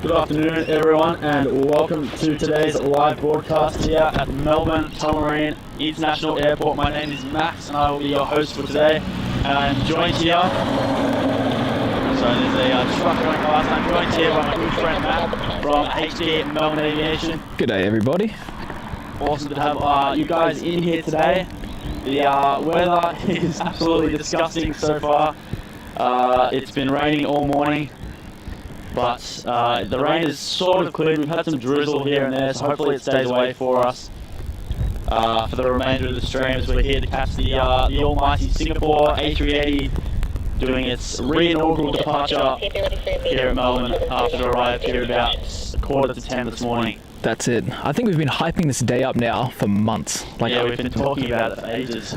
Good afternoon everyone and welcome to today's live broadcast here at Melbourne Tullamarine International Airport. My name is Max and I will be your host for today. And I'm joined here, so there's a truck going past, I'm joined here by my good friend Matt from HD Melbourne Aviation. Good day everybody. Awesome to have you guys in here today. The weather is absolutely disgusting so far. It's been raining all morning. But the rain is sort of cleared. We've had some drizzle here and there, so hopefully it stays away for us for the remainder of the stream as we're here to catch the almighty Singapore A380 doing its re-inaugural departure here at Melbourne after it arrived here about 9:45 this morning. That's it. I think we've been hyping this day up now for months. Yeah, we've been talking about it for ages.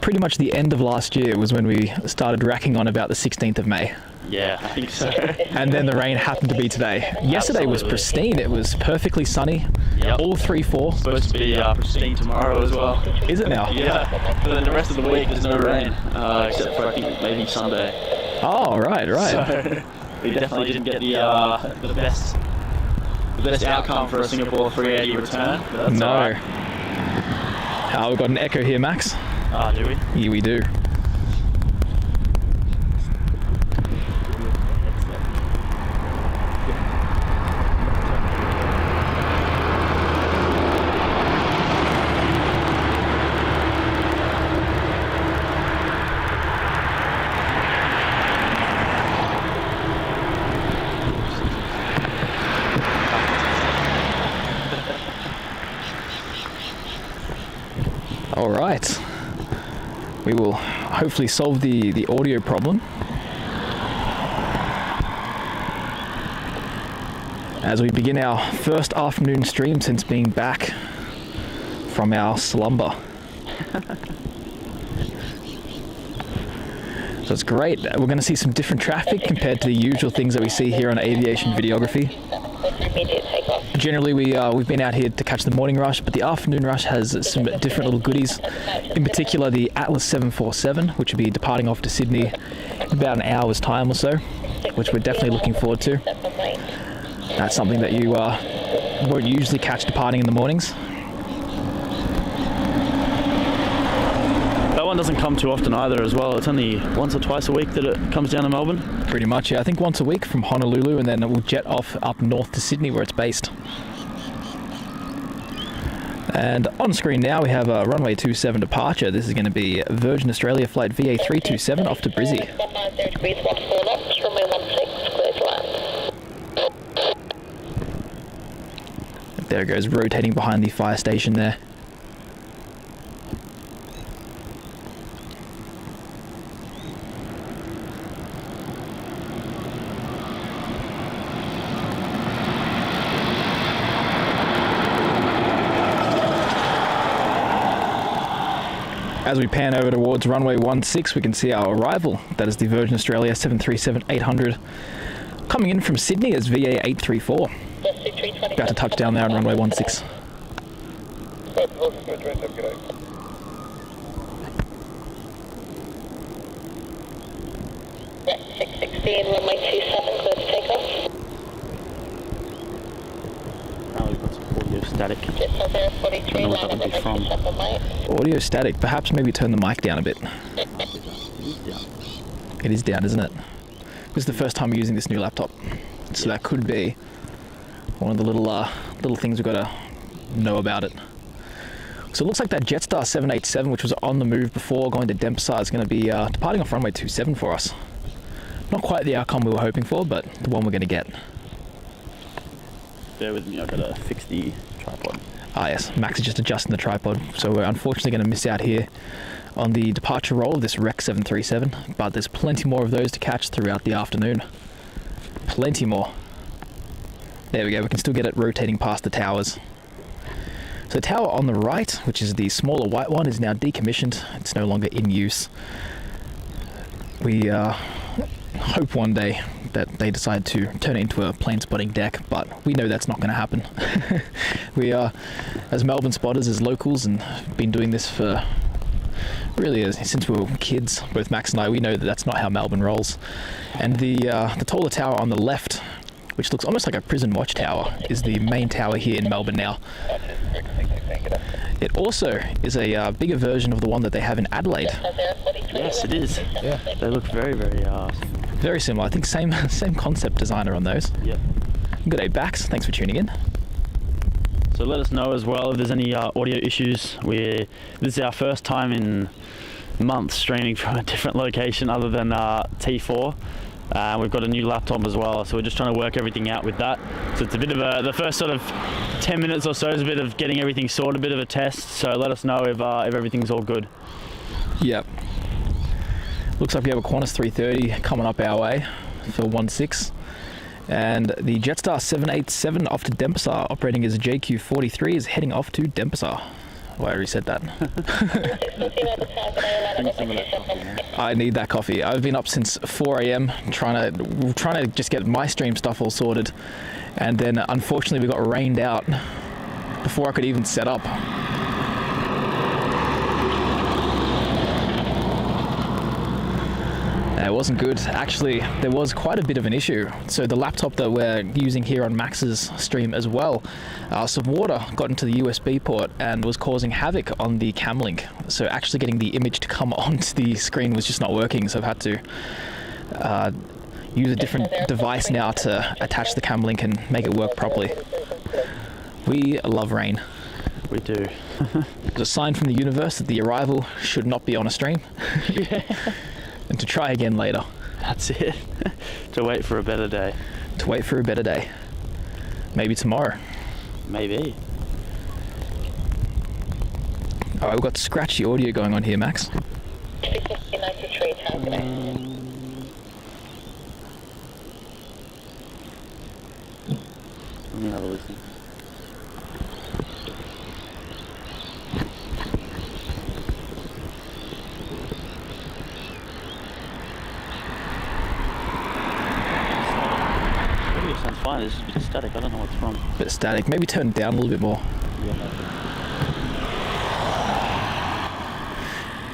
Pretty much the end of last year was when we started racking on about the 16th of May. Yeah, I think so. And then the rain happened to be today. Yesterday was pristine. It was perfectly sunny. Yep. All 3-4. Supposed to be pristine tomorrow as well. Is it now? Yeah. But then the rest of the week there's no rain, except for I think maybe Sunday. Oh, right. So we definitely didn't get the best outcome for a Singapore 380 return. But that's no. all right. We've got an echo here, Max. Do we? Yeah, we do. All right. We will hopefully solve the audio problem as we begin our first afternoon stream since being back from our slumber. So it's great. We're going to see some different traffic compared to the usual things that we see here on aviation videography. Generally, we've been out here to catch the morning rush, but the afternoon rush has some different little goodies. In particular, the Atlas 747, which will be departing off to Sydney in about an hour's time or so, which we're definitely looking forward to. That's something that you won't usually catch departing in the mornings. That one doesn't come too often either as well. It's only once or twice a week that it comes down to Melbourne. Pretty much, yeah. I think once a week from Honolulu, and then it will jet off up north to Sydney where it's based. And on screen now we have a Runway 27 departure. This is going to be Virgin Australia flight VA327 off to Brizzy. There it goes, rotating behind the fire station there. As we pan over towards runway 16, we can see our arrival. That is the Virgin Australia 737-800 coming in from Sydney as VA834. About to touch down there on runway 16. Runway 27, clear to take off. We've got some audio static. I don't know what that would be from. Audio static. Perhaps maybe turn the mic down a bit. It is down, isn't it? This is the first time using this new laptop, so that could be one of the little things we've got to know about it. So it looks like that Jetstar 787, which was on the move before going to Dempsey, is going to be departing off runway 27 for us. Not quite the outcome we were hoping for, but the one we're going to get. Bear with me, I've got to fix the tripod. Ah yes, Max is just adjusting the tripod, so we're unfortunately going to miss out here on the departure roll of this Rec 737, but there's plenty more of those to catch throughout the afternoon. Plenty more. There we go, we can still get it rotating past the towers. So the tower on the right, which is the smaller white one, is now decommissioned. It's no longer in use. We hope one day that they decide to turn it into a plane spotting deck, but we know that's not going to happen. We are, as Melbourne spotters, as locals, and been doing this for really since we were kids, both Max and I, we know that that's not how Melbourne rolls. And the taller tower on the left, which looks almost like a prison watchtower, is the main tower here in Melbourne now. It also is a bigger version of the one that they have in Adelaide. Yes, it is. Yeah. They look very, very Very similar. I think same concept designer on those. Yep. Good day, Bax. Thanks for tuning in. So let us know as well if there's any audio issues. This is our first time in months streaming from a different location other than T4. We've got a new laptop as well, so we're just trying to work everything out with that. So it's a bit of the first sort of 10 minutes or so is a bit of getting everything sorted, a bit of a test. So let us know if everything's all good. Yep. Looks like we have a Qantas 330 coming up our way for 16. And the Jetstar 787 off to Denpasar, operating as a JQ43, is heading off to Denpasar. Well, I already said that. I need that coffee. I've been up since 4 a.m. trying to just get my stream stuff all sorted, and then unfortunately we got rained out before I could even set up. It wasn't good. Actually, there was quite a bit of an issue. So the laptop that we're using here on Max's stream as well, some water got into the USB port and was causing havoc on the cam link. So actually getting the image to come onto the screen was just not working. So I've had to use a different device now to attach the cam link and make it work properly. We love rain. We do. It's a sign from the universe that the arrival should not be on a stream. Yeah. And to try again later. That's it. To wait for a better day. To wait for a better day. Maybe tomorrow. Maybe. Oh, we've got scratchy audio going on here, Max. 93, Let me have a listen. Sounds fine, it's just a bit static, I don't know what's wrong. Bit static, maybe turn it down a little bit more.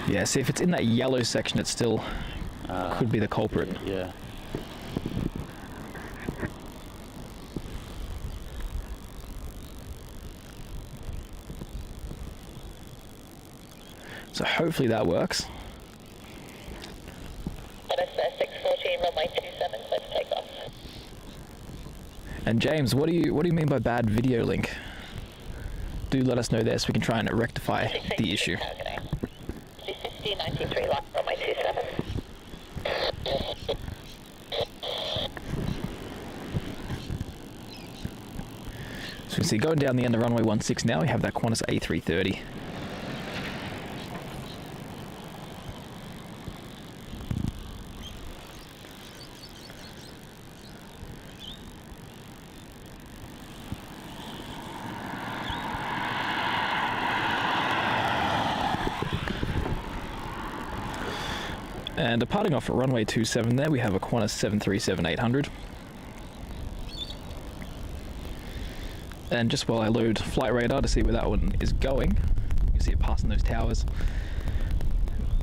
Yeah, see if it's in that yellow section, it still could be the culprit. Yeah. So hopefully that works. And James, what do you mean by bad video link? Do let us know there so we can try and rectify the issue. So we see going down the end of runway 16 now, we have that Qantas A330. And departing off at runway 27 there, we have a Qantas 737-800. And just while I load flight radar to see where that one is going, you see it passing those towers.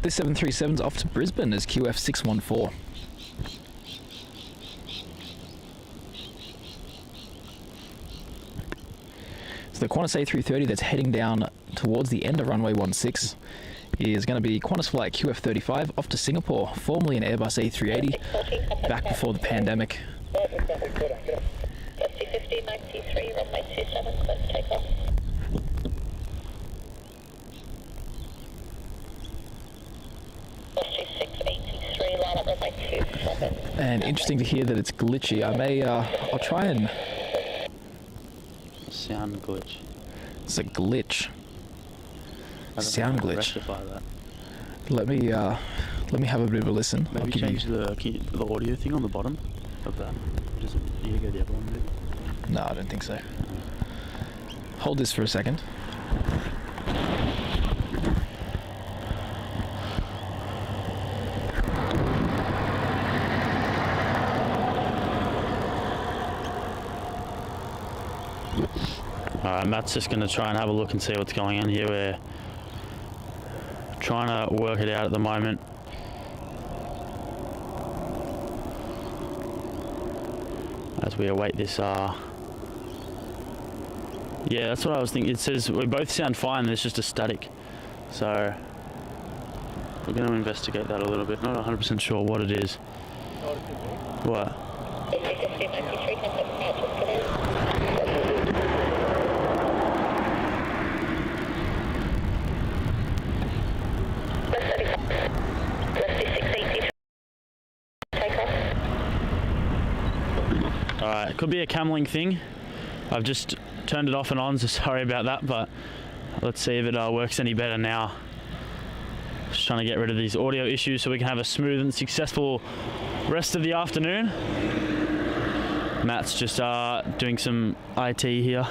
This 737's off to Brisbane as QF614. So the Qantas A330 that's heading down towards the end of runway 16 is going to be Qantas flight QF35 off to Singapore, formerly an Airbus A380, back before the pandemic. And interesting to hear that it's glitchy. I'll try and... Sound glitch. It's a glitch. Sound glitch. Rectify that. Let me have a bit of a listen. Maybe change the audio thing on the bottom of that. Just you go the other one. Maybe. No, I don't think so. Hold this for a second. Alright, Matt's just going to try and have a look and see what's going on here. We're trying to work it out at the moment. as we await this. Yeah, that's what I was thinking. It says we both sound fine. There's just a static, so we're going to investigate that a little bit. Not 100% sure what it is. What? Alright, it could be a camelling thing. I've just turned it off and on, so sorry about that, but let's see if it works any better now. Just trying to get rid of these audio issues so we can have a smooth and successful rest of the afternoon. Matt's just doing some IT here.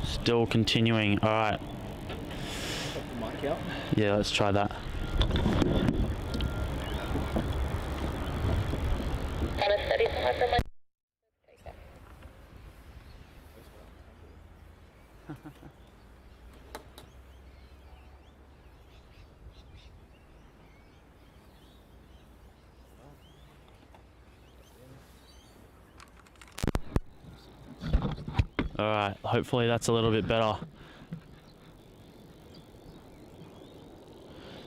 Still continuing. All right. Yeah, let's try that. All right, hopefully that's a little bit better.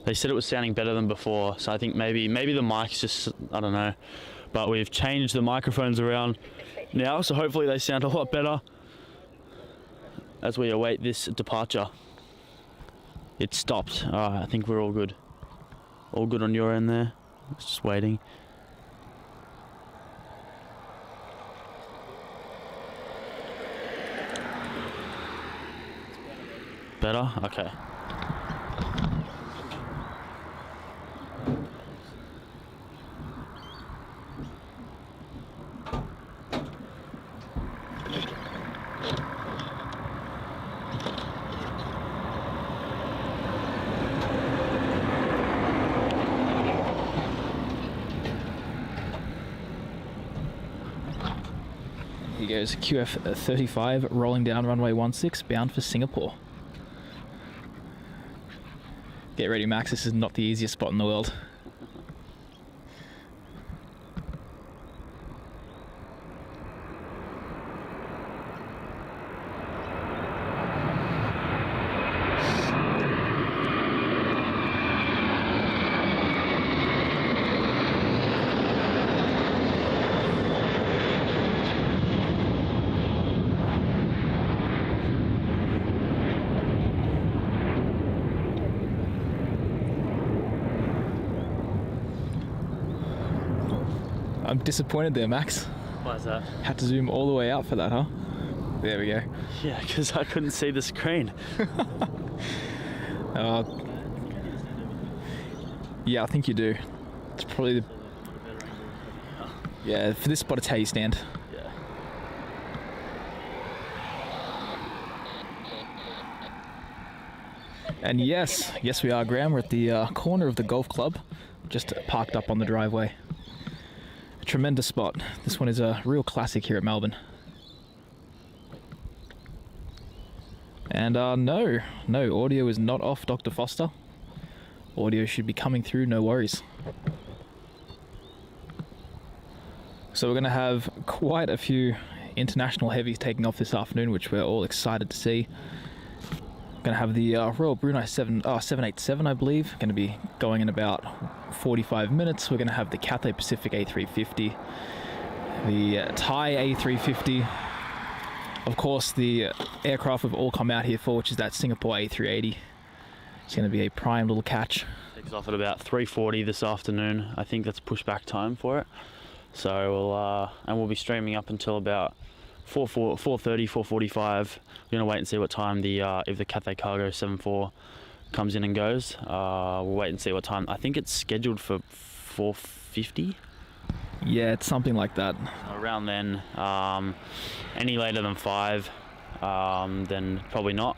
They said it was sounding better than before, so I think maybe the mic's just, I don't know. But we've changed the microphones around now, so hopefully they sound a lot better as we await this departure. It stopped. All right, I think we're all good. All good on your end there. Just waiting. Better? Okay. Here goes QF35 rolling down runway 16 bound for Singapore. Get ready, Max, this is not the easiest spot in the world. I'm disappointed there, Max. Why is that? Had to zoom all the way out for that, huh? There we go. Yeah, because I couldn't see the screen. Yeah, I think you do. It's probably the... Yeah, for this spot it's how you stand. Yeah. And yes we are, Graham. We're at the corner of the golf club, just parked up on the driveway. A tremendous spot. This one is a real classic here at Melbourne. And no, audio is not off, Dr. Foster. Audio should be coming through, no worries. So we're going to have quite a few international heavies taking off this afternoon, which we're all excited to see. Going to have the Royal Brunei 787, I believe, going to be going in about 45 minutes. We're going to have the Cathay Pacific A350, the Thai A350, of course the aircraft we've all come out here for, which is that Singapore A380. It's going to be a prime little catch. Takes off at about 3:40 this afternoon. I think that's pushback time for it. So we'll be streaming up until about 4:30, 4:45. We're gonna wait and see what time if the Cathay Cargo 74 comes in and goes. We'll wait and see what time. I think it's scheduled for 4:50. Yeah, it's something like that. Around then. Any later than 5, then probably not.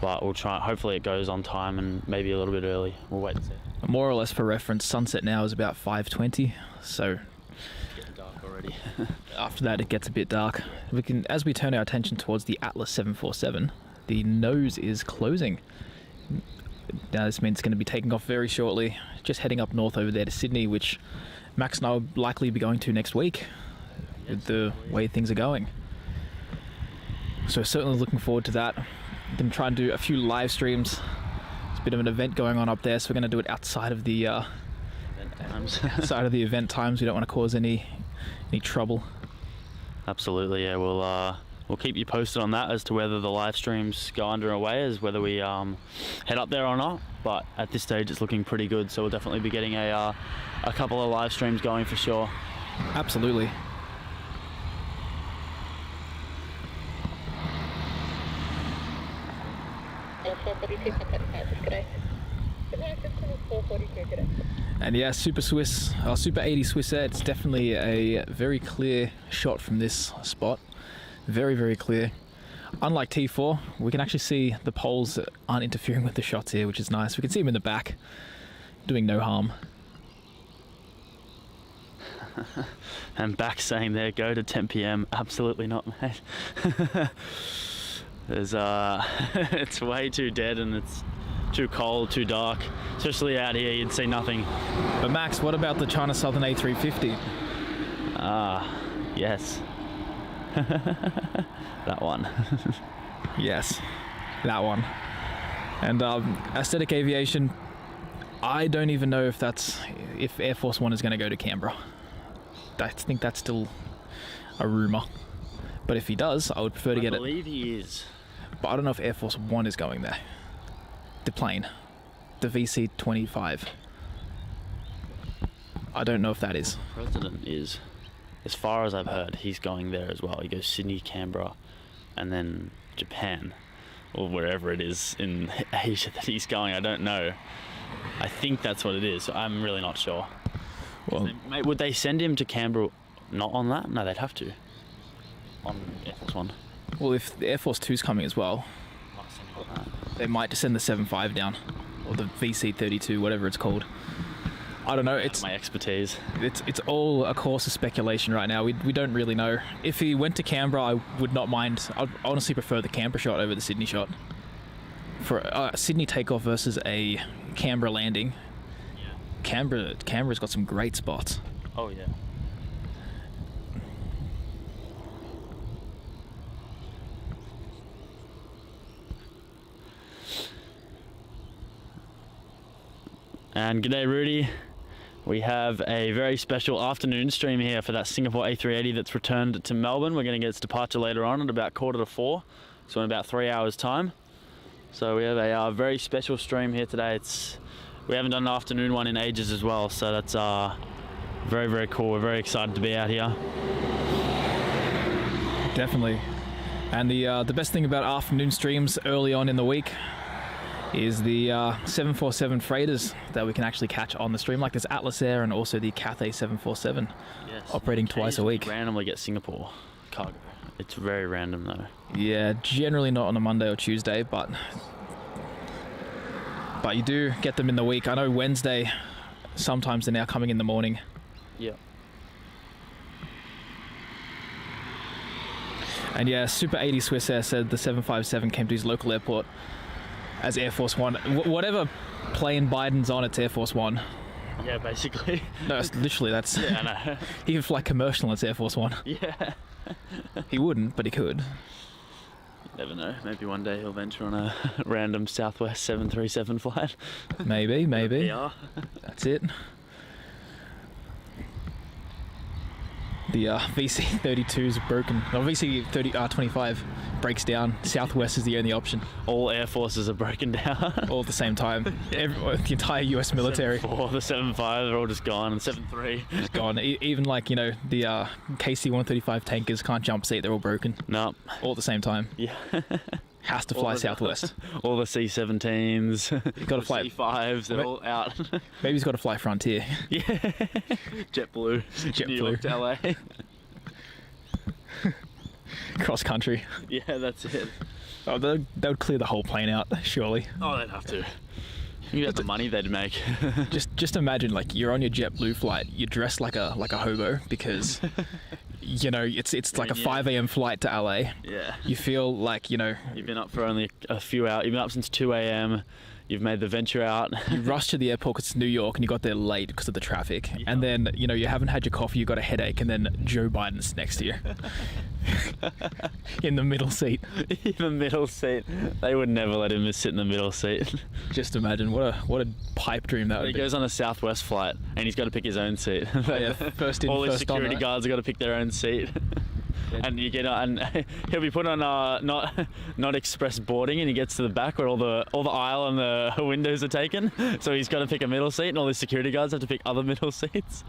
But we'll try. Hopefully it goes on time and maybe a little bit early. We'll wait and see. More or less for reference, sunset now is about 5:20. So already. After that, it gets a bit dark. As we turn our attention towards the Atlas 747, the nose is closing. Now this means it's going to be taking off very shortly, just heading up north over there to Sydney, which Max and I will likely be going to next week with the way things are going. So certainly looking forward to that. I'm going to try and do a few live streams. There's a bit of an event going on up there, so we're going to do it outside of the outside of the event times. We don't want to cause any trouble. Absolutely, yeah. We'll keep you posted on that as to whether the live streams go under away, as whether we head up there or not. But at this stage, it's looking pretty good. So we'll definitely be getting a couple of live streams going for sure. Absolutely. And yeah, Super 80 Swiss Air, it's definitely a very clear shot from this spot. Very, very clear. Unlike T4, we can actually see the poles that aren't interfering with the shots here, which is nice. We can see them in the back, doing no harm. And back saying there, go to 10 PM. Absolutely not, mate. There's it's way too dead and it's too cold, too dark. Especially out here, you'd see nothing. But Max, what about the China Southern A350? Yes. That one. Yes, that one. And Aesthetic Aviation, I don't even know if Air Force One is going to go to Canberra. I think that's still a rumour. But if he does, I would prefer to get it. I believe he is. But I don't know if Air Force One is going there. The plane. The VC-25. I don't know if that is. President is. As far as I've heard, he's going there as well. He goes Sydney, Canberra, and then Japan, or wherever it is in Asia that he's going. I don't know. I think that's what it is. I'm really not sure. Well, Mate, would they send him to Canberra not on that? No, they'd have to. On Air Force One. Well, if the Air Force 2's coming as well, they might just send the 75 down, or the VC-32, whatever it's called. I don't know. It's my expertise. It's all a course of speculation right now. We don't really know. If he went to Canberra, I would not mind. I'd honestly prefer the Canberra shot over the Sydney shot. For a Sydney takeoff versus a Canberra landing. Yeah. Canberra's got some great spots. Oh yeah. And g'day Rudy. We have a very special afternoon stream here for that Singapore A380 that's returned to Melbourne. We're going to get its departure later on at about 3:45, so in about 3 hours time. So we have a very special stream here today. We haven't done an afternoon one in ages as well, so that's very, very cool. We're very excited to be out here. Definitely. And the best thing about afternoon streams early on in the week is the 747 freighters that we can actually catch on the stream, like this Atlas Air and also the Cathay 747, yes, operating twice a week. Randomly get Singapore cargo. It's very random though. Yeah, generally not on a Monday or Tuesday, but you do get them in the week. I know Wednesday, sometimes they're now coming in the morning. Yeah. And yeah, Super 80 Swiss Air said the 757 came to his local airport as Air Force One. Whatever plane Biden's on, it's Air Force One. Yeah, basically. No, it's literally, that's... Yeah, I know. He could fly commercial as Air Force One. Yeah. He wouldn't, but he could. You never know. Maybe one day he'll venture on a random Southwest 737 flight. Maybe. PR. That's it. The VC-32 is broken. No, VC-25 breaks down. Southwest is the only option. All air forces are broken down. All at the same time. The entire US military. 7-4, the 7-5, they're all just gone, and 7-3. Just gone. Even like, the KC-135 tankers can't jump seat. They're all broken. No. All at the same time. Yeah. Has to fly Southwest. All the C-17s. You've got to fly. C-5s, they're all out. Maybe he's got to fly Frontier. Yeah. JetBlue. New York to LA. Cross country. Yeah, that's it. Oh, they would clear the whole plane out, surely. Oh, they'd have to. You get the money they'd make. Just imagine, like, you're on your JetBlue flight, you're dressed like a hobo because you know it's like a 5 a.m. flight to LA. Yeah. You feel like, you know, You've been up for only a few hours. You've been up since 2 a.m. You've made the venture out. you rush to the airport because it's New York and you got there late because of the traffic. Yeah. And then, you know, you haven't had your coffee, you got a headache, and then Joe Biden's next to you. In the middle seat. In the middle seat. They would never let him sit in the middle seat. Just imagine what a pipe dream that would He be. goes on a Southwest flight and he's got to pick his own seat. Yeah, first in, All his first on, security right? guards have got to pick their own seat. And you get and he'll be put on not express boarding, and he gets to the back where all the aisle and the windows are taken. So he's got to pick a middle seat, and all his security guards have to pick other middle seats.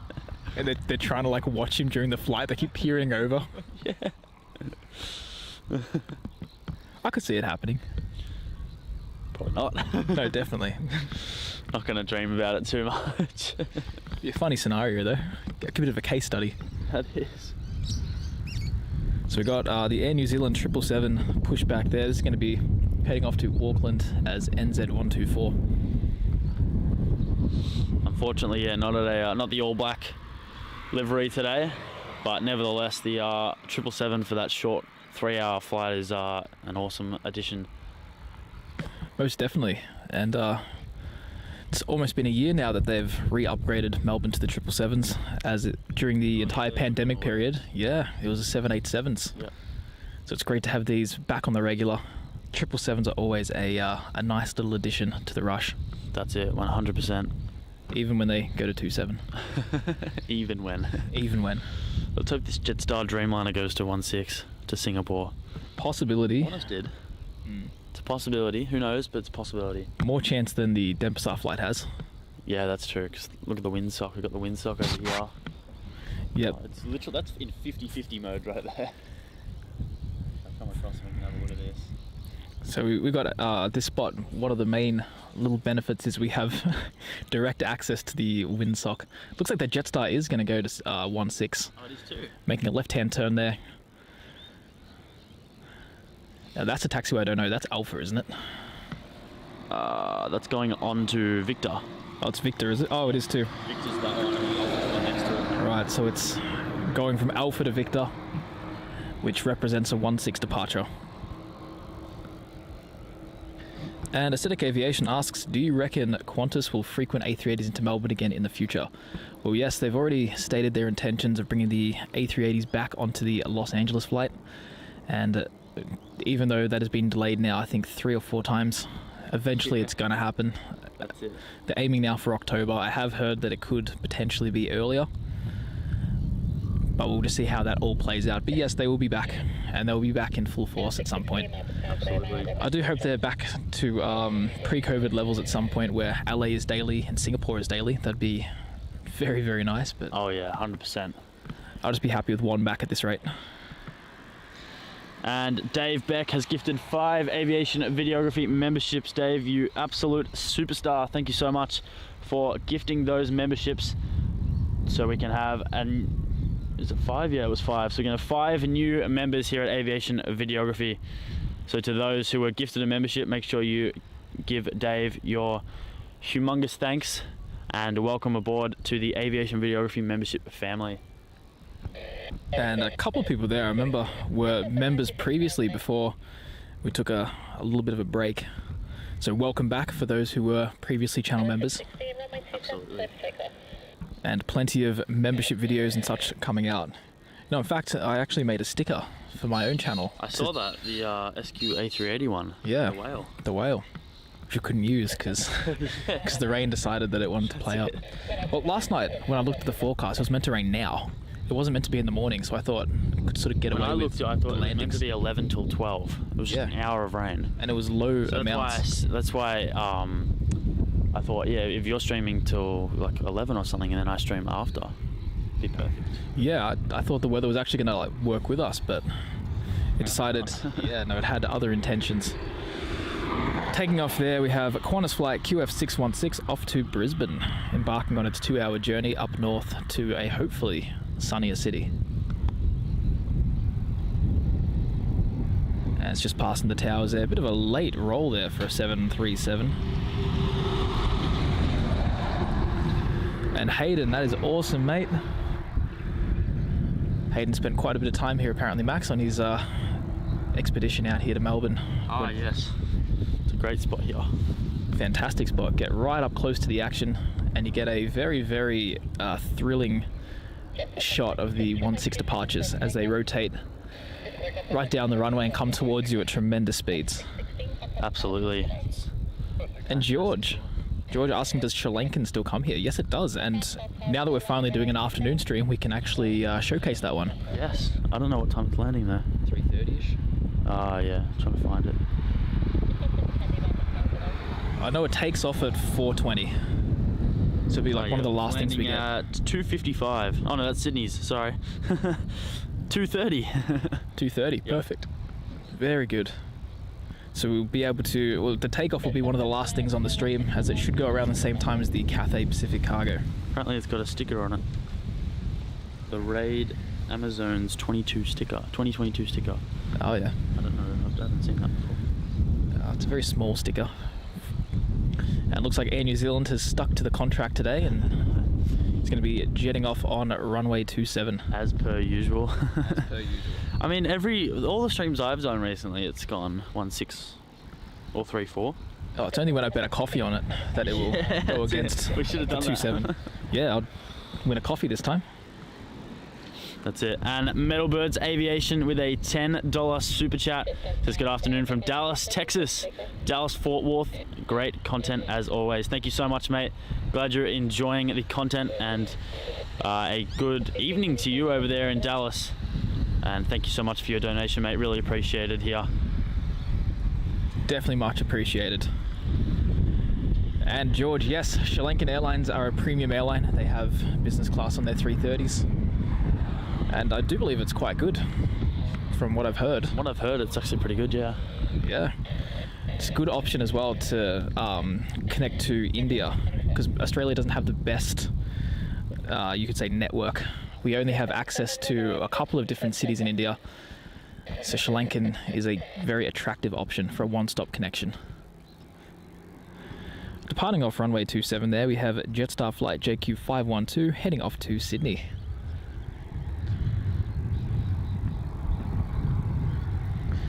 And they're trying to, like, watch him during the flight. They keep peering over. Yeah. I could see it happening. Probably not. No, definitely. Not going to dream about it too much. Be a funny scenario though. A bit of a case study. That is. So we got the Air New Zealand 777 pushback there. This is going to be heading off to Auckland as NZ124. Unfortunately, yeah, not the all black livery today, but nevertheless, the 777 for that short 3-hour flight is an awesome addition. Most definitely. And it's almost been a year now that they've re-upgraded Melbourne to the 777s, as during the entire pandemic period, yeah, it was the 787s. Yeah. So it's great to have these back on the regular. 777s are always a nice little addition to the rush. That's it, 100%. Even when they go to 27. Even when. Let's hope this Jetstar Dreamliner goes to 16 to Singapore. Possibility. Honest did. It's a possibility. Who knows? But it's a possibility. More chance than the Denpasar flight has. Yeah, that's true. Because look at the windsock. We've got the windsock over here. Yep. Oh, it's literally, that's in 50-50 mode right there. I'll come across and we can have a look at this. So we've got this spot. One of the main little benefits is we have direct access to the windsock. Looks like the Jetstar is going to go to 16. Oh, it is too. Making a left-hand turn there. Now that's a taxiway I don't know. That's Alpha, isn't it? That's going on to Victor. Oh, it's Victor, is it? Oh, it is too. Victor's that one. Alpha's the one next to it. Right, so it's going from Alpha to Victor, which represents a 16 departure. And Aesthetic Aviation asks, do you reckon Qantas will frequent A380s into Melbourne again in the future? Well, yes, they've already stated their intentions of bringing the A380s back onto the Los Angeles flight. And even though that has been delayed now, I think 3 or 4 times, eventually it's going to happen. That's it. They're aiming now for October. I have heard that it could potentially be earlier, but we'll just see how that all plays out. But yes, they will be back, and they'll be back in full force at some point. Absolutely. I do hope they're back to pre-COVID levels at some point, where LA is daily and Singapore is daily. That'd be very, very nice. But Oh yeah, 100%. I'll just be happy with one back at this rate. And Dave Beck has gifted 5 aviation videography memberships. Dave, you absolute superstar. Thank you so much for gifting those memberships so we can have is it 5? Yeah, it was 5. So we're going to have 5 new members here at Aviation Videography. So to those who were gifted a membership, make sure you give Dave your humongous thanks and welcome aboard to the Aviation Videography membership family. And a couple of people there I remember were members previously before we took a little bit of a break. So welcome back for those who were previously channel members. Absolutely. And plenty of membership videos and such coming out. No, in fact, I actually made a sticker for my own channel. I saw that, the SQA380 one. Yeah. The whale. The whale, which we couldn't use because the rain decided that it wanted to play up. Well, last night when I looked at the forecast, it was meant to rain now. It wasn't meant to be in the morning, so I thought I could sort of get When away I with looked, I thought the it was meant landings. to be 11 till 12. It was just an hour of rain. And it was low So amounts. that's why I thought, yeah, if you're streaming till like 11 or something and then I stream after, it'd be perfect. Yeah, I thought the weather was actually going to work with us, but it decided, it had other intentions. Taking off there, we have Qantas flight QF616 off to Brisbane, embarking on its 2-hour journey up north to a hopefully sunnier city. And it's just passing the towers there. A bit of a late roll there for a 737. And Hayden, that is awesome, mate. Hayden spent quite a bit of time here, apparently, Max, on his expedition out here to Melbourne. Ah, yes. It's a great spot here. Fantastic spot. Get right up close to the action, and you get a very, very thrilling shot of the 1-6 departures as they rotate right down the runway and come towards you at tremendous speeds. Absolutely. And George asking, does Sri Lankan still come here? Yes, it does. And now that we're finally doing an afternoon stream, we can actually showcase that one. Yes. I don't know what time it's landing though. 3:30ish. Ah, yeah. I'm trying to find it. I know it takes off at 4:20. So it'll be like one of the last things we get. At 2:55. Oh no, that's Sydney's. Sorry. 2:30. 2:30. Yep. Perfect. Very good. So we'll be able to, well, the takeoff will be one of the last things on the stream, as it should go around the same time as the Cathay Pacific cargo. Apparently it's got a sticker on it. The Raid Amazon's 2022 sticker. Oh yeah. I don't know, I haven't seen that before. It's a very small sticker. And it looks like Air New Zealand has stuck to the contract today, and it's going to be jetting off on runway 27. As per usual. As per usual. I mean, all the streams I've done recently, it's gone 1-6 or 3-4. Oh, it's only when I bet a coffee on it that it will go against We should have done 2-7. Yeah, I'll win a coffee this time. That's it. And Melbourne Aviation with a $10 super chat. Says good afternoon from Dallas, Texas. Dallas, Fort Worth. Great content as always. Thank you so much, mate. Glad you're enjoying the content, and a good evening to you over there in Dallas. And thank you so much for your donation, mate. Really appreciated here. Definitely much appreciated. And George, yes, Sri Lankan Airlines are a premium airline. They have business class on their 330s. And I do believe it's quite good, from what I've heard. What I've heard, it's actually pretty good, yeah. Yeah. It's a good option as well to connect to India, because Australia doesn't have the best, you could say, network. We only have access to a couple of different cities in India. So Sri Lankan is a very attractive option for a one-stop connection. Departing off runway 27 there, we have Jetstar flight JQ512 heading off to Sydney.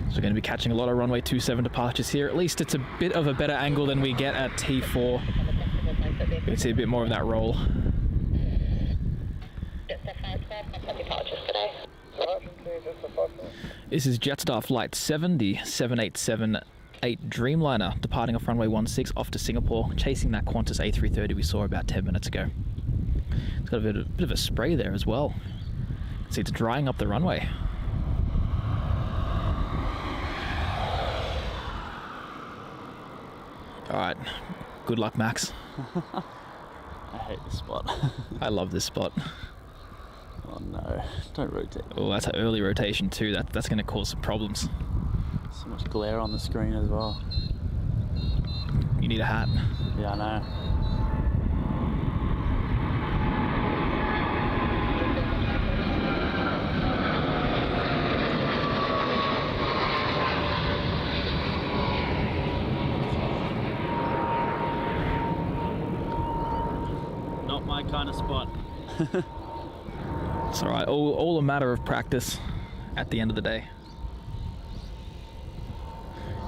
So we're going to be catching a lot of runway 27 departures here. At least it's a bit of a better angle than we get at T4. You can see a bit more of that roll. This is Jetstar Flight 7, the 787-8 Dreamliner, departing off runway 16 off to Singapore, chasing that Qantas A380 we saw about 10 minutes ago. It's got a bit of a spray there as well. See, it's drying up the runway. Alright, good luck, Max. I hate this spot. I love this spot. Oh no, don't rotate. Oh, that's an early rotation too. That's going to cause some problems. So much glare on the screen as well. You need a hat. Yeah, I know. Not my kind of spot. It's alright, all a matter of practice at the end of the day.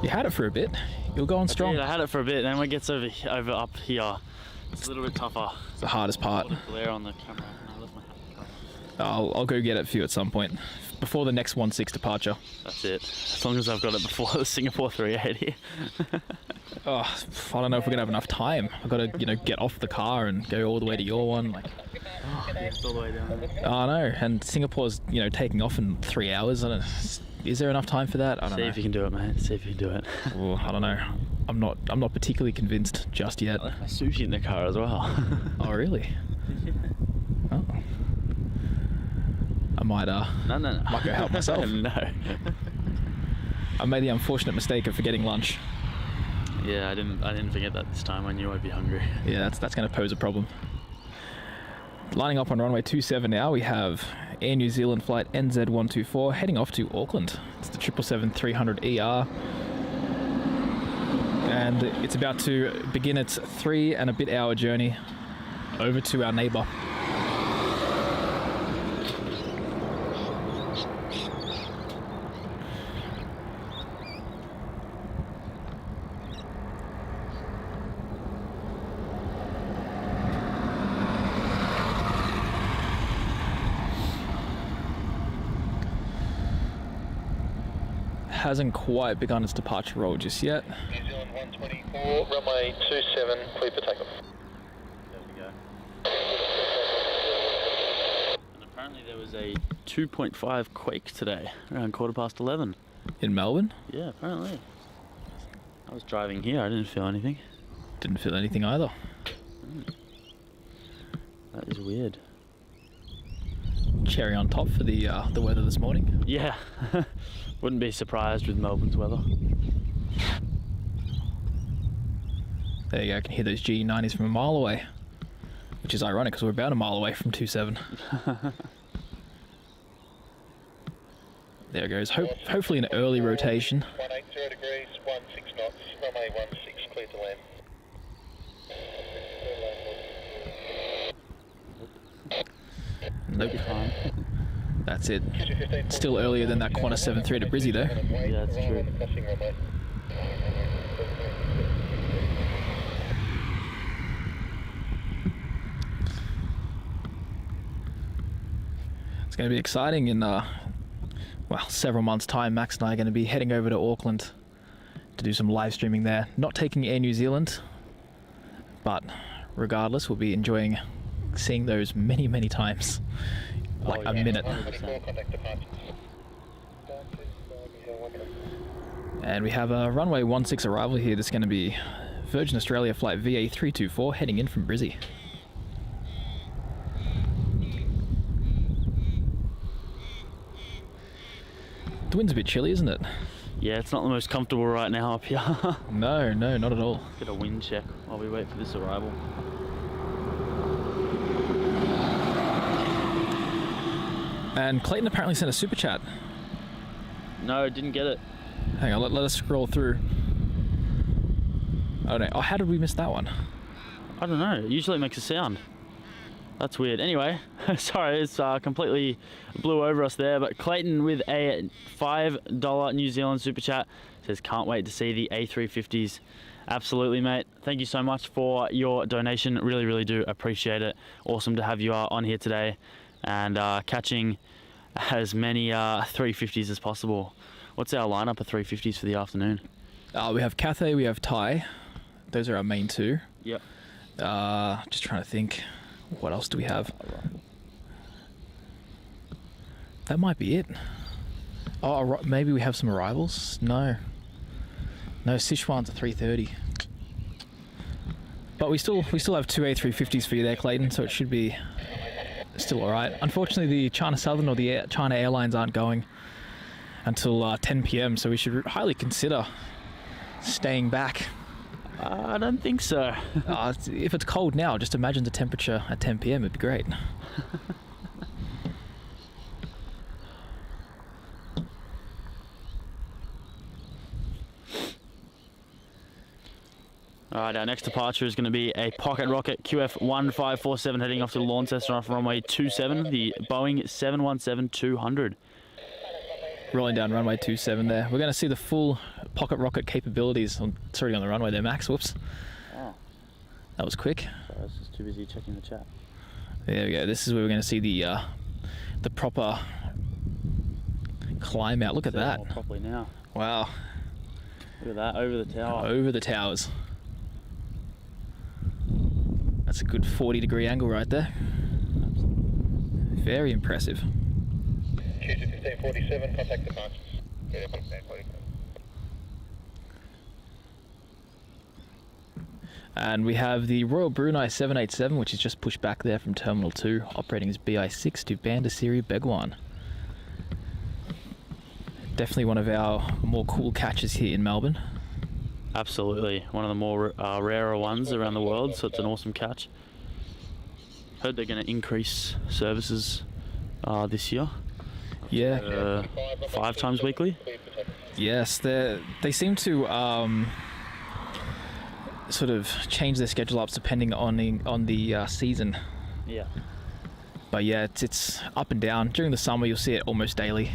You had it for a bit. You're going strong. I had it for a bit, then when it gets over up here, it's a little bit tougher. It's the hardest part. A lot of glare on the camera, and I left my hat in the car. I'll go get it for you at some point. Before the next 16 departure. That's it. As long as I've got it before the Singapore 380. Oh, I don't know if we're gonna have enough time. I've got to, get off the car and go all the way to your one. Like, It's all the way down there. I know. And Singapore's, taking off in 3 hours. I don't. Is there enough time for that? I don't know. See if you can do it, mate. See if you can do it. Well, I don't know. I'm not particularly convinced just yet. I left my sushi in the car as well. Oh, really? Oh. I might No. might go help myself. No. I made the unfortunate mistake of forgetting lunch. Yeah, I didn't forget that this time. I knew I'd be hungry. Yeah, that's going to pose a problem. Lining up on runway 27 now, we have Air New Zealand flight NZ124 heading off to Auckland. It's the 777-300ER. And it's about to begin its 3 and a bit hour journey over to our neighbour. Hasn't quite begun its departure roll just yet. New Zealand 124, runway 27, clear for takeoff. There we go. And apparently there was a 2.5 quake today, around 11:15. In Melbourne? Yeah, apparently. I was driving here, I didn't feel anything. Didn't feel anything either. That is weird. Cherry on top for the weather this morning. Yeah, wouldn't be surprised with Melbourne's weather. There you go, I can hear those G90s from a mile away. Which is ironic because we're about a mile away from 27. There it goes. Hopefully an early rotation. 180 degrees, 16 knots, runway 16, clear to land. Nope. That's it. Still earlier than that Qantas 738 to Brizzy though. Yeah, that's true. It's going to be exciting in several months' time. Max and I are going to be heading over to Auckland to do some live streaming there. Not taking Air New Zealand, but regardless, we'll be enjoying seeing those many, many times. Like a minute. And we have a runway 16 arrival here. That's going to be Virgin Australia flight VA324 heading in from Brizzy. The wind's a bit chilly, isn't it? Yeah, it's not the most comfortable right now up here. No, not at all. Get a wind check while we wait for this arrival. And Clayton apparently sent a super chat. No, didn't get it. Hang on, let us scroll through. Oh no, how did we miss that one? I don't know, usually it makes a sound. That's weird. Anyway, sorry, it's completely blew over us there, but Clayton with a $5 New Zealand super chat says, can't wait to see the A350s. Absolutely, mate. Thank you so much for your donation. Really, really do appreciate it. Awesome to have you on here today and catching as many 350s as possible. What's our lineup of 350s for the afternoon? We have Cathay, we have Thai. Those are our main two. Yep. Just trying to think. What else do we have? That might be it. Oh, maybe we have some arrivals? No, Sichuan's a 330. But we still have two A350s for you there, Clayton, so it should be still alright. Unfortunately, the China Southern or the China Airlines aren't going until 10 PM, so we should highly consider staying back. I don't think so. If it's cold now, just imagine the temperature at 10 PM, it'd be great. Alright, our next departure is going to be a pocket rocket QF1547 heading off to Launceston off runway 27, the Boeing 717-200. Rolling down runway 27 there. We're going to see the full pocket rocket capabilities. It's already on the runway there, Max. Whoops. Oh. That was quick. Sorry, I was just too busy checking the chat. There we go. This is where we're going to see the proper climb out. Look at that. More properly now. Wow. Look at that, over the tower. Over the towers. That's a good 40-degree angle right there. Absolutely. Very impressive. Q21547, contact departures. And we have the Royal Brunei 787, which is just pushed back there from Terminal 2, operating as BI6 to Bandar Seri Beguan. Definitely one of our more cool catches here in Melbourne. Absolutely, one of the more rarer ones around the world, so it's an awesome catch. Heard they're going to increase services this year. Yeah. 5 times weekly. Yes, they seem to sort of change their schedule ups depending on the season. Yeah. But yeah, it's up and down. During the summer, you'll see it almost daily.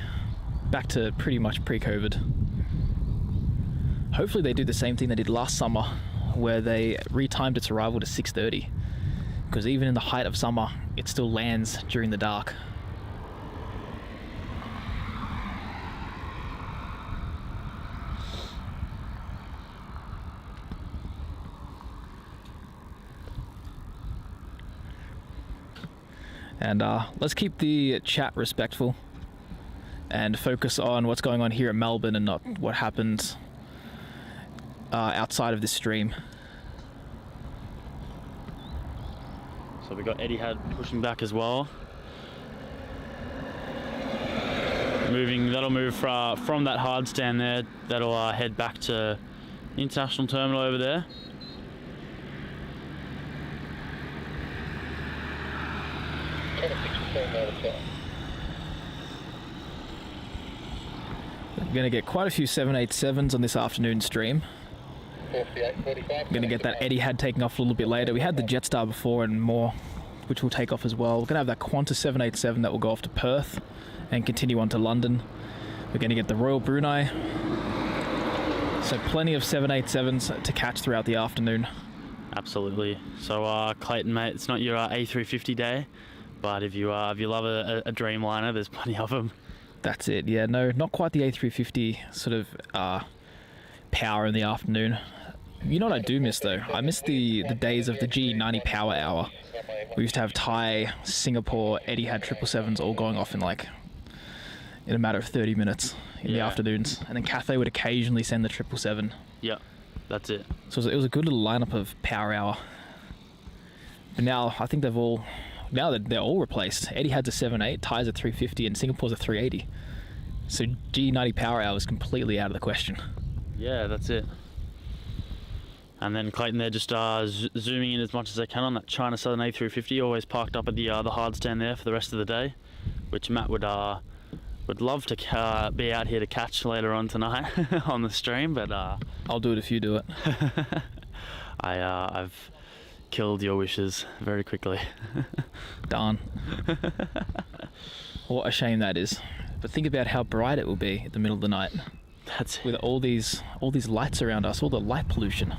Back to pretty much pre-COVID. Hopefully they do the same thing they did last summer, where they retimed its arrival to 6:30. Because even in the height of summer, it still lands during the dark. And let's keep the chat respectful and focus on what's going on here at Melbourne and not what happens outside of this stream. So we got Etihad pushing back as well. That'll move from that hard stand there. That'll head back to the international terminal over there. We're going to get quite a few 787s on this afternoon stream. 48:45. We're going to get that Etihad taking off a little bit later. We had the Jetstar before and more, which will take off as well. We're going to have that Qantas 787 that will go off to Perth and continue on to London. We're going to get the Royal Brunei. So plenty of 787s to catch throughout the afternoon. Absolutely. So Clayton, mate, it's not your A350 day, but if you love a Dreamliner, there's plenty of them. That's it. Yeah, no, not quite the A350 sort of power in the afternoon. You know what I do miss though? I miss the days of the G90 power hour. We used to have Thai, Singapore, Etihad 777s all going off in a matter of 30 minutes in the afternoons, and then Cathay would occasionally send the 777. Yeah, that's it. So it was a good little lineup of power hour. But now I think they're all replaced. Etihad's a 78, Thai's a 350, and Singapore's a 380. So G90 power hour is completely out of the question. Yeah, that's it. And then Clayton, they're just zooming in as much as they can on that China Southern A350, always parked up at the hard stand there for the rest of the day, which Matt would love to be out here to catch later on tonight on the stream, but I'll do it if you do it. I've killed your wishes very quickly. Darn. What a shame that is. But think about how bright it will be at the middle of the night. That's it. With all these lights around us, all the light pollution.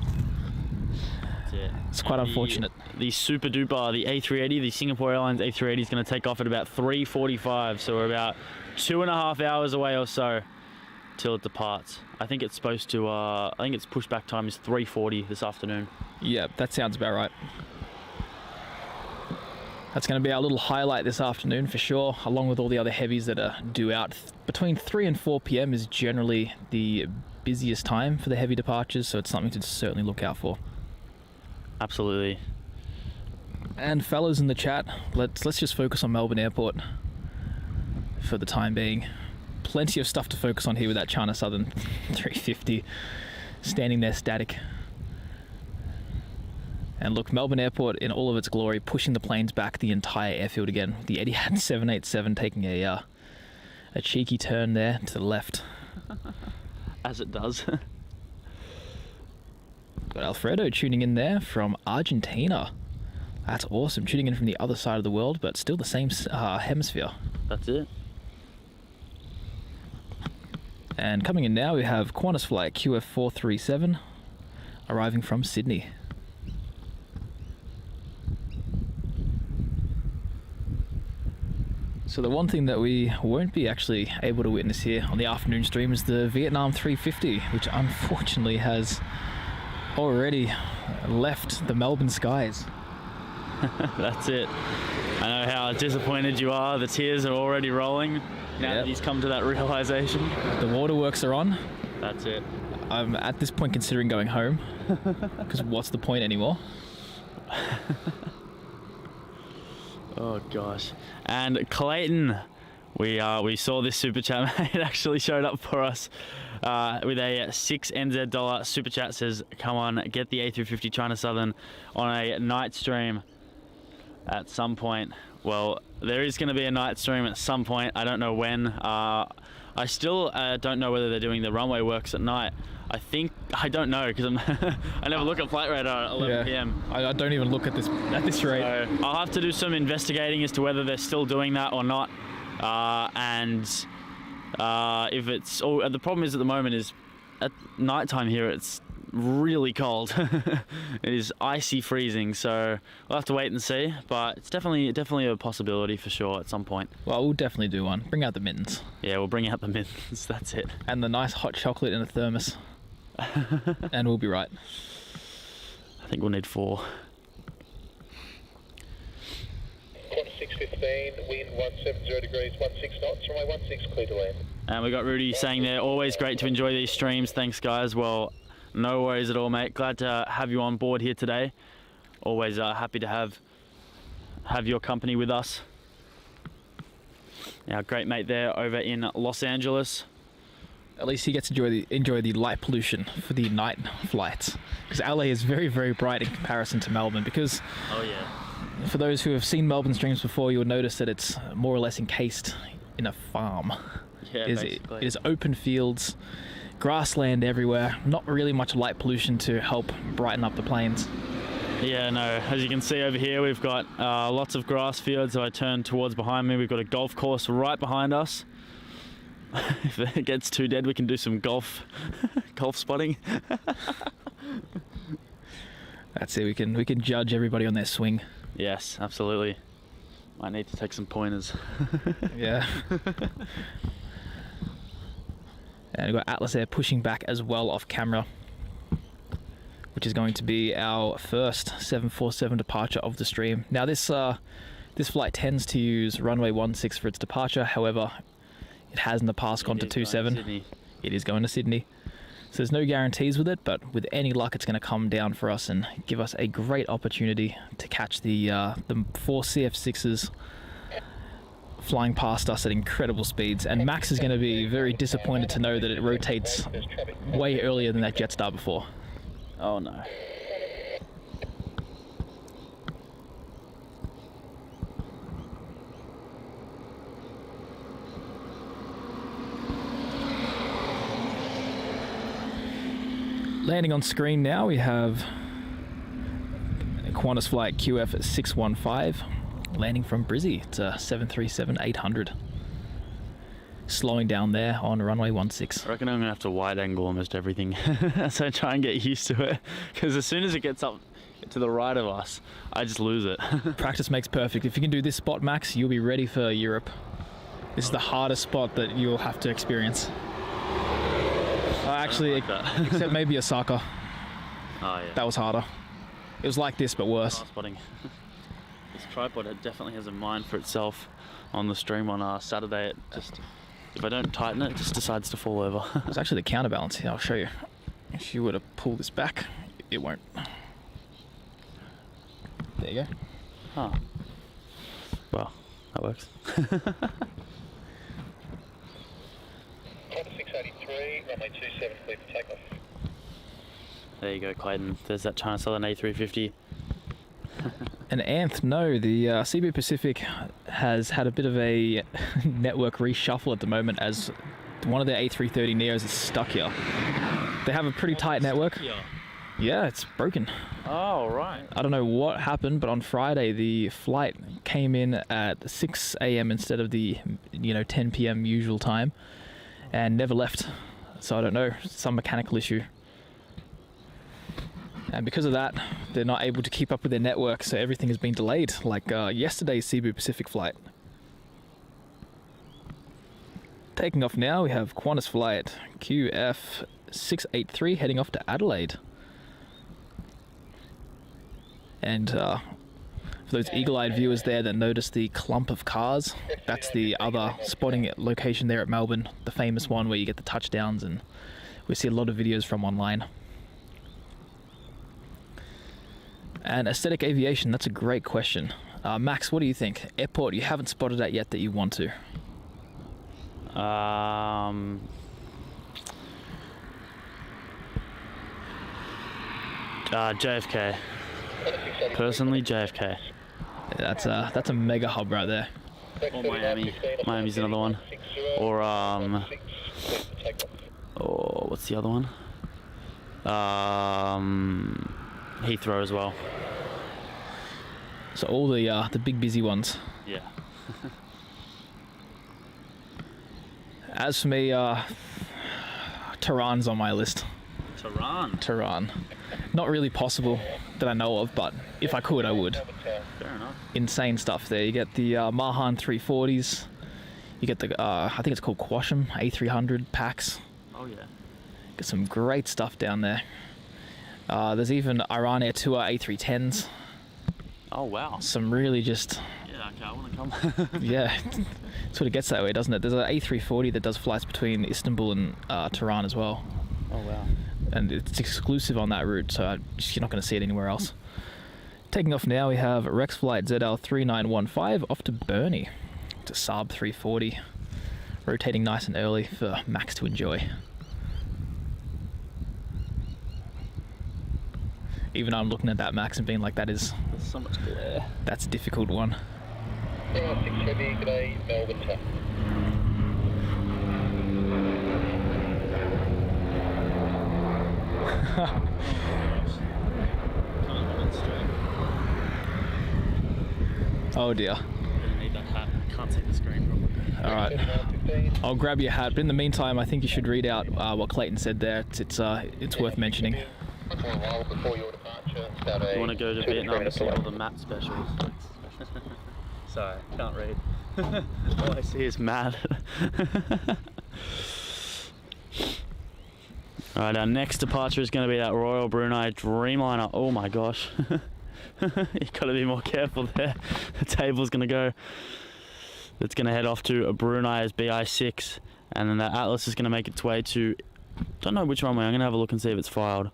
Yeah. It's quite unfortunate. The super duper, the A380, the Singapore Airlines A380 is going to take off at about 3:45, so we're about 2.5 hours away or so till it departs. I think it's supposed to, I think its pushback time is 3:40 this afternoon. Yeah, that sounds about right. That's going to be our little highlight this afternoon for sure, along with all the other heavies that are due out. Between 3 and 4 p.m. is generally the busiest time for the heavy departures, so it's something to certainly look out for. Absolutely. And fellas in the chat, let's just focus on Melbourne Airport for the time being. Plenty of stuff to focus on here with that China Southern 350 standing there static. And look, Melbourne Airport in all of its glory, pushing the planes back the entire airfield again. The Etihad 787 taking a cheeky turn there to the left. As it does. But Alfredo tuning in there from Argentina. That's awesome. Tuning in from the other side of the world, but still the same hemisphere. That's it. And coming in now, we have Qantas flight QF437 arriving from Sydney. So the one thing that we won't be actually able to witness here on the afternoon stream is the Vietnam 350, which unfortunately has already left the Melbourne skies. That's it. I know how disappointed you are. The tears are already rolling now that he's come to that realization. The waterworks are on. That's it. I'm at this point considering going home, because what's the point anymore? Oh gosh. And Clayton, we saw this super chat, mate. It actually showed up for us with a $6 NZ super chat. Says, come on, get the A350 China Southern on a night stream at some point. Well, there is going to be a night stream at some point. I don't know when. I still don't know whether they're doing the runway works at night. I don't know because I never look at flight radar at 11 p.m. I don't even look at this rate. So I'll have to do some investigating as to whether they're still doing that or not. If it's the problem is at the moment is at night time here it's really cold. It is icy freezing, so we'll have to wait and see, but it's definitely a possibility for sure at some point. Well, we'll definitely do one. Bring out the mittens. Yeah, we'll bring out the mittens. That's it. And the nice hot chocolate in a thermos. And we'll be right. I think we'll need 4. Quarter 6:15, wind 170 degrees, 16 knots, runway 16 clear to land. And we got Rudy saying there, always great to enjoy these streams. Thanks guys. Well, no worries at all, mate. Glad to have you on board here today. Always happy to have your company with us. Our great mate there over in Los Angeles. At least he gets to enjoy the light pollution for the night flights. Because LA is very, very bright in comparison to Melbourne. Because oh yeah, for those who have seen Melbourne streams before, you'll notice that it's more or less encased in a farm. Yeah, it is open fields, grassland everywhere, not really much light pollution to help brighten up the planes. Yeah, no, as you can see over here we've got lots of grass fields. If I turn towards behind me, we've got a golf course right behind us. If it gets too dead, we can do some golf spotting. That's it, we can judge everybody on their swing. Yes, absolutely. Might need to take some pointers. Yeah. And we've got Atlas Air pushing back as well off camera, which is going to be our first 747 departure of the stream. Now this flight tends to use runway 16 for its departure. However, it has in the past gone to 27. It is going to Sydney. So there's no guarantees with it, but with any luck it's going to come down for us and give us a great opportunity to catch the 4 CF6s flying past us at incredible speeds. And Max is going to be very disappointed to know that it rotates way earlier than that Jetstar before. Oh no. Landing on screen now, we have Qantas flight QF615 landing from Brizzy. It's a 737-800. Slowing down there on runway 16. I reckon I'm going to have to wide angle almost everything so I try and get used to it, because as soon as it gets up to the right of us, I just lose it. Practice makes perfect. If you can do this spot, Max, you'll be ready for Europe. This is the hardest spot that you'll have to experience. Actually, except maybe Osaka. Oh yeah. That was harder. It was like this, but worse. Spotting. This tripod definitely has a mind for itself on the stream on Saturday. It just, if I don't tighten it, it just decides to fall over. It's actually the counterbalance here, I'll show you. If you were to pull this back, it won't. There you go. Huh. Well, that works. 683, runway 27 clear for takeoff. There you go, Clayton. There's that China Southern A350. And Anth, no, the Cebu Pacific has had a bit of a network reshuffle at the moment as one of their A330 Neos is stuck here. They have a pretty tight network. Yeah, it's broken. Oh, right. I don't know what happened, but on Friday the flight came in at 6 a.m. instead of the 10 p.m. usual time and never left. So I don't know, some mechanical issue. And because of that, they're not able to keep up with their network, so everything has been delayed, like yesterday's Cebu Pacific flight. Taking off now, we have Qantas flight QF683 heading off to Adelaide. And for those eagle-eyed viewers there that noticed the clump of cars, that's the other spotting location there at Melbourne, the famous one where you get the touchdowns, and we see a lot of videos from online. And aesthetic aviation, that's a great question. Max, what do you think? Airport you haven't spotted at yet that you want to? JFK. Personally, JFK. That's a mega hub right there. Or Miami. Miami's another one. Or or what's the other one? Heathrow as well. So all the big busy ones. Yeah. As for me, Tehran's on my list. Tehran. Not really possible that I know of, but if I could, I would. Fair enough. Insane stuff there. You get the Mahan 340s. You get the, I think it's called Quasham A300 packs. Oh yeah. Get some great stuff down there. There's even Iran Air Tour A310s. Oh wow. Some really just... Yeah, okay, I want to come. Yeah, it sort of gets that way, doesn't it? There's an A340 that does flights between Istanbul and Tehran as well. Oh wow. And it's exclusive on that route, so you're not going to see it anywhere else. Taking off now, we have Rex Flight ZL3915 off to Burnie. It's a Saab 340. Rotating nice and early for Max to enjoy. Even I'm looking at that Max and being like, there's so much glare. That's a difficult one. 670, good day, Melbourne tap. Oh dear. I need that hat. I can't see the screen properly. Alright. I'll grab your hat, but in the meantime, I think you should read out what Clayton said there. It's worth mentioning. You want to go to Vietnam and see all the map specials? Sorry, can't read. All I see is Matt. Alright, our next departure is going to be that Royal Brunei Dreamliner. Oh my gosh. You've got to be more careful there. The table's going to go. It's going to head off to Brunei's BI6. And then the Atlas is going to make its way to... don't know which runway. I'm going to have a look and see if it's filed.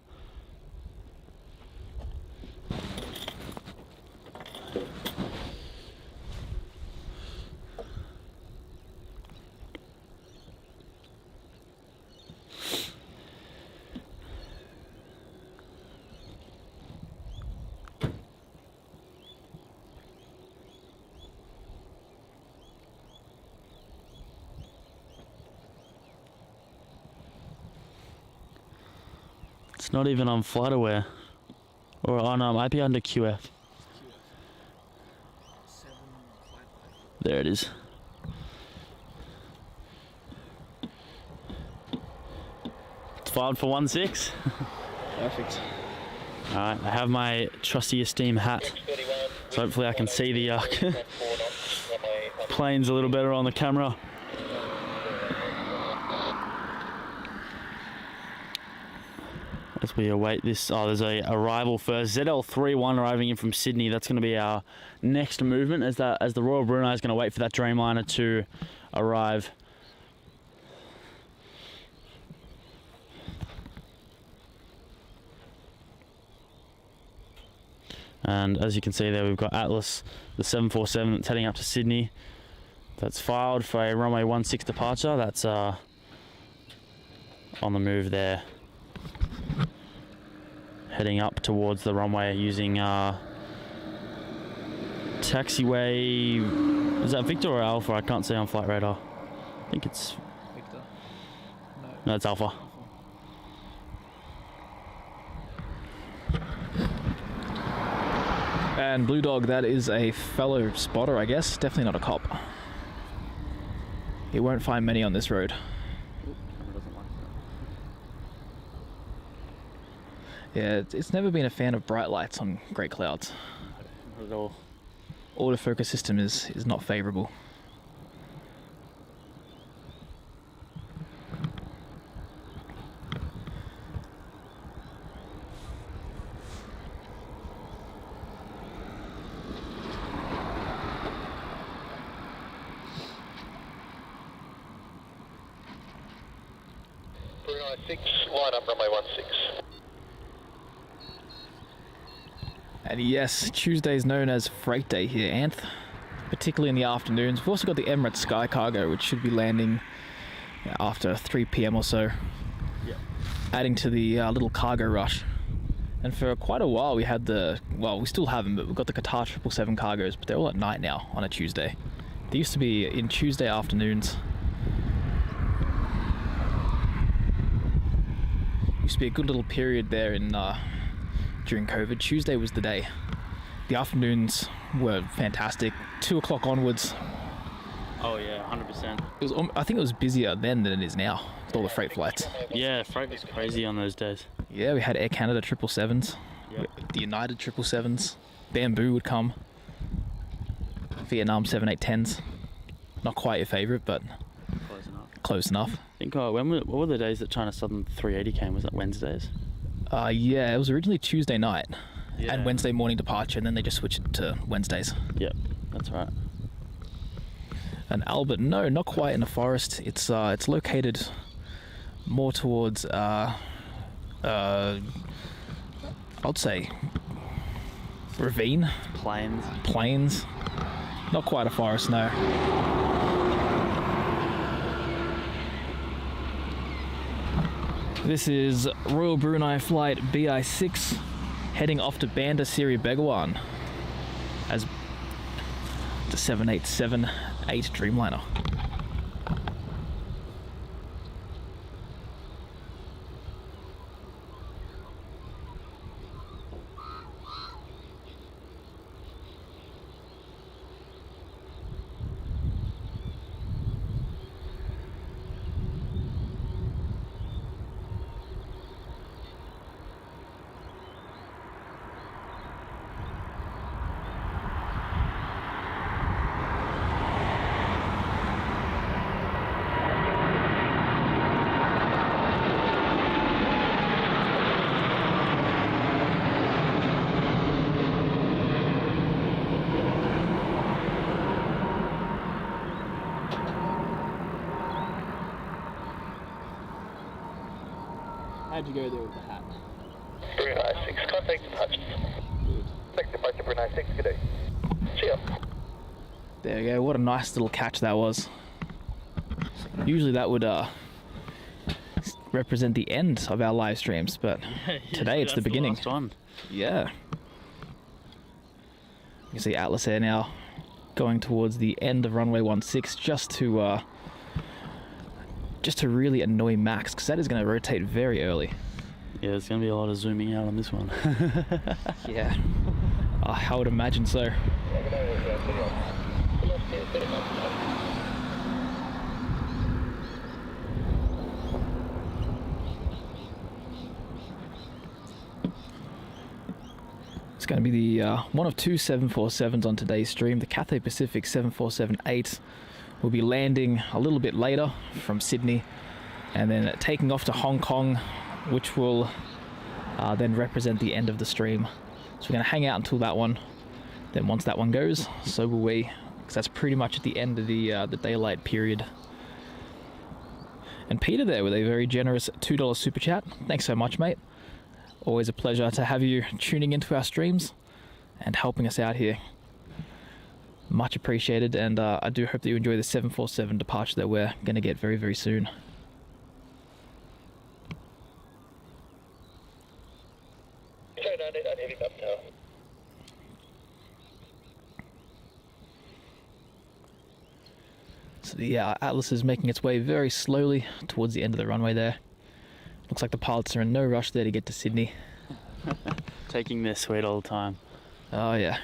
It's not even on FlightAware. Or on it might be under QF. There it is. It's filed for 1.6. Perfect. Alright, I have my trusty esteem hat. So hopefully I can see the planes a little better on the camera. As we await this, there's a arrival first. ZL31 arriving in from Sydney. That's going to be our next movement as the Royal Brunei is going to wait for that Dreamliner to arrive. And as you can see there, we've got Atlas, the 747 that's heading up to Sydney. That's filed for a runway 16 departure. That's on the move there. Heading up towards the runway using taxiway. Is that Victor or Alpha? I can't see on flight radar. I think it's Victor. No, it's Alpha. And Blue Dog, that is a fellow spotter, I guess. Definitely not a cop. You won't find many on this road. Yeah, it's never been a fan of bright lights on great clouds. Not at all. Autofocus system is not favourable. Brunei 6, line up runway 16. And yes, Tuesday is known as Freight Day here, Anth, particularly in the afternoons. We've also got the Emirates Sky Cargo, which should be landing after 3 p.m. or so, adding to the little cargo rush. And for quite a while we had we still have them, but we've got the Qatar 777 cargoes, but they're all at night now on a Tuesday. They used to be in Tuesday afternoons. Used to be a good little period there in during COVID. Tuesday was the day. The afternoons were fantastic. 2 o'clock onwards. Oh yeah, 100%. It was. I think it was busier then than it is now with all the freight flights. Yeah, freight was crazy on those days. Yeah, we had Air Canada 777s, Yep. the United 777s. Bamboo would come. Vietnam 787s. Not quite your favourite, but Close enough. close enough. I think, what were the days that China Southern 380 came? Was that Wednesdays? Yeah, it was originally Tuesday night Yeah. and Wednesday morning departure, and then they just switched it to Wednesdays. Yep, that's right. And Albert, no, not quite in the forest. It's located more towards I'd say ravine, plains. Not quite a forest, no. This is Royal Brunei Flight BI6 heading off to Bandar Seri Begawan as the 787-8 Dreamliner. How'd you go there with the hat? Brunei 6, contact departure. Take departure Brunei 6, good day. See ya. There we go. What a nice little catch that was. Usually that would represent the end of our live streams, but today it's the beginning. Last one. Yeah. You can see Atlas Air now going towards the end of runway 16 just to really annoy Max, because that is going to rotate very early. Yeah, there's going to be a lot of zooming out on this one. Yeah. I would imagine so. It's going to be the one of two 747s on today's stream. The Cathay Pacific 747-8 will be landing a little bit later from Sydney and then taking off to Hong Kong, which will then represent the end of the stream. So we're going to hang out until that one. Then once that one goes, so will we, because that's pretty much at the end of the daylight period. And Peter there with a very generous $2 super chat. Thanks so much, mate. Always a pleasure to have you tuning into our streams and helping us out here. Much appreciated, and I do hope that you enjoy the 747 departure that we're going to get very, very soon. So the Atlas is making its way very slowly towards the end of the runway there. Looks like the pilots are in no rush there to get to Sydney. Taking their sweet old time. Oh yeah,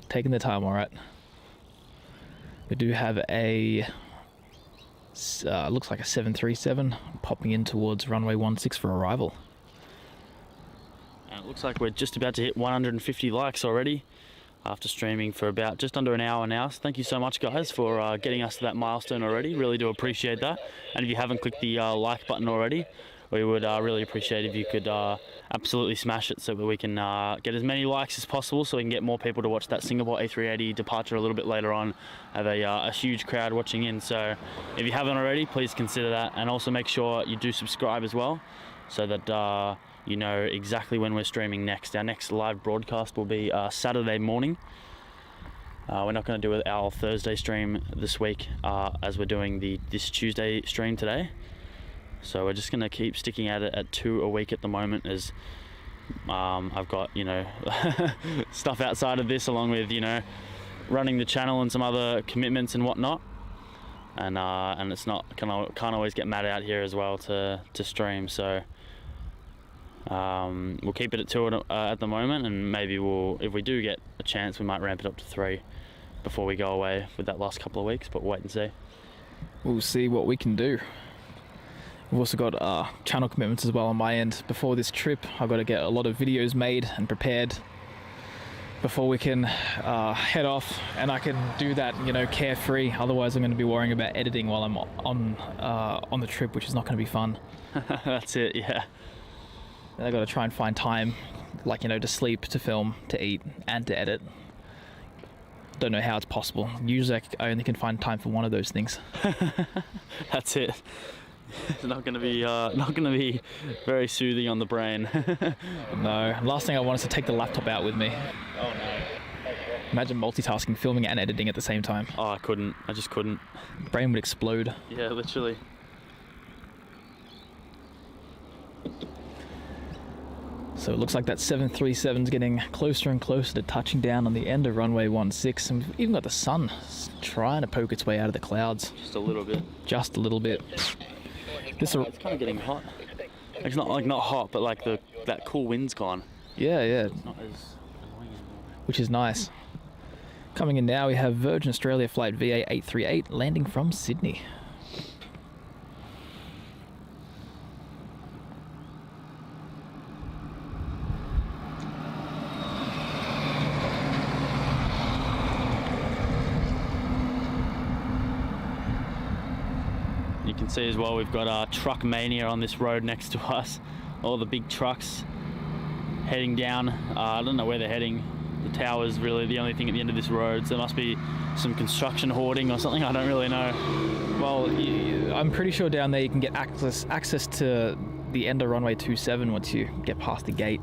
taking their time, all right. We do have a looks like a 737 popping in towards runway 16 for arrival. And it looks like we're just about to hit 150 likes already after streaming for about just under an hour now. So thank you so much, guys, for getting us to that milestone already. Really do appreciate that. And if you haven't clicked the like button already, we would really appreciate if you could absolutely smash it so that we can get as many likes as possible so we can get more people to watch that Singapore A380 departure a little bit later on. Have a huge crowd watching in. So if you haven't already, please consider that. And also make sure you do subscribe as well so that you know exactly when we're streaming next. Our next live broadcast will be Saturday morning. We're not going to do our Thursday stream this week as we're doing this Tuesday stream today. So we're just going to keep sticking at it at 2 a week at the moment, as I've got, you know, stuff outside of this, along with, you know, running the channel and some other commitments and whatnot, and it's not can't always get Matt out here as well to stream. So we'll keep it at 2 at the moment, and maybe if we do get a chance, we might ramp it up to 3 before we go away with that last couple of weeks. But we'll wait and see. We'll see what we can do. We've also got channel commitments as well on my end. Before this trip, I've got to get a lot of videos made and prepared before we can head off, and I can do that, you know, carefree. Otherwise, I'm going to be worrying about editing while I'm on the trip, which is not going to be fun. That's it, yeah. And I got to try and find time, like, you know, to sleep, to film, to eat, and to edit. Don't know how it's possible. Usually, I only can find time for one of those things. That's it. It's not going to be very soothing on the brain. No. Last thing I want is to take the laptop out with me. Oh no. Imagine multitasking, filming and editing at the same time. Oh, I couldn't. I just couldn't. Brain would explode. Yeah, literally. So it looks like that 737's getting closer and closer to touching down on the end of runway 16, and we've even got the sun trying to poke its way out of the clouds. Just a little bit. Just a little bit. It's kind of getting hot. It's not hot, but like that cool wind's gone. Yeah. It's not as annoying anymore. Which is nice. Coming in now, we have Virgin Australia flight VA838 landing from Sydney. You can see as well, we've got truck mania on this road next to us. All the big trucks heading down. I don't know where they're heading. The tower's really the only thing at the end of this road, so there must be some construction hoarding or something. I don't really know. Well, I'm pretty sure down there you can get access to the end of runway 27 once you get past the gate.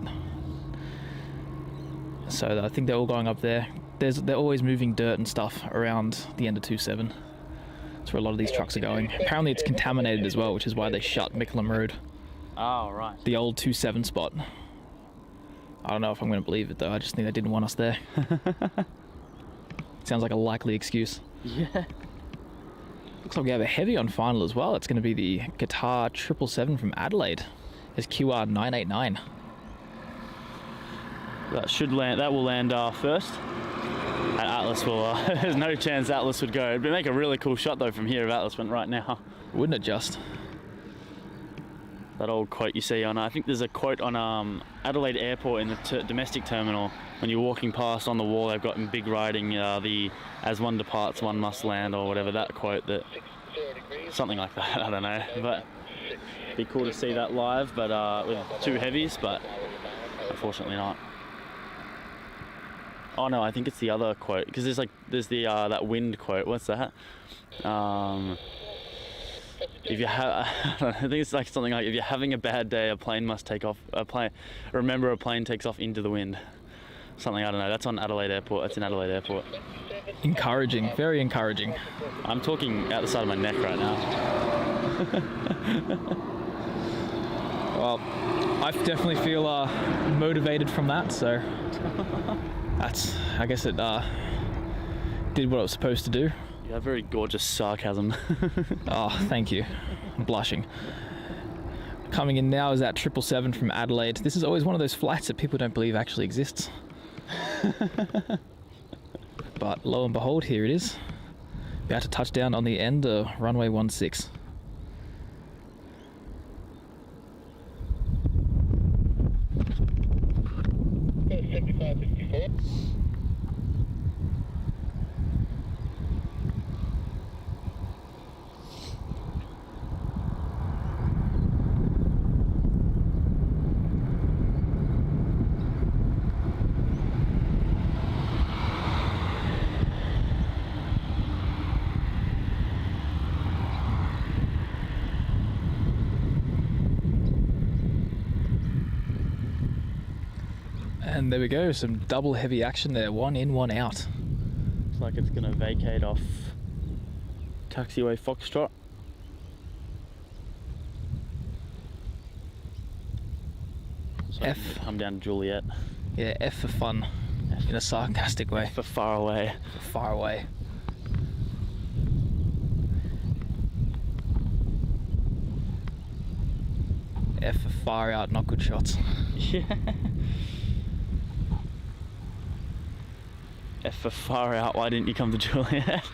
So I think they're all going up there. They're always moving dirt and stuff around the end of 27. That's where a lot of these trucks are going. Apparently it's contaminated as well, which is why they shut Mickleham Road. Oh, right. The old 27 spot. I don't know if I'm going to believe it though. I just think they didn't want us there. Sounds like a likely excuse. Yeah. Looks like we have a heavy on final as well. It's going to be the Qatar 777 from Adelaide. It's QR989. That will land first. And Atlas will. There's no chance Atlas would go. It'd make a really cool shot though from here if Atlas went right now. Wouldn't it just? That old quote you see on. I think there's a quote on Adelaide Airport in the domestic terminal. When you're walking past on the wall, they've got in big writing the "As one departs, one must land" or whatever that quote. That something like that. I don't know, but it'd be cool to see that live. But with 2 heavies, but unfortunately not. Oh no, I think it's the other quote, because there's the that wind quote. What's that? If you have, I think it's like something like, if you're having a bad day, a plane must take off. Remember, a plane takes off into the wind. Something, I don't know. That's on Adelaide Airport. That's in Adelaide Airport. Encouraging, very encouraging. I'm talking out the side of my neck right now. Well, I definitely feel motivated from that, so I guess it did what it was supposed to do. You have very gorgeous sarcasm. Oh, thank you. I'm blushing. Coming in now is that 777 from Adelaide. This is always one of those flights that people don't believe actually exists. But lo and behold, here it is. We have to touch down on the end of runway 16. And there we go, some double heavy action there, 1 in, 1 out. Looks like it's gonna vacate off taxiway Foxtrot. So F. Come down to Juliet. Yeah, F for fun. in a sarcastic way. For far away. Far away. F for far out, not good shots. Yeah. F for far out, why didn't you come to Juliet?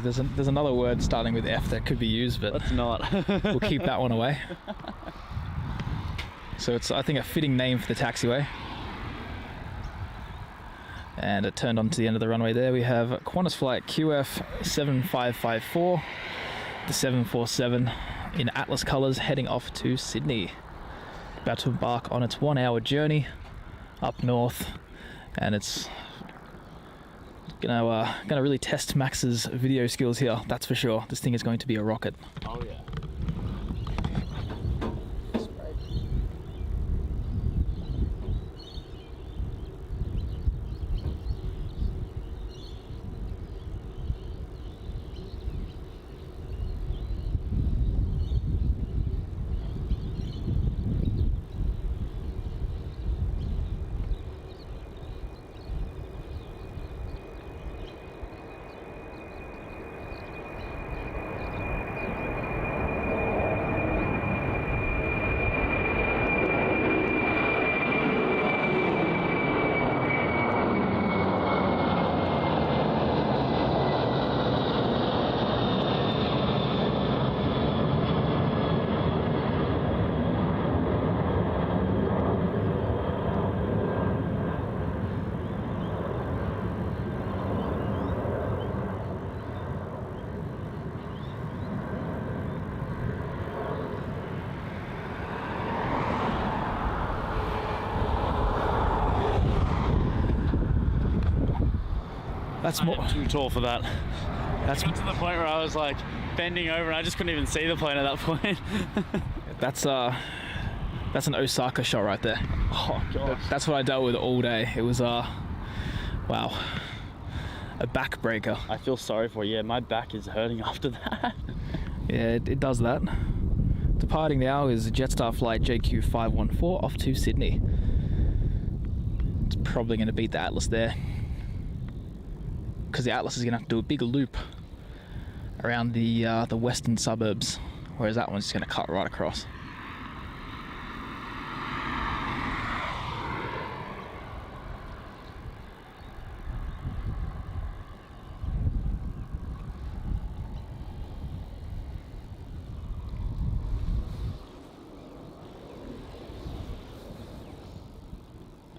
There's another word starting with F that could be used, but Let's not. we'll keep that one away. So it's, I think, a fitting name for the taxiway. And it turned onto the end of the runway there. We have Qantas flight QF7554, the 747 in Atlas colours, heading off to Sydney. About to embark on its 1 hour journey up north, and it's gonna really test Max's video skills here, that's for sure. This thing is going to be a rocket. Oh yeah. That's more too tall for that. That's to the point where I was like bending over and I just couldn't even see the plane at that point. that's an Osaka shot right there. Oh god. That's what I dealt with all day. It was wow, a backbreaker. I feel sorry for you. Yeah, my back is hurting after that. Yeah, it does that. Departing now is Jetstar flight JQ514 off to Sydney. It's probably going to beat the Atlas there, because the Atlas is going to have to do a big loop around the western suburbs, whereas that one's just going to cut right across.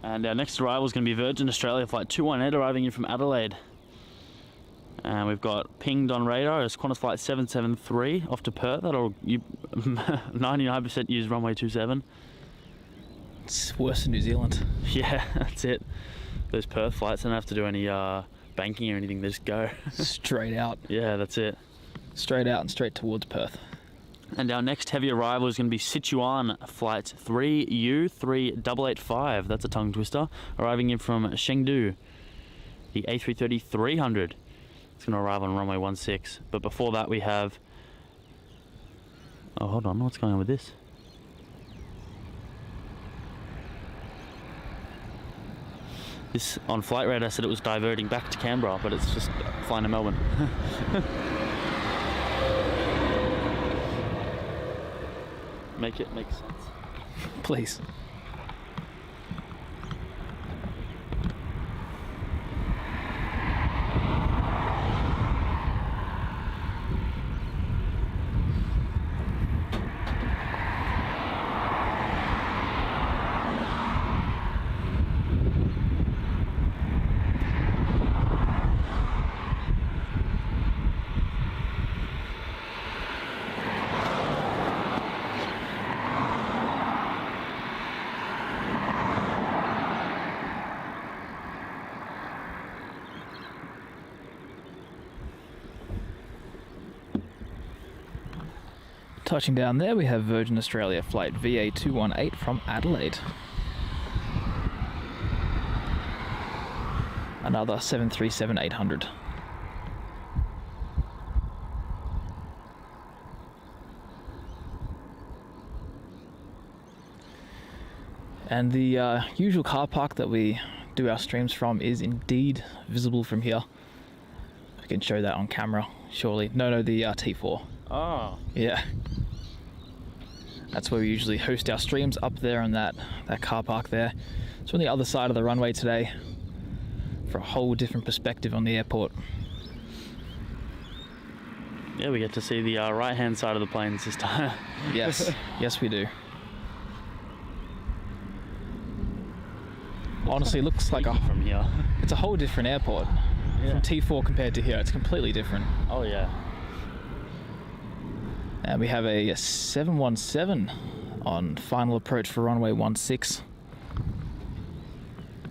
And our next arrival is going to be Virgin Australia flight 218 arriving in from Adelaide. And we've got pinged on radar as Qantas flight 773 off to Perth. That'll 99% use runway 27. It's worse than New Zealand. Yeah, that's it. Those Perth flights don't have to do any banking or anything, they just go. Straight out. Yeah, that's it. Straight out and straight towards Perth. And our next heavy arrival is going to be Sichuan flight 3U3885. That's a tongue twister. Arriving in from Chengdu. The A330-300. It's going to arrive on runway 16. But before that we have... Oh, hold on. What's going on with this? This, on flight radar, said it was diverting back to Canberra, but it's just flying to Melbourne. Make it make sense. Please. Touching down there, we have Virgin Australia flight VA218 from Adelaide. Another 737-800. And the usual car park that we do our streams from is indeed visible from here. I can show that on camera, surely. No, the T4. Oh. Yeah. That's where we usually host our streams, up there on that car park there. It's on the other side of the runway today for a whole different perspective on the airport. Yeah, we get to see the right-hand side of the planes this time. Yes, yes we do. Honestly, it looks like from here. It's a whole different airport. Yeah. From T4 compared to here, it's completely different. Oh yeah. And we have a 717 on final approach for runway 16.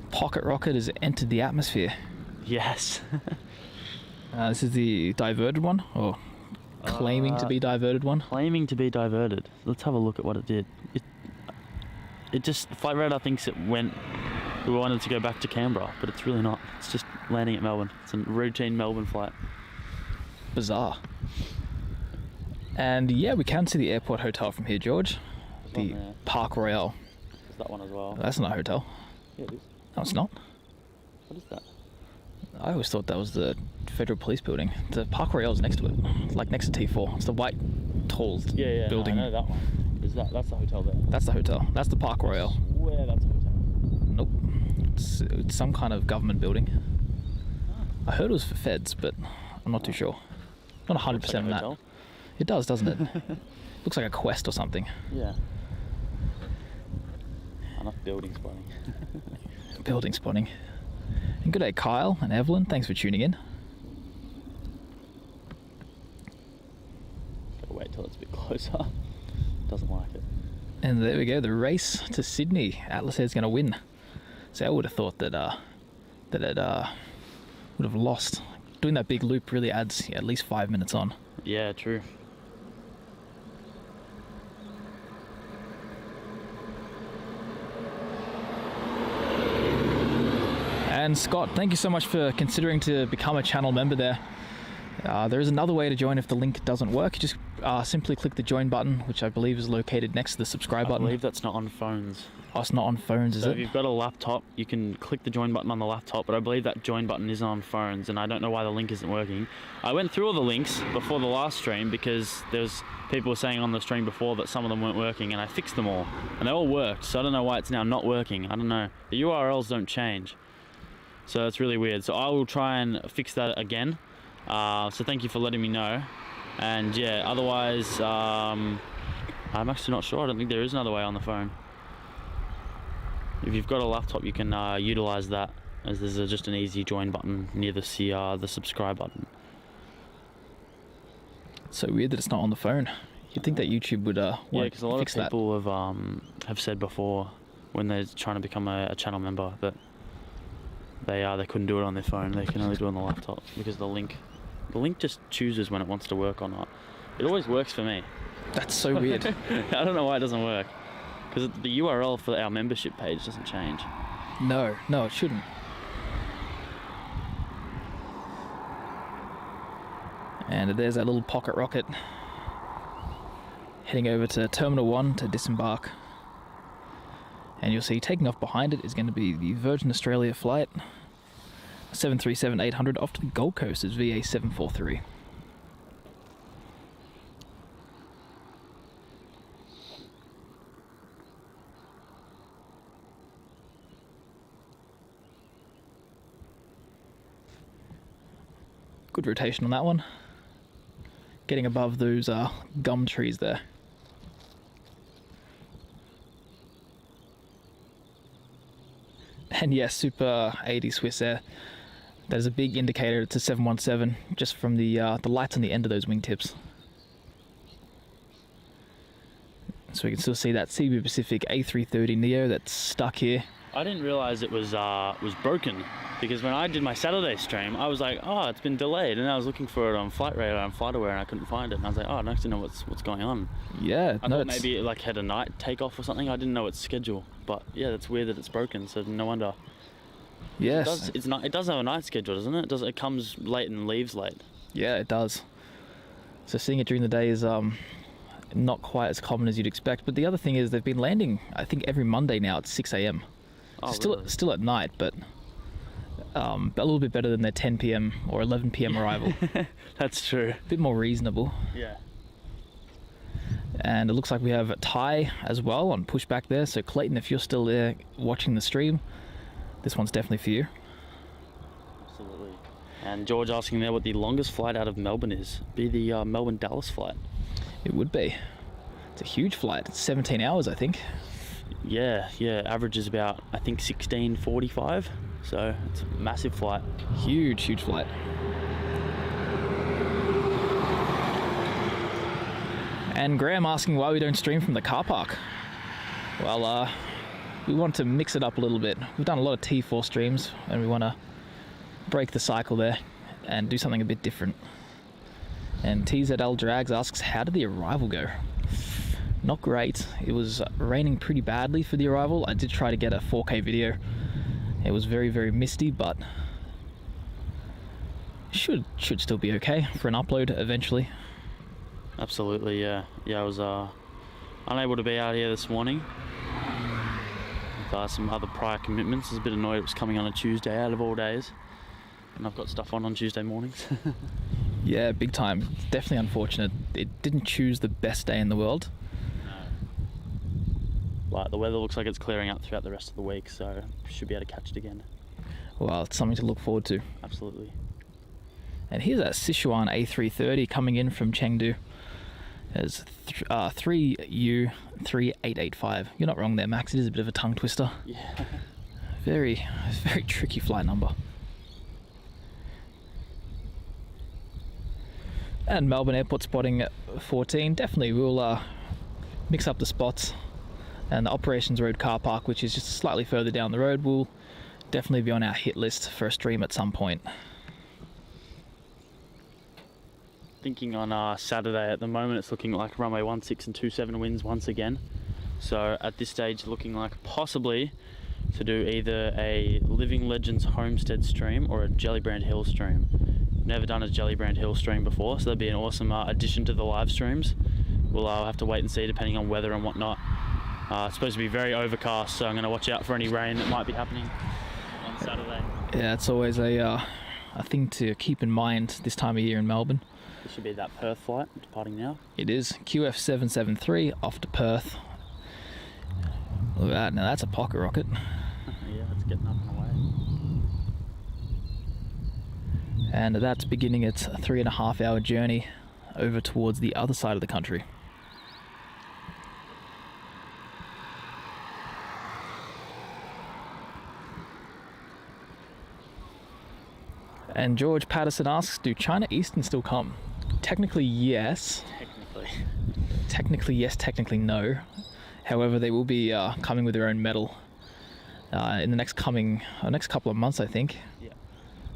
Pocket rocket has entered the atmosphere. Yes. This is the diverted one, or claiming to be diverted one. Claiming to be diverted. Let's have a look at what it did. It just, flight radar thinks we wanted to go back to Canberra, but it's really not. It's just landing at Melbourne. It's a routine Melbourne flight. Bizarre. And yeah, we can see the airport hotel from here, George. The Park Royale. There's that one as well. That's not a hotel. Yeah, it is. No, it's not. What is that? I always thought that was the Federal Police building. The Park Royale is next to it, like next to T4. It's the white, tall building. No, I know that one. That's the hotel there. That's the hotel. That's the Park Royale. Where that's a hotel? Nope. It's some kind of government building. I heard it was for feds, but I'm not too sure. Not 100% on that. Hotel? It does, doesn't it? Looks like a quest or something. Yeah. Enough building spotting. Building spotting. And good day, Kyle and Evelyn. Thanks for tuning in. Gotta wait till it's a bit closer. Doesn't like it. And there we go. The race to Sydney. Atlas Air's going to win. So I would have thought that it would have lost. Doing that big loop really adds at least 5 minutes on. Yeah, true. And Scott, thank you so much for considering to become a channel member there. There is another way to join if the link doesn't work. You just simply click the join button, which I believe is located next to the subscribe button. I believe that's not on phones. Oh, it's not on phones, is it? So if you've got a laptop, you can click the join button on the laptop, but I believe that join button isn't on phones, and I don't know why the link isn't working. I went through all the links before the last stream because there was people were saying on the stream before that some of them weren't working, and I fixed them all, and they all worked, so I don't know why it's now not working. I don't know. The URLs don't change. So it's really weird. So I will try and fix that again. So thank you for letting me know. And yeah, otherwise, I'm actually not sure. I don't think there is another way on the phone. If you've got a laptop, you can utilize that, as there's just an easy join button near the subscribe button. It's so weird that it's not on the phone. You'd think that YouTube would yeah, because a lot of fix that. people have said before when they're trying to become a channel member that they couldn't do it on their phone. They can only do it on the laptop because the link just chooses when it wants to work or not. It always works for me. That's so weird. I don't know why it doesn't work, because the URL for our membership page doesn't change. No, it shouldn't. And there's that little pocket rocket heading over to Terminal 1 to disembark. And you'll see taking off behind it is going to be the Virgin Australia flight 737-800 off to the Gold Coast as VA743. Good rotation on that one. Getting above those gum trees there. And yes, Super 80 Swiss Air. That is a big indicator it's a 717, just from the lights on the end of those wingtips. So we can still see that CB Pacific A330 Neo that's stuck here. I didn't realise it was broken, because when I did my Saturday stream, I was like, oh, it's been delayed, and I was looking for it on Flight Radar and FlightAware, and I couldn't find it, and I was like, oh, I don't actually know what's going on. Yeah, I thought maybe it had a night takeoff or something. I didn't know its schedule, but yeah, that's weird that it's broken. So no wonder. Yes, it does have a night schedule, doesn't it? It comes late and leaves late. Yeah, it does. So seeing it during the day is not quite as common as you'd expect. But the other thing is they've been landing, I think, every Monday now at 6 a.m. Oh, Still at night, but a little bit better than their 10 p.m. or 11 p.m. arrival. That's true. A bit more reasonable. Yeah. And it looks like we have Ty as well on pushback there. So Clayton, if you're still there watching the stream, this one's definitely for you. Absolutely. And George asking there what the longest flight out of Melbourne is. Be the Melbourne-Dallas flight. It would be. It's a huge flight. It's 17 hours, I think. Yeah. Average is about, I think, 16:45. So it's a massive flight. Huge flight. And Graham asking why we don't stream from the car park. Well, we want to mix it up a little bit. We've done a lot of T4 streams and we want to break the cycle there and do something a bit different. And TZL Drags asks, how did the arrival go? Not great. It was raining pretty badly for the arrival. I did try to get a 4K video. It was very misty, but should still be okay for an upload eventually. Absolutely, yeah. I was unable to be out here this morning with some other prior commitments. I was a bit annoyed it was coming on a Tuesday out of all days, and I've got stuff on Tuesday mornings. Yeah, big time. It's definitely unfortunate. It didn't choose the best day in the world. No. But the weather looks like it's clearing up throughout the rest of the week, so should be able to catch it again. Well, it's something to look forward to. Absolutely. And here's that Sichuan A330 coming in from Chengdu. There's 3U3885. You're not wrong there, Max. It is a bit of a tongue twister. Yeah. Very tricky flight number. And Melbourne Airport spotting 14. Definitely we'll mix up the spots. And the Operations Road car park, which is just slightly further down the road, will definitely be on our hit list for a stream at some point. Thinking on Saturday, at the moment it's looking like runway 16 and 27 winds once again. So at this stage looking like possibly to do either a Living Legends Homestead stream or a Jellybrand Hill stream. Never done a Jellybrand Hill stream before, so that'd be an awesome addition to the live streams. We'll have to wait and see depending on weather and whatnot. It's supposed to be very overcast, so I'm going to watch out for any rain that might be happening on Saturday. Yeah, it's always a thing to keep in mind this time of year in Melbourne. This should be that Perth flight departing now. It is QF773 off to Perth. Look at that, now that's a pocket rocket. Yeah, it's getting up and away. And that's beginning its 3.5 hour journey over towards the other side of the country. And George Patterson asks, do China Eastern still come? Technically, yes. Technically, yes. Technically, no. However, they will be coming with their own metal in the next couple of months, I think. Yeah.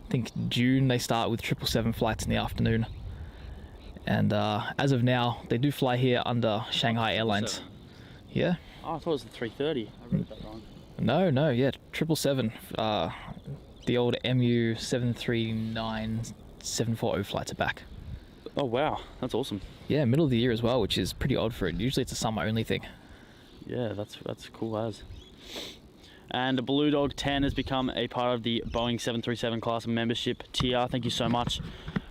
I think June they start with 777 flights in the afternoon. And as of now, they do fly here under Shanghai Airlines. Yeah? Oh, I thought it was the 330. I read that wrong. No, yeah, 777. The old MU 739-740 flights are back. Oh wow, that's awesome. Yeah, middle of the year as well, which is pretty odd for it. Usually it's a summer only thing. Yeah, that's cool as. And Blue Dog 10 has become a part of the Boeing 737 class membership tier. Thank you so much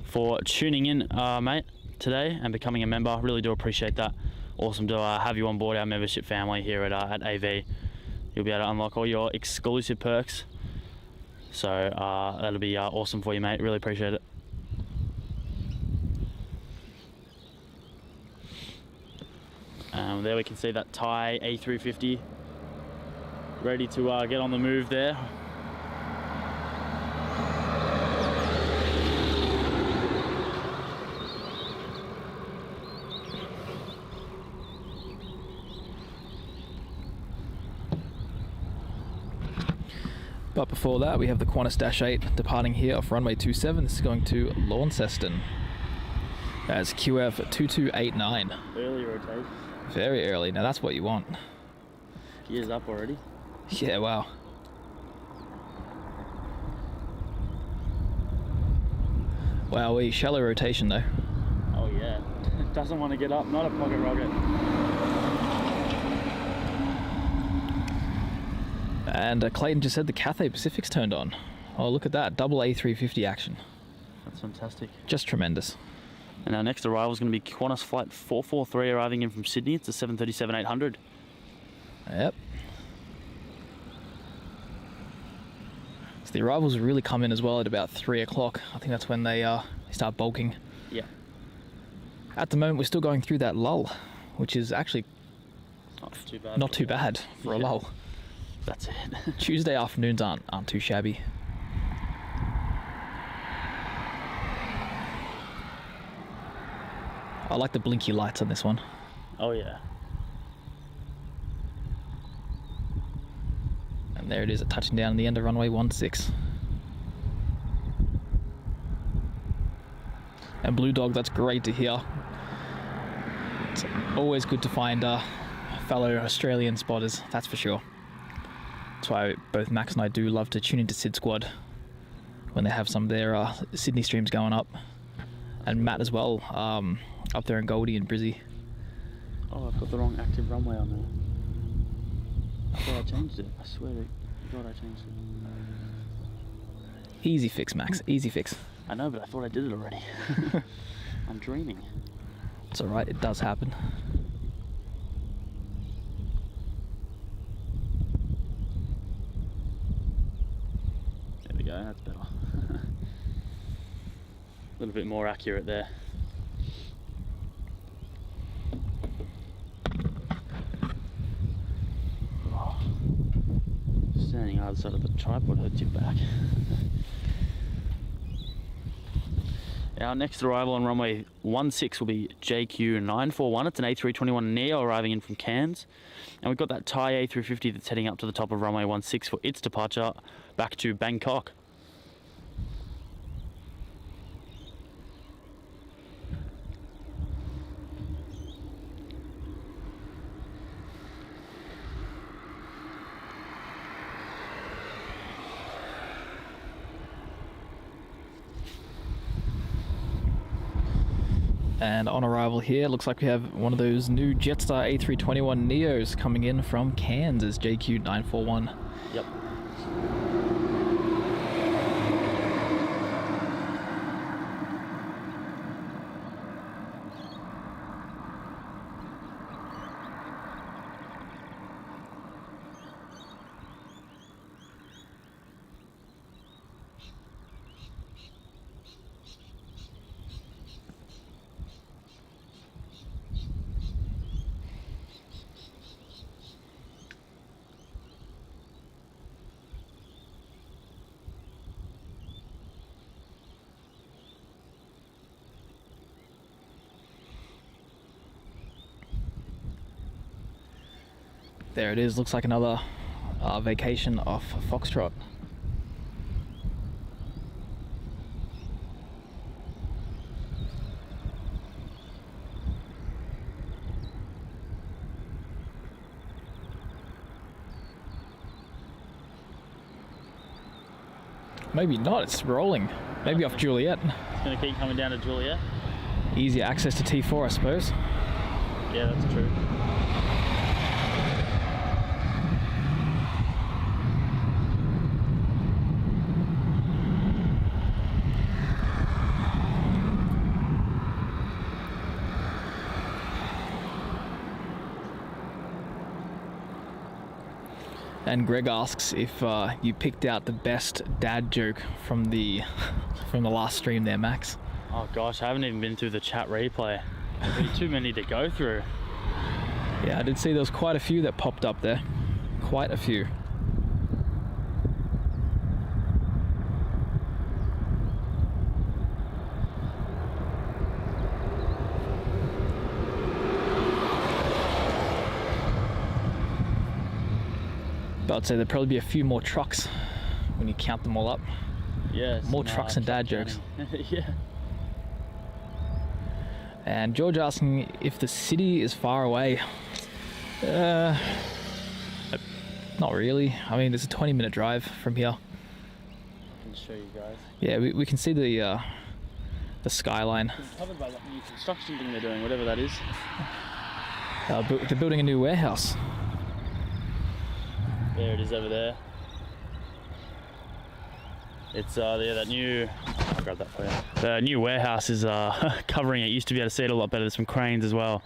for tuning in, mate, today and becoming a member. Really do appreciate that. Awesome to have you on board our membership family here at AV. You'll be able to unlock all your exclusive perks. So that'll be awesome for you, mate. Really appreciate it. There we can see that Thai A350 ready to get on the move there. But before that, we have the Qantas Dash 8 departing here off runway 27. This is going to Launceston as QF2289. Early rotation. Very early. Now that's what you want. Gears up already. Yeah, wow. Wow, shallow rotation though. Oh yeah. Doesn't want to get up, not a pocket rocket. And Clayton just said the Cathay Pacific's turned on. Oh, look at that, double A350 action. That's fantastic. Just tremendous. And our next arrival is going to be Qantas Flight 443 arriving in from Sydney. It's a 737-800. Yep. So the arrivals really come in as well at about 3 o'clock. I think that's when they start bulking. Yeah. At the moment, we're still going through that lull, which is actually Not too bad for a lull. That's it. Tuesday afternoons aren't too shabby. I like the blinky lights on this one. Oh yeah. And there it is, touching down at the end of runway 16. And Blue Dog, that's great to hear. It's always good to find fellow Australian spotters, that's for sure. That's why both Max and I do love to tune into Sid Squad when they have some of their Sydney streams going up. And Matt as well, up there in Goldie and Brizzy. Oh, I've got the wrong active runway on there. I thought I changed it. I swear to God I changed it. Easy fix, Max, easy fix. I know, but I thought I did it already. I'm dreaming. It's alright, it does happen. There we go, that's better. A little bit more accurate there. Oh. Standing either side of the tripod hurts your back. Our next arrival on runway 16 will be JQ941. It's an A321 Neo arriving in from Cairns. And we've got that Thai A350 that's heading up to the top of runway 16 for its departure back to Bangkok. And on arrival here, looks like we have one of those new Jetstar A321 Neos coming in from Cairns as JQ941. Yep. There it is, looks like another vacation off Foxtrot. Maybe not, it's rolling. Maybe off Juliet. It's going to keep coming down to Juliet. Easier access to T4, I suppose. Yeah, that's true. And Greg asks if you picked out the best dad joke from the last stream there, Max. Oh gosh, I haven't even been through the chat replay. There'll be too many to go through. Yeah, I did see there was quite a few that popped up there. Quite a few. But I'd say there'd probably be a few more trucks when you count them all up. Yeah. More trucks and dad jokes. Yeah. And George asking if the city is far away. Not really. I mean, it's a 20-minute drive from here. I can show you guys. Yeah, we can see the the skyline. It's covered by that new construction thing they're doing, whatever that is. They're building a new warehouse. There it is over there. It's that new. I'll grab that for you. The new warehouse is covering it. Used to be able to see it a lot better. There's some cranes as well.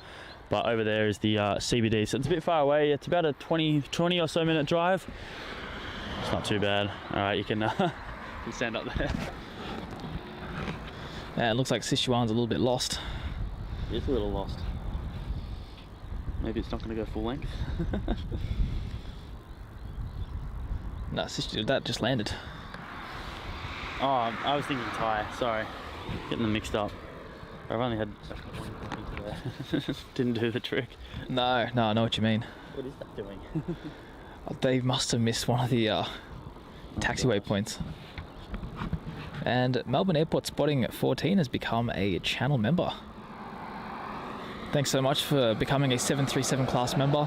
But over there is the CBD, so it's a bit far away. It's about a 20 or so minute drive. It's not too bad. All right, you can stand up there. Yeah, it looks like Sichuan's a little bit lost. It's a little lost. Maybe it's not going to go full length. No, Sichuan, that just landed. Oh, I was thinking Thai. Sorry, getting them mixed up. I've only had one there. Didn't do the trick. No, I know what you mean. What is that doing? They must have missed one of the taxiway points. And Melbourne Airport Spotting 14 has become a channel member. Thanks so much for becoming a 737 class member.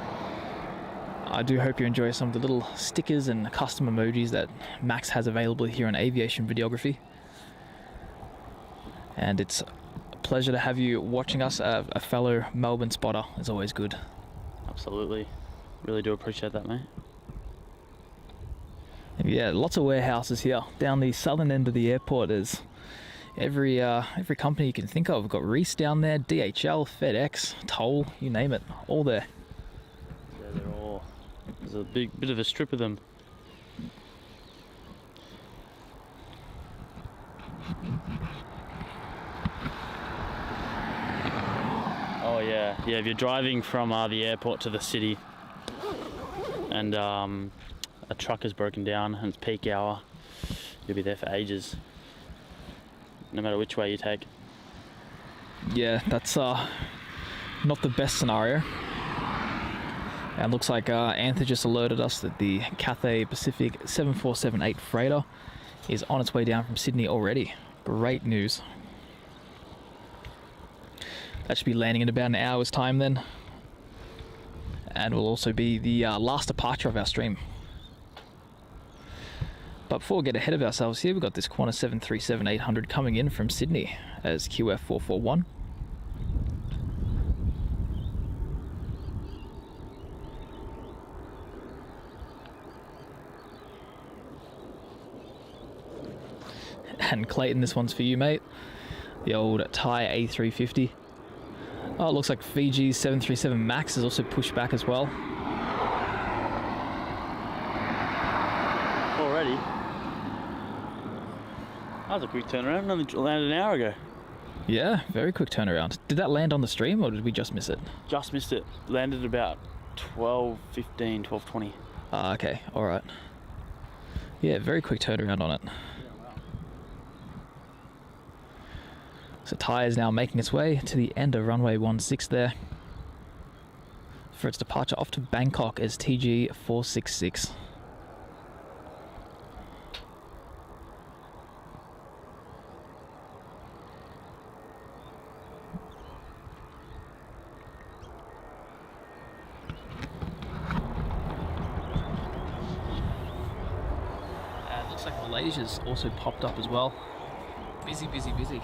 I do hope you enjoy some of the little stickers and custom emojis that Max has available here on Aviation Videography. And it's a pleasure to have you watching us. A fellow Melbourne spotter is always good. Absolutely. Really do appreciate that, mate. Yeah, lots of warehouses here. Down the southern end of the airport is every company you can think of. We've got Reese down there, DHL, FedEx, Toll, you name it, all there. Yeah, they're all. There's a big bit of a strip of them. Oh yeah, if you're driving from the airport to the city and a truck is broken down and it's peak hour, you'll be there for ages, no matter which way you take. Yeah, that's not the best scenario. And looks like Anther just alerted us that the Cathay Pacific 7478 freighter is on its way down from Sydney already. Great news. That should be landing in about an hour's time then. And will also be the last departure of our stream. But before we get ahead of ourselves here, we've got this Qantas 737-800 coming in from Sydney as QF441. And Clayton, this one's for you, mate. The old Thai A350. Oh, it looks like Fiji's 737 MAX is also pushed back as well. Already? That was a quick turnaround. Only landed an hour ago. Yeah, very quick turnaround. Did that land on the stream or did we just miss it? Just missed it. Landed about 12:15, 12:20. Ah, okay, alright. Yeah, very quick turnaround on it. So Thai is now making its way to the end of runway 16 there for its departure off to Bangkok as TG466. And looks like Malaysia's also popped up as well. Busy, busy, busy.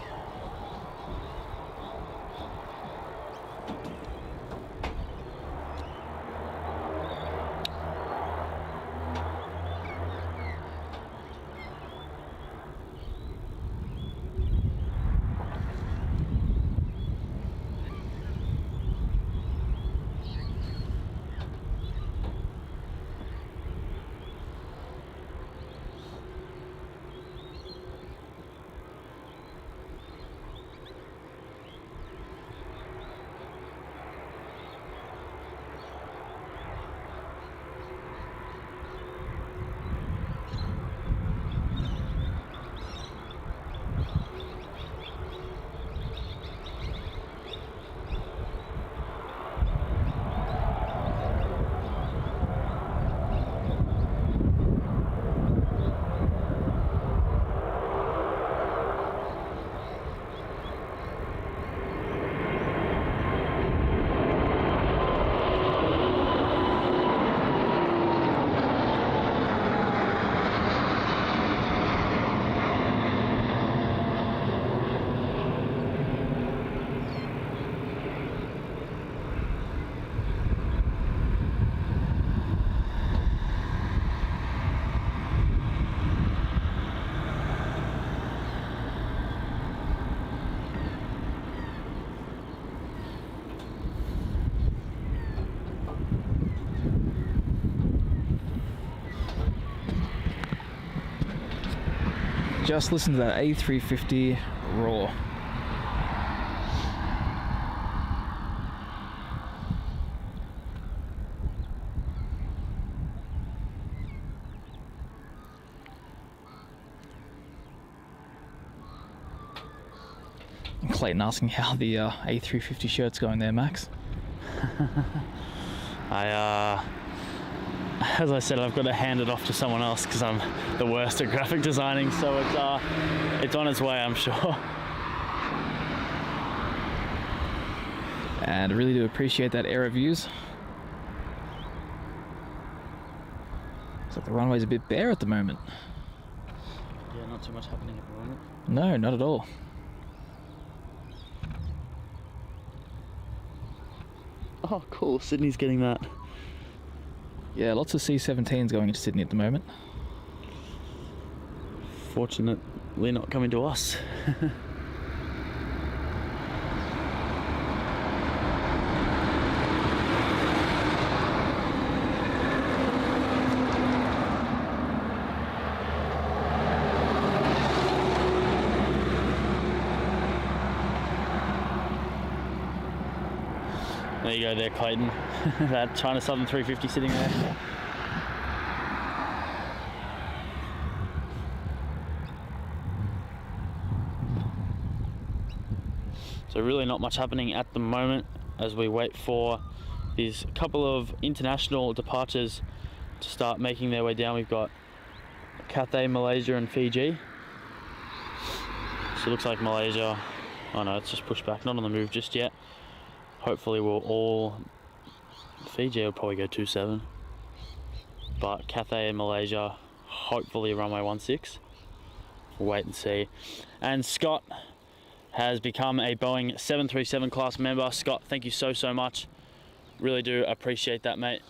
Just listen to that A350 roar. Clayton asking how the A350 shirt's going there, Max. As I said, I've got to hand it off to someone else because I'm the worst at graphic designing, so it's on its way, I'm sure. And I really do appreciate that air reviews. Looks like the runway's a bit bare at the moment. Yeah, not too much happening at the moment. No, not at all. Oh, cool. Sydney's getting that. Yeah, lots of C-17s going into Sydney at the moment. Fortunately not coming to us. There you go there, Clayton. That China Southern 350 sitting there. So really not much happening at the moment as we wait for these couple of international departures to start making their way down. We've got Qatar, Malaysia and Fiji. So it looks like Malaysia, oh no, it's just pushed back, not on the move just yet. Hopefully we'll all, Fiji will probably go 27, but Qatar and Malaysia, hopefully runway 16. We'll wait and see. And Scott has become a Boeing 737 class member. Scott, thank you so much. Really do appreciate that, mate.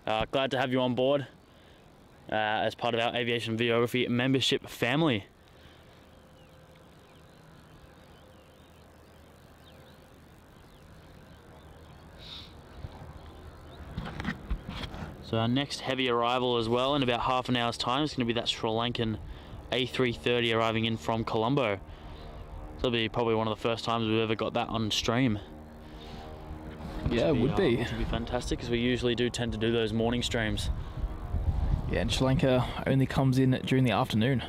Glad to have you on board as part of our aviation videography membership family. So our next heavy arrival as well in about half an hour's time is going to be that Sri Lankan A330 arriving in from Colombo. So it'll be probably one of the first times we've ever got that on stream. Yeah, it would be. Which would be fantastic because we usually do tend to do those morning streams. Yeah, and Sri Lanka only comes in during the afternoon.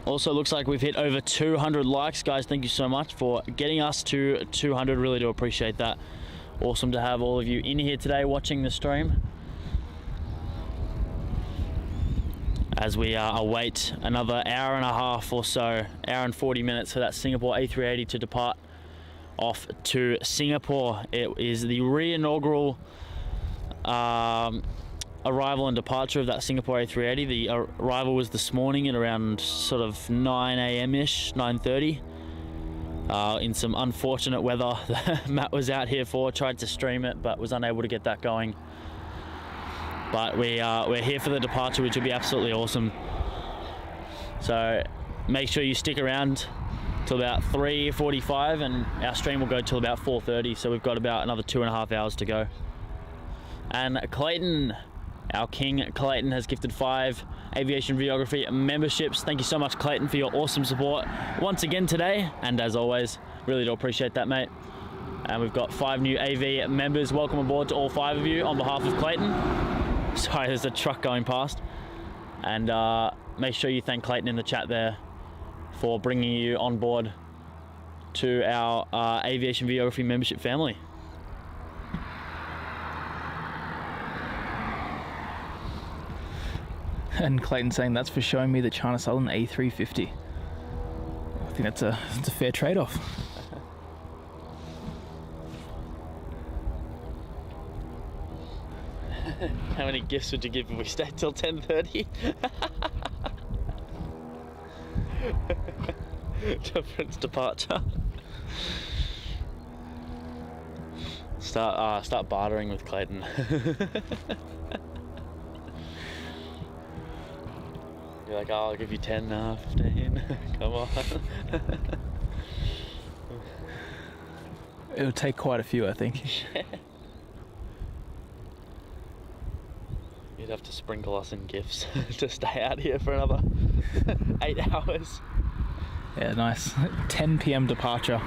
Also looks like we've hit over 200 likes, guys. Thank you so much for getting us to 200. Really do appreciate that. Awesome to have all of you in here today watching the stream as we await another hour and a half or so, hour and 40 minutes for that Singapore A380 to depart off to Singapore. It is the re-inaugural arrival and departure of that Singapore A380. The arrival was this morning at around sort of 9 a.m.-ish, 9:30. In some unfortunate weather that Matt was out here for, tried to stream it but was unable to get that going. But we're here for the departure, which will be absolutely awesome. So make sure you stick around till about 3:45 and our stream will go till about 4:30, so we've got about another 2.5 hours to go. And Clayton, our king Clayton, has gifted 5 aviation videography memberships. Thank you so much, Clayton, for your awesome support once again today, and as always, really do appreciate that, mate. And we've got 5 new AV members. Welcome aboard to all 5 of you on behalf of Clayton. Sorry, there's a truck going past. And make sure you thank Clayton in the chat there for bringing you on board to our aviation videography membership family. And Clayton saying that's for showing me the China Southern A350. I think that's a fair trade-off. How many gifts would you give if we stayed till 10:30? Difference departure. Start bartering with Clayton. You're like, oh, I'll give you 10 now, 15. Come on. It'll take quite a few, I think. You'd have to sprinkle us in gifts to stay out here for another 8 hours. Yeah, nice. 10 p.m. departure.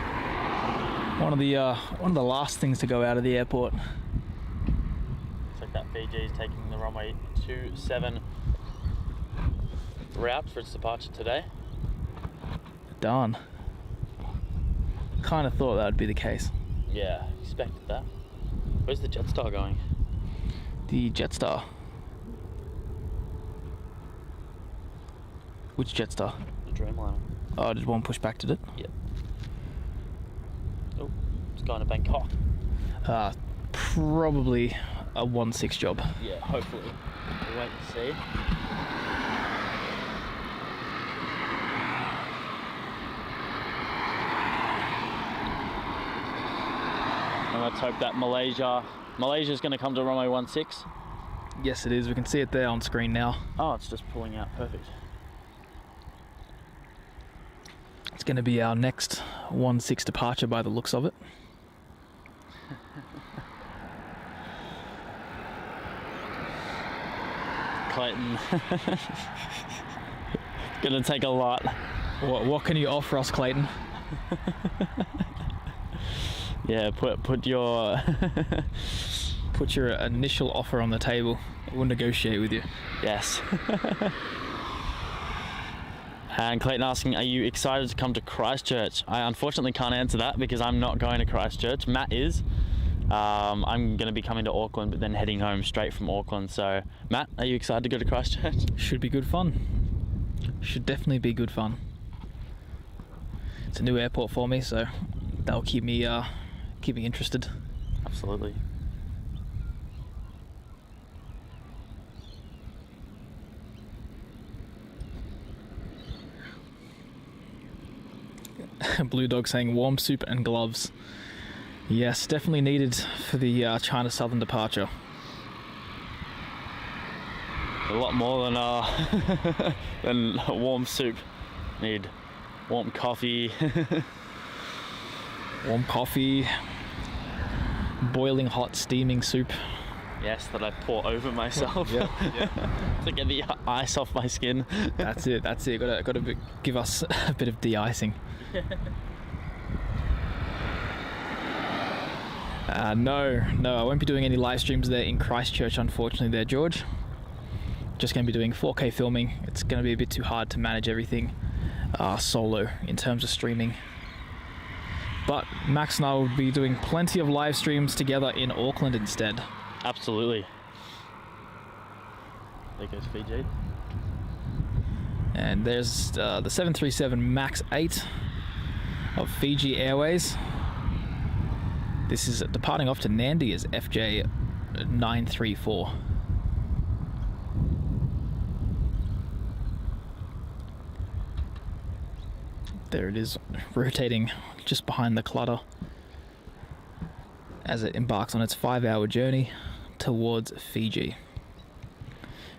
One of the last things to go out of the airport. Looks like that Fiji is taking the runway 27 route for its departure today. Darn. Kind of thought that would be the case. Yeah, expected that. Where's the Jetstar going? The Jetstar. Which Jetstar? The Dreamliner. Oh, did one push back, did it? Yep. Oh, it's going to Bangkok. Probably a 1-6 job. Yeah, hopefully. We'll wait and see. And let's hope that Malaysia's going to come to runway 16. Yes, it is. We can see it there on screen now. Oh, it's just pulling out. Perfect. It's going to be our next 1-6 departure by the looks of it. Clayton. Gonna take a lot. What can you offer us, Clayton? Yeah, put your Put your initial offer on the table. We'll negotiate with you. yes. And Clayton asking, are you excited to come to Christchurch? I unfortunately can't answer that because I'm not going to Christchurch. Matt is. I'm going to be coming to Auckland, but then heading home straight from Auckland. So, Matt, are you excited to go to Christchurch? Should be good fun. Should definitely be good fun. It's a new airport for me, so that'll keep me interested. Absolutely. Blue Dog saying warm soup and gloves. Yes, definitely needed for the China Southern departure. A lot more than than warm soup. Need warm coffee. Warm coffee, boiling hot steaming soup. Yes, that I pour over myself. Yeah. To get the ice off my skin. That's it. Gotta give us a bit of de-icing. No, I won't be doing any live streams there in Christchurch, unfortunately there, George. Just going to be doing 4K filming. It's going to be a bit too hard to manage everything solo in terms of streaming. But Max and I will be doing plenty of live streams together in Auckland instead. Absolutely. There goes Fiji. And there's the 737 MAX 8 of Fiji Airways. This is departing off to Nandi as FJ 934. There it is, rotating just behind the clutter as it embarks on its 5-hour journey towards Fiji.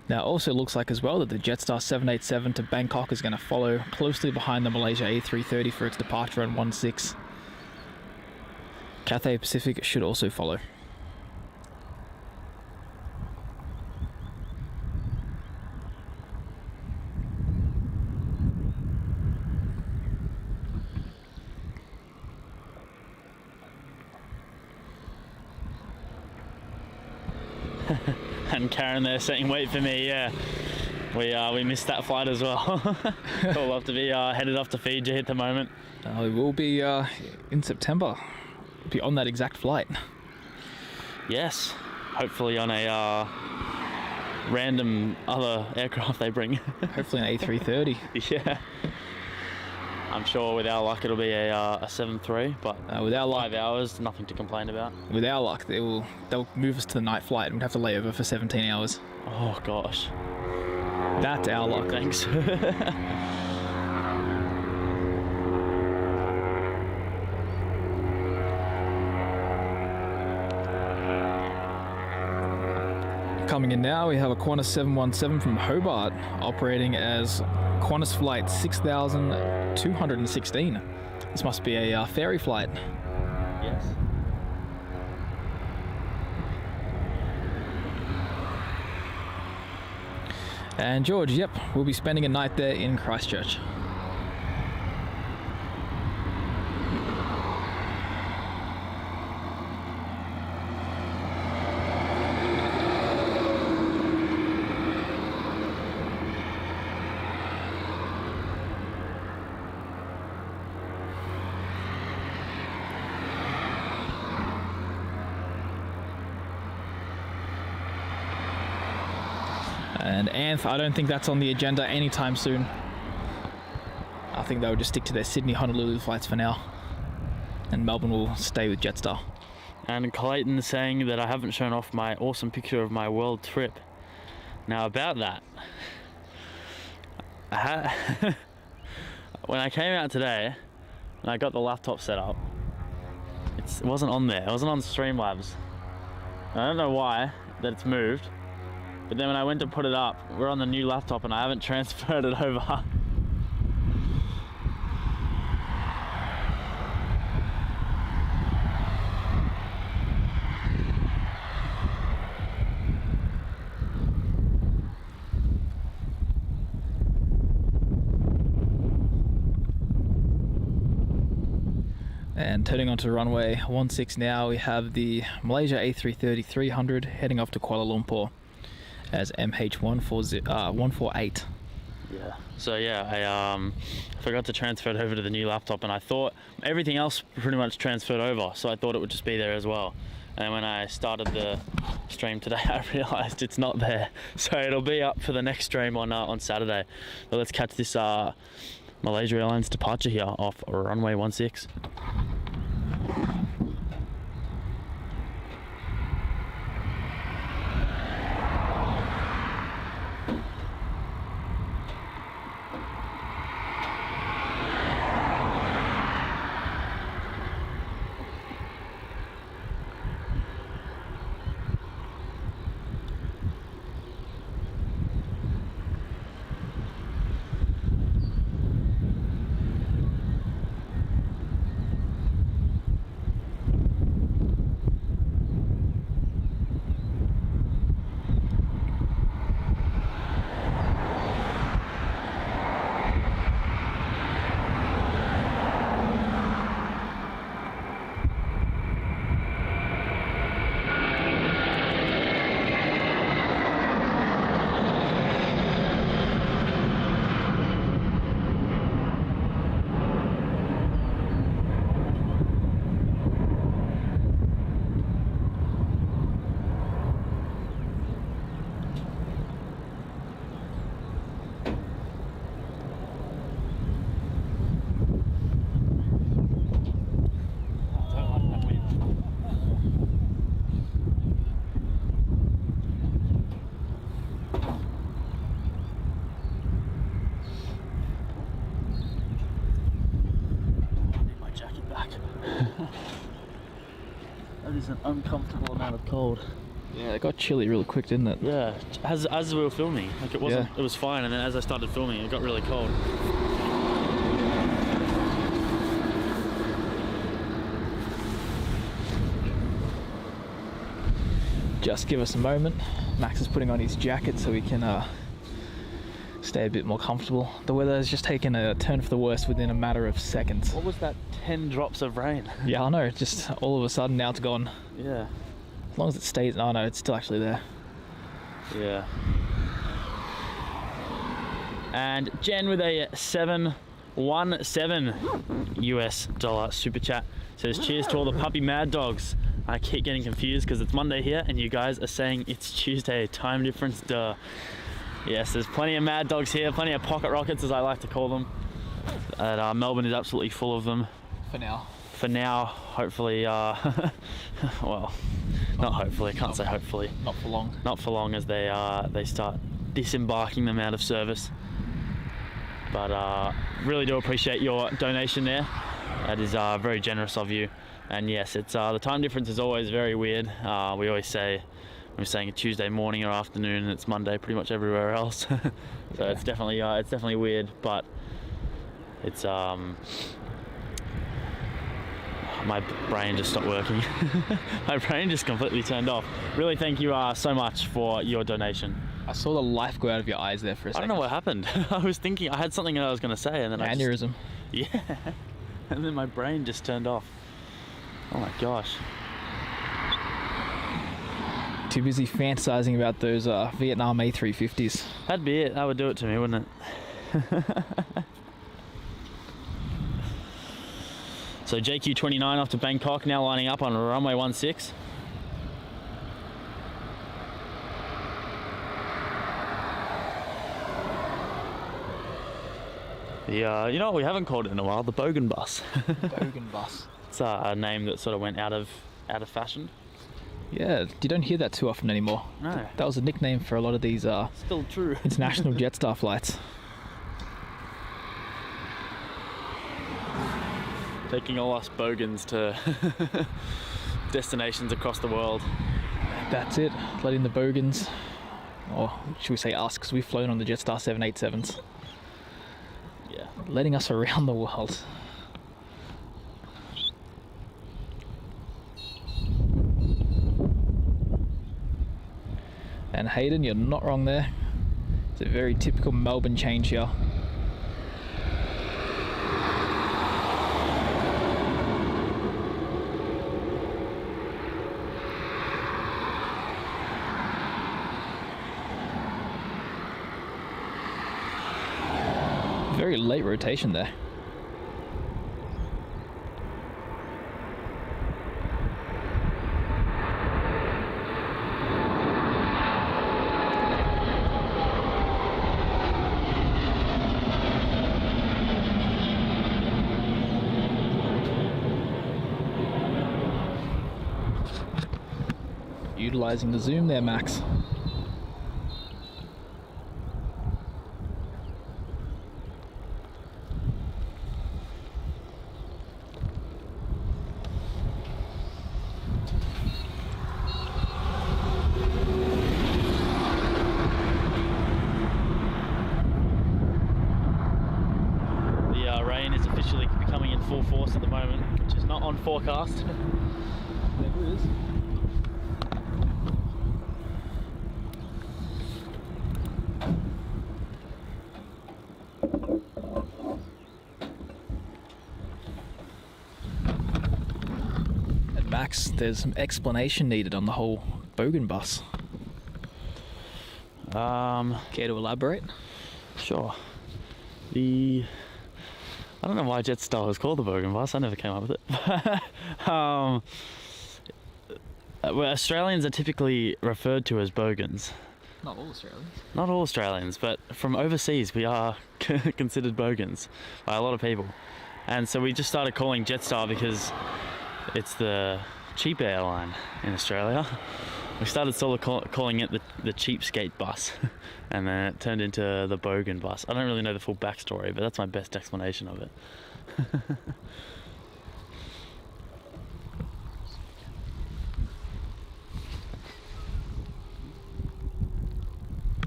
Now it also looks like as well that the Jetstar 787 to Bangkok is going to follow closely behind the Malaysia A330 for its departure on 16. Cathay Pacific should also follow. And Karen there saying, wait for me, yeah. We missed that flight as well. We'll have to be headed off to Fiji at the moment. We will be in September. Be on that exact flight. Yes, hopefully on a random other aircraft they bring. Hopefully an A330. Yeah. I'm sure with our luck it'll be a 7-3, but with our luck, 5 hours, nothing to complain about. With our luck, they'll move us to the night flight and we'd have to lay over for 17 hours. Oh gosh. That's our luck. Thanks. Coming in now, we have a Qantas 717 from Hobart operating as Qantas flight 6216. This must be a ferry flight. Yes. And George, yep, we'll be spending a night there in Christchurch. And Anth, I don't think that's on the agenda anytime soon. I think they'll just stick to their Sydney-Honolulu flights for now. And Melbourne will stay with Jetstar. And Clayton saying that I haven't shown off my awesome picture of my world trip. Now about that, when I came out today and I got the laptop set up, it wasn't on there. It wasn't on Streamlabs. I don't know why that it's moved. But then when I went to put it up, we're on the new laptop and I haven't transferred it over. And turning onto runway 16 now, we have the Malaysia A330-300 heading off to Kuala Lumpur as MH148. Yeah. So yeah, I forgot to transfer it over to the new laptop, and I thought everything else pretty much transferred over, so I thought it would just be there as well. And when I started the stream today, I realized it's not there, so it'll be up for the next stream on Saturday. But let's catch this Malaysia Airlines departure here off runway 16. That is an uncomfortable amount of cold. Yeah, it got chilly really quick, didn't it? Yeah, as we were filming, like it wasn't. Yeah. It was fine, and then as I started filming, it got really cold. Just give us a moment. Max is putting on his jacket so we can stay a bit more comfortable. The weather has just taken a turn for the worse within a matter of seconds. What was that? 10 drops of rain. Yeah, I know. Just all of a sudden now it's gone. Yeah. As long as it stays. Oh no, it's still actually there. Yeah. And Jen with a $717 US super chat says, cheers to all the puppy mad dogs. I keep getting confused because it's Monday here and you guys are saying it's Tuesday. Time difference, duh. Yes, there's plenty of mad dogs here, plenty of pocket rockets as I like to call them. And Melbourne is absolutely full of them. For now. For now, hopefully, well, not hopefully, I can't say hopefully. Not for long. Not for long as they start disembarking them out of service. But really do appreciate your donation there. That is very generous of you. And yes, it's the time difference is always very weird. We always say, we're saying a Tuesday morning or afternoon, and it's Monday pretty much everywhere else. So yeah. It's definitely weird, but it's my brain just stopped working. My brain just completely turned off. Really thank you so much for your donation. I saw the life go out of your eyes there for a I second. don't know what happened. I was thinking, I had something I was going to say, and then Aneurysm. Yeah. And then my brain just turned off. Oh my gosh. Too busy fantasizing about those Vietnam A350s. That'd be it. That would do it to me, wouldn't it? So JQ29 off to Bangkok, now lining up on runway 16. You know what we haven't called it in a while? The Bogan bus. Bogan bus. It's a name that sort of went out of fashion. Yeah, you don't hear that too often anymore. No. That was a nickname for a lot of these Still true. international Jetstar flights. Taking all us Bogans to destinations across the world. That's it. Letting the Bogans, or should we say us, because we've flown on the Jetstar 787s. Yeah. Letting us around the world. And Hayden, you're not wrong there. It's a very typical Melbourne change here. Very late rotation there. Utilizing the zoom there, Max. Rain is officially becoming in full force at the moment, which is not on forecast. Never is. And Max, there's some explanation needed on the whole Bogan bus. Care to elaborate? Sure. I don't know why Jetstar was called the Bogan bus. I never came up with it. Well, Australians are typically referred to as Bogans. Not all Australians. Not all Australians, but from overseas we are considered Bogans by a lot of people. And so we just started calling Jetstar because it's the cheap airline in Australia. We started sort of calling it the cheapskate bus, and then it turned into the Bogan bus. I don't really know the full backstory, but that's my best explanation of it.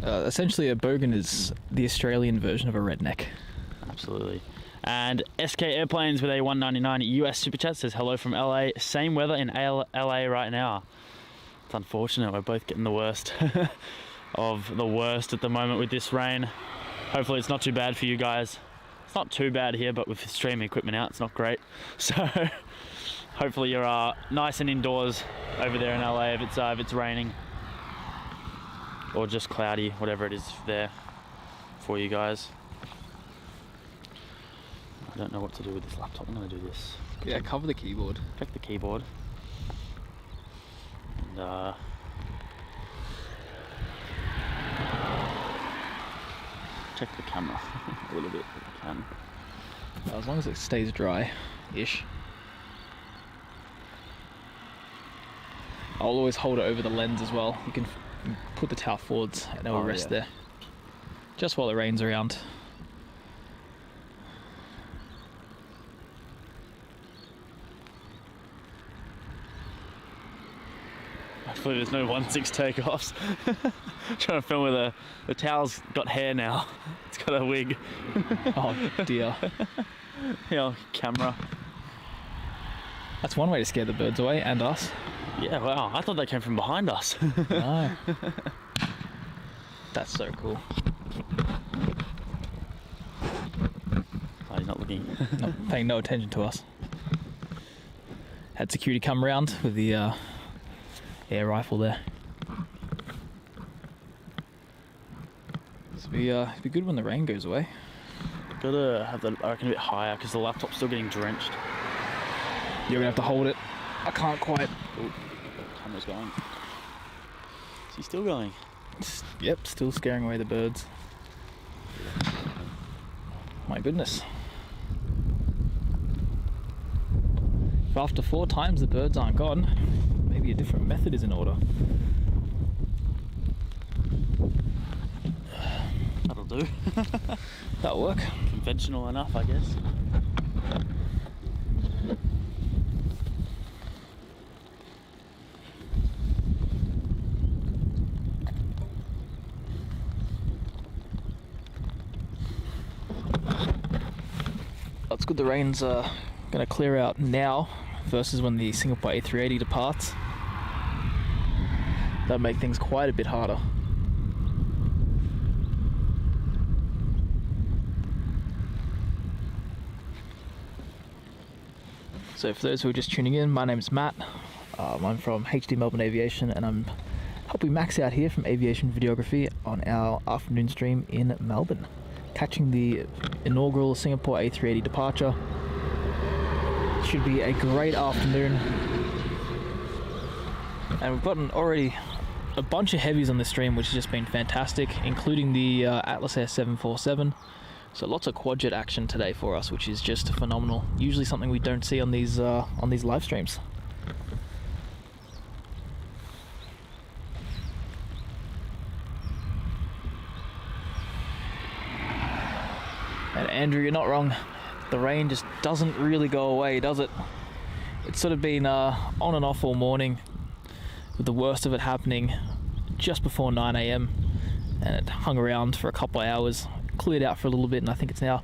Essentially, a Bogan is the Australian version of a redneck. Absolutely. And SK Airplanes with a 199 US Super Chat says hello from LA. Same weather in LA right now. It's unfortunate, we're both getting the worst of the worst at the moment with this rain. Hopefully it's not too bad for you guys. It's not too bad here, but with streaming equipment out, it's not great. So hopefully you're nice and indoors over there in LA if it's raining. Or just cloudy, whatever it is there for you guys. I don't know what to do with this laptop. I'm going to do this. Yeah, cover the keyboard. Check the keyboard. And check the camera a little bit if I can. As long as it stays dry-ish. I'll always hold it over the lens as well. You can put the towel forwards and it will rest there. Just while it rains around. Hopefully there's no 1-6 takeoffs. Trying to film with the towel's got hair now. It's got a wig. Oh dear. Yeah, camera. That's one way to scare the birds away, and us. Yeah, wow, I thought they came from behind us. No. That's so cool. Oh, he's not looking. Not paying no attention to us. Had security come around with the air rifle there. So it'd be good when the rain goes away. Gotta have the, I reckon, a bit higher because the laptop's still getting drenched. You're gonna have to hold it. I can't quite. Ooh, camera's going. Is he still going? Yep, still scaring away the birds. My goodness. If after 4 times the birds aren't gone, maybe a different method is in order. That'll do. That'll work. Conventional enough, I guess. That's good the rain's going to clear out now versus when the Singapore A380 departs. That'll make things quite a bit harder. So for those who are just tuning in, my name's Matt. I'm from HD Melbourne Aviation and I'm helping Max out here from Aviation Videography on our afternoon stream in Melbourne. Catching the inaugural Singapore A380 departure. Should be a great afternoon. And we've gotten already a bunch of heavies on the stream, which has just been fantastic, including the Atlas Air 747. So lots of quadjet action today for us, which is just phenomenal. Usually something we don't see on these live streams. And Andrew, you're not wrong. The rain just doesn't really go away, does it? It's sort of been on and off all morning, with the worst of it happening just before 9 AM, and it hung around for a couple of hours, cleared out for a little bit, and I think it's now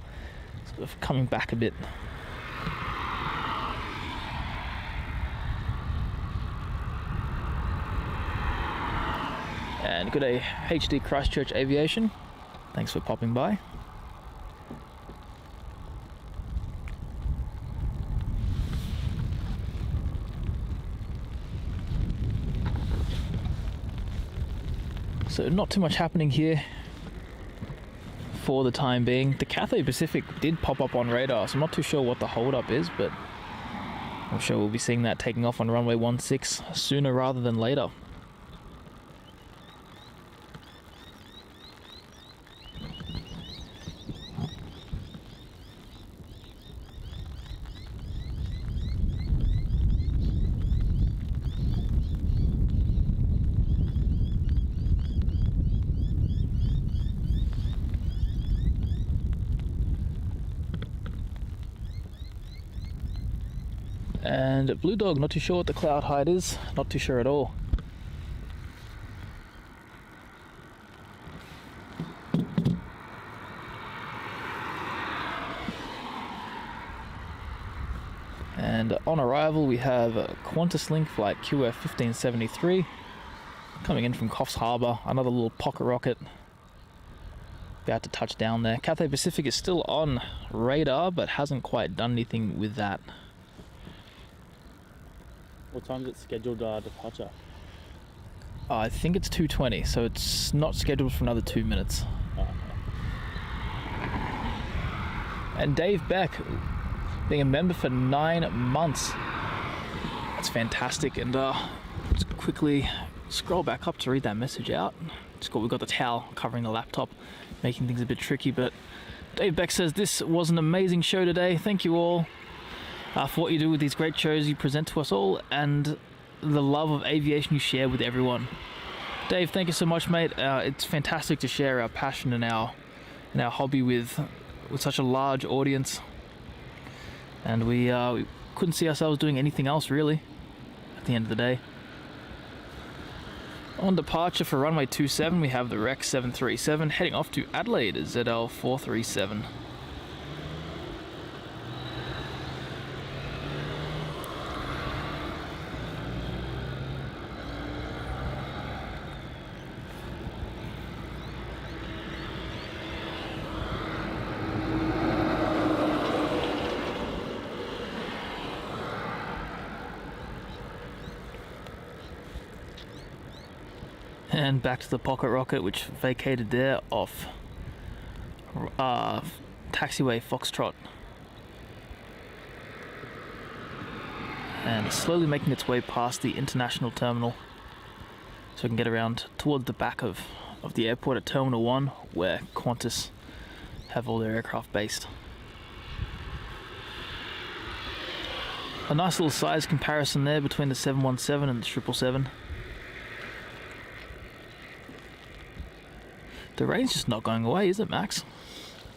sort of coming back a bit. And good day, HD Christchurch Aviation. Thanks for popping by. So not too much happening here for the time being. The Cathay Pacific did pop up on radar, so I'm not too sure what the hold up is, but I'm sure we'll be seeing that taking off on runway 16 sooner rather than later. And Blue Dog, not too sure what the cloud height is, not too sure at all. And on arrival we have Qantas Link flight QF 1573 coming in from Coffs Harbour, another little pocket rocket about to touch down there. Cathay Pacific is still on radar but hasn't quite done anything with that. What time is it scheduled departure? I think it's 2:20, so it's not scheduled for another 2 minutes. Oh, okay. And Dave Beck, being a member for 9 months. That's fantastic. And just quickly scroll back up to read that message out. We've got the towel covering the laptop, making things a bit tricky, but Dave Beck says, "This was an amazing show today. Thank you all for what you do with these great shows you present to us all and the love of aviation you share with everyone." Dave, thank you so much, mate. It's fantastic to share our passion and our hobby with such a large audience, and we couldn't see ourselves doing anything else really at the end of the day. On departure for runway 27 we have the Rec 737 heading off to Adelaide at ZL 437. And back to the pocket rocket, which vacated there off taxiway Foxtrot. And slowly making its way past the international terminal, so we can get around towards the back of the airport at Terminal 1, where Qantas have all their aircraft based. A nice little size comparison there between the 717 and the 777. The rain's just not going away, is it, Max?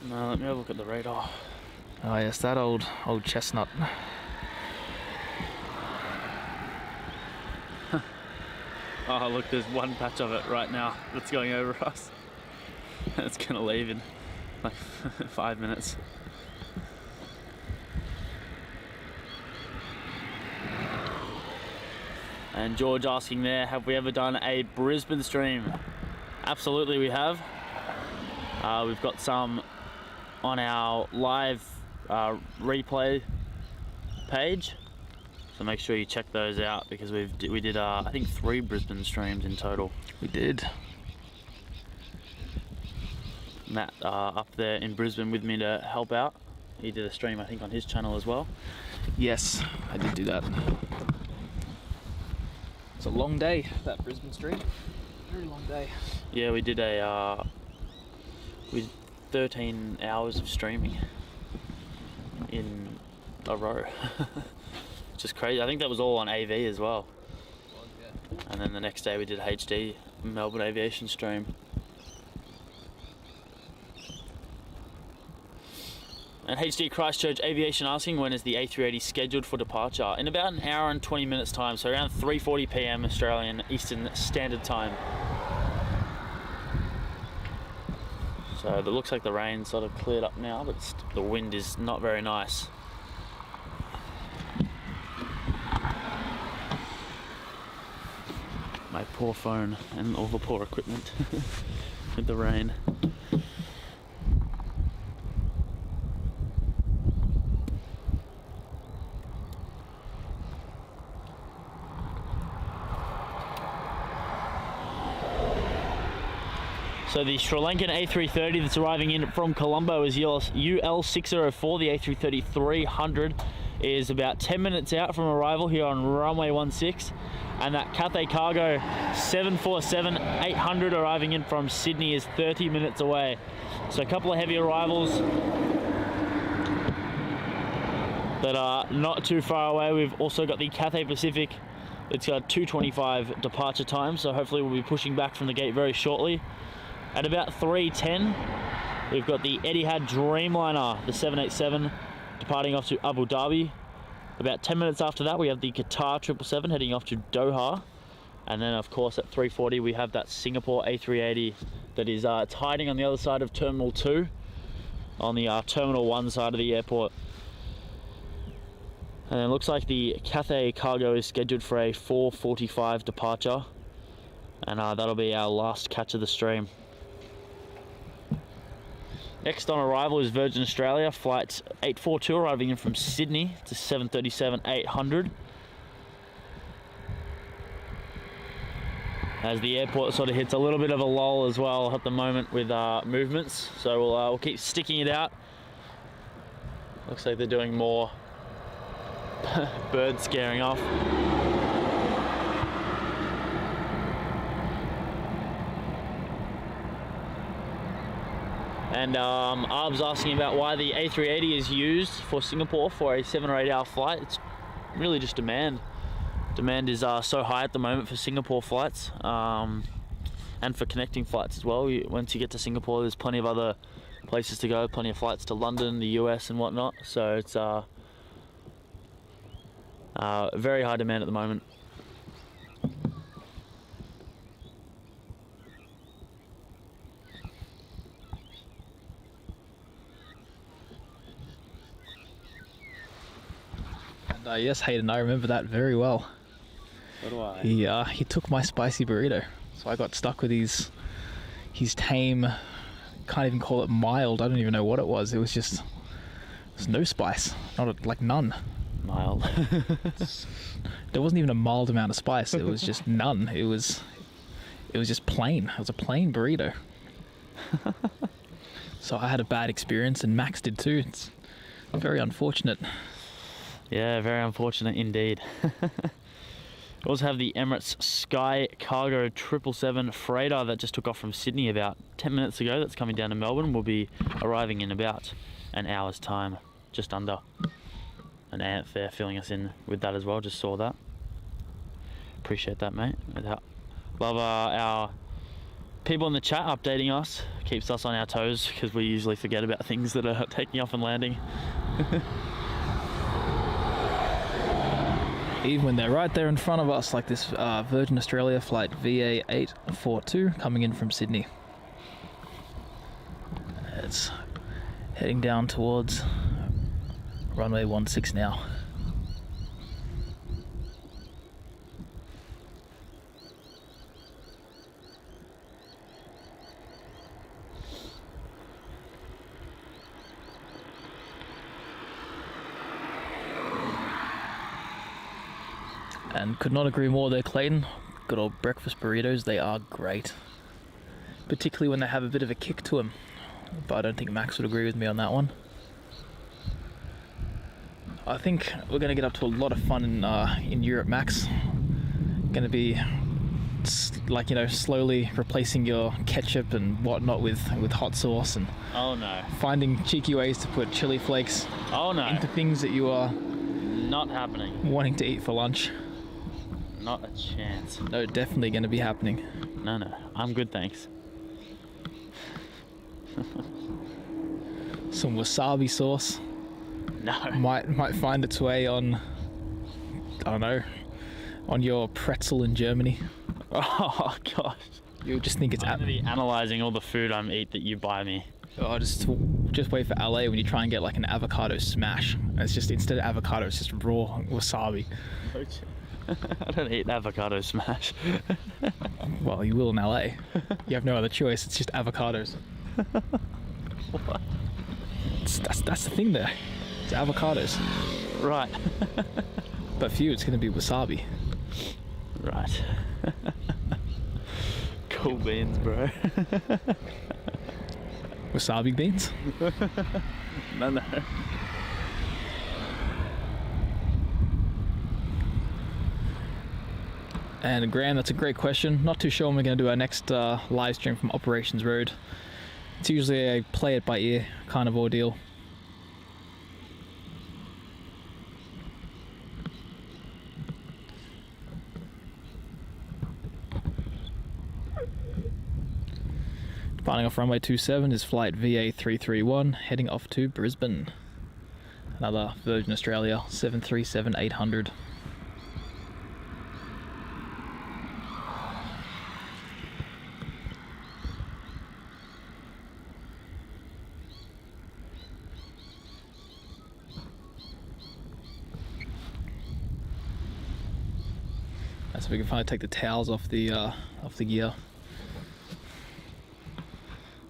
No, let me have a look at the radar. Oh yes, that old chestnut. Oh look, there's one patch of it right now that's going over us. It's gonna leave in like 5 minutes. And George asking there, have we ever done a Brisbane stream? Absolutely we have. We've got some on our live replay page, so make sure you check those out, because we did I think 3 Brisbane streams in total. We did. Matt up there in Brisbane with me to help out. He did a stream I think on his channel as well. Yes, I did do that. It's a long day, that Brisbane stream. Very long day. Yeah, we did 13 hours of streaming in a row. Just crazy. I think that was all on AV as well. And then the next day we did HD Melbourne Aviation stream. And HD Christchurch Aviation asking, when is the A380 scheduled for departure? In about an hour and 20 minutes time, so around 3:40 PM Australian Eastern Standard Time. So it looks like the rain sort of cleared up now, but the wind is not very nice. My poor phone and all the poor equipment with the rain. So the Sri Lankan A330 that's arriving in from Colombo is UL604. The A330-300 is about 10 minutes out from arrival here on runway 16. And that Cathay Cargo 747-800 arriving in from Sydney is 30 minutes away. So a couple of heavy arrivals that are not too far away. We've also got the Cathay Pacific. It's got 2:25 departure time, so hopefully we'll be pushing back from the gate very shortly. At about 3:10, we've got the Etihad Dreamliner, the 787, departing off to Abu Dhabi. About 10 minutes after that, we have the Qatar 777 heading off to Doha. And then, of course, at 3:40, we have that Singapore A380 that is it's hiding on the other side of Terminal 2, on the Terminal 1 side of the airport. And it looks like the Cathay Cargo is scheduled for a 4:45 departure. And that'll be our last catch of the stream. Next on arrival is Virgin Australia, flight 842 arriving in from Sydney to 737-800. As the airport sort of hits a little bit of a lull as well at the moment with movements, so we'll keep sticking it out. Looks like they're doing more bird scaring off. And Arb's asking about why the A380 is used for Singapore for a 7 or 8 hour flight. It's really just demand. Demand is so high at the moment for Singapore flights, and for connecting flights as well. Once you get to Singapore, there's plenty of other places to go, plenty of flights to London, the US and whatnot. So it's very high demand at the moment. Yes, Hayden, I remember that very well. So do I. He took my spicy burrito, so I got stuck with his tame, can't even call it mild, I don't even know what it was. It was no spice, like none. Mild. There wasn't even a mild amount of spice, it was just none. It was it was just plain. It was a plain burrito. So I had a bad experience, and Max did too. It's very unfortunate. Yeah, very unfortunate indeed. We also have the Emirates Sky Cargo 777 freighter that just took off from Sydney about 10 minutes ago. That's coming down to Melbourne. Will be arriving in about an hour's time, just under. An ant fare filling us in with that as well. Just saw that. Appreciate that, mate. Love our people in the chat updating us. Keeps us on our toes because we usually forget about things that are taking off and landing. Even when they're right there in front of us, like this Virgin Australia flight VA842 coming in from Sydney. It's heading down towards runway 16 now. And could not agree more there, Clayton. Good old breakfast burritos, they are great. Particularly when they have a bit of a kick to them. But I don't think Max would agree with me on that one. I think we're going to get up to a lot of fun in Europe, Max. Going to be, like, you know, slowly replacing your ketchup and whatnot with hot sauce, and Oh no. finding cheeky ways to put chili flakes Oh no. into things that you are Not happening. wanting to eat for lunch. Not a chance. No, definitely going to be happening. No. I'm good, thanks. Some wasabi sauce No. might find its way on, I don't know, on your pretzel in Germany. Oh gosh. You'll just think it's I'm gonna be analysing all the food I eat that you buy me. Oh, just wait for LA when you try and get like an avocado smash. And it's just, instead of avocado, it's just raw wasabi. I don't eat avocado smash. Well, you will in LA. You have no other choice. It's just avocados. What? That's the thing there. It's avocados. Right. But for you, it's going to be wasabi. Right. Cool beans, bro. Wasabi beans? No. And Graham, that's a great question. Not too sure when we're going to do our next live stream from Operations Road. It's usually a play it by ear kind of ordeal. Departing off runway 27 is flight VA331 heading off to Brisbane. Another Virgin Australia 737-800. So we can finally take the towels off the gear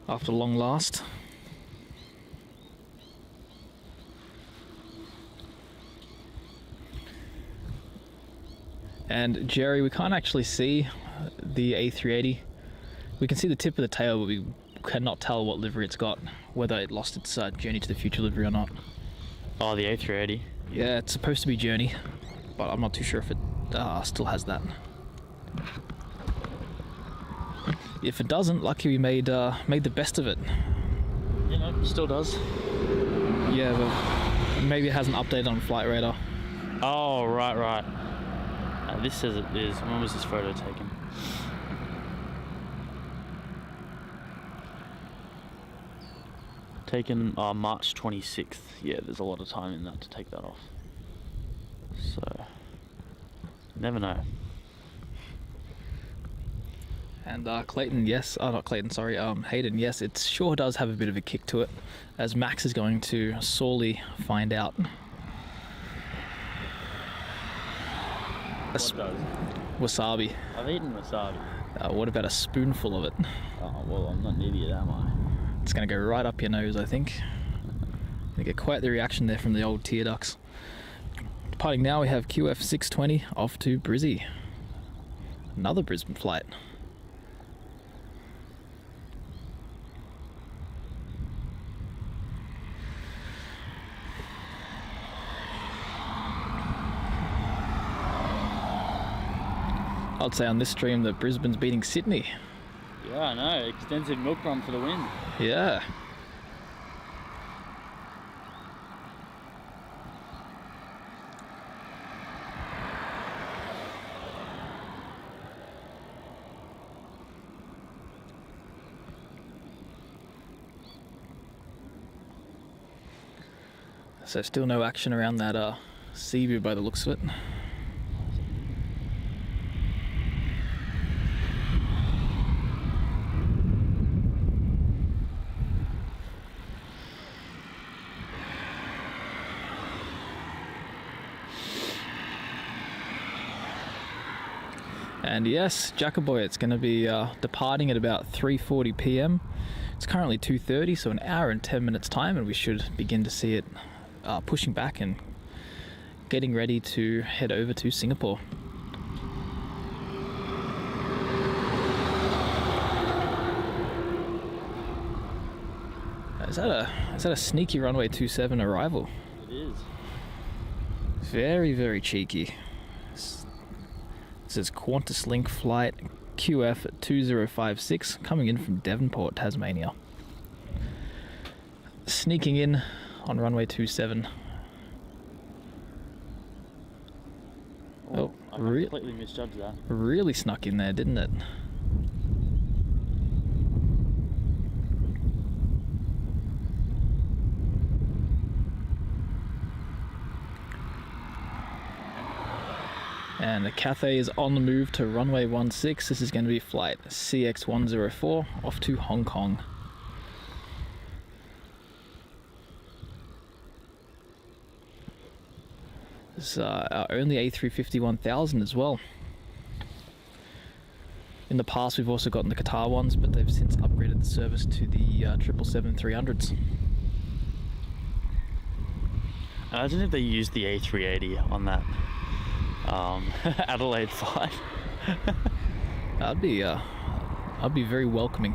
after long last. And Jerry, we can't actually see the A380. We can see the tip of the tail, but we cannot tell what livery it's got, whether it lost its Journey to the Future livery or not. Oh, the A380. Yeah, it's supposed to be Journey, but I'm not too sure if it still has that. If it doesn't, lucky we made the best of it. You know, still does. Yeah, but maybe it hasn't updated on Flight Radar. Oh, right. This says it is. When was this photo taken? Taken March 26th. Yeah, there's a lot of time in that to take that off. So, never know. And Clayton, yes, not Clayton, sorry, Hayden, yes, it sure does have a bit of a kick to it, as Max is going to sorely find out. What does? Wasabi. I've eaten wasabi. What about a spoonful of it? Oh, well, I'm not an idiot, am I? It's going to go right up your nose, I think. You get quite the reaction there from the old tear ducts. Departing now, we have QF620 off to Brizzy. Another Brisbane flight. I'd say on this stream that Brisbane's beating Sydney. Yeah, I know. Extensive milk run for the win. Yeah. So still no action around that Cebu by the looks of it. And yes, Jackaboy, it's going to be departing at about 3:40 p.m. It's currently 2:30, so an hour and 10 minutes time, and we should begin to see it pushing back and getting ready to head over to Singapore. Is that a sneaky runway 27 arrival? It is. Very, very cheeky. This is Qantas Link flight QF 2056 coming in from Devonport, Tasmania. Sneaking in on runway 27. Oh, I completely misjudged that. Really snuck in there, didn't it? And the Cathay is on the move to runway 16. This is going to be flight CX104 off to Hong Kong. This is our only A350-1000 as well. In the past we've also gotten the Qatar ones, but they've since upgraded the service to the 777-300s. Imagine if they used the A380 on that Adelaide flight. I'd be very welcoming.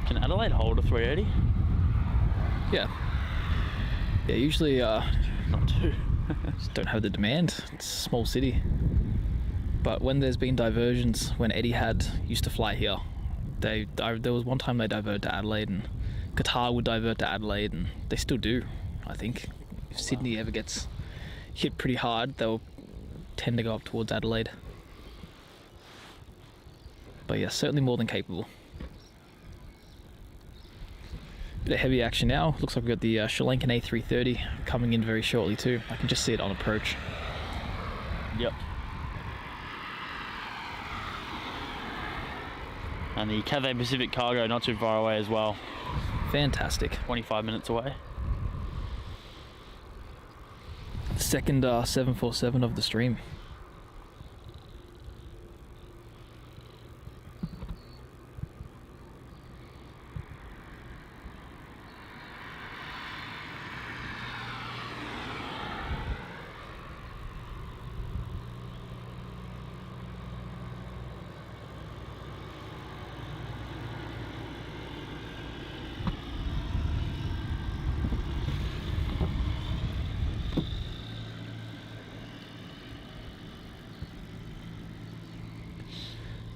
Can Adelaide hold a 380? Yeah, usually Not too. just don't have the demand. It's a small city. But when there's been diversions, when Etihad used to fly here, there was one time they diverted to Adelaide, and Qatar would divert to Adelaide, and they still do, I think. If Sydney ever gets hit pretty hard, they'll tend to go up towards Adelaide. But yeah, certainly more than capable. Bit of heavy action now. Looks like we've got the Sri Lankan A330 coming in very shortly too. I can just see it on approach. Yep. And the Cathay Pacific Cargo not too far away as well. Fantastic. 25 minutes away. Second 747 of the stream.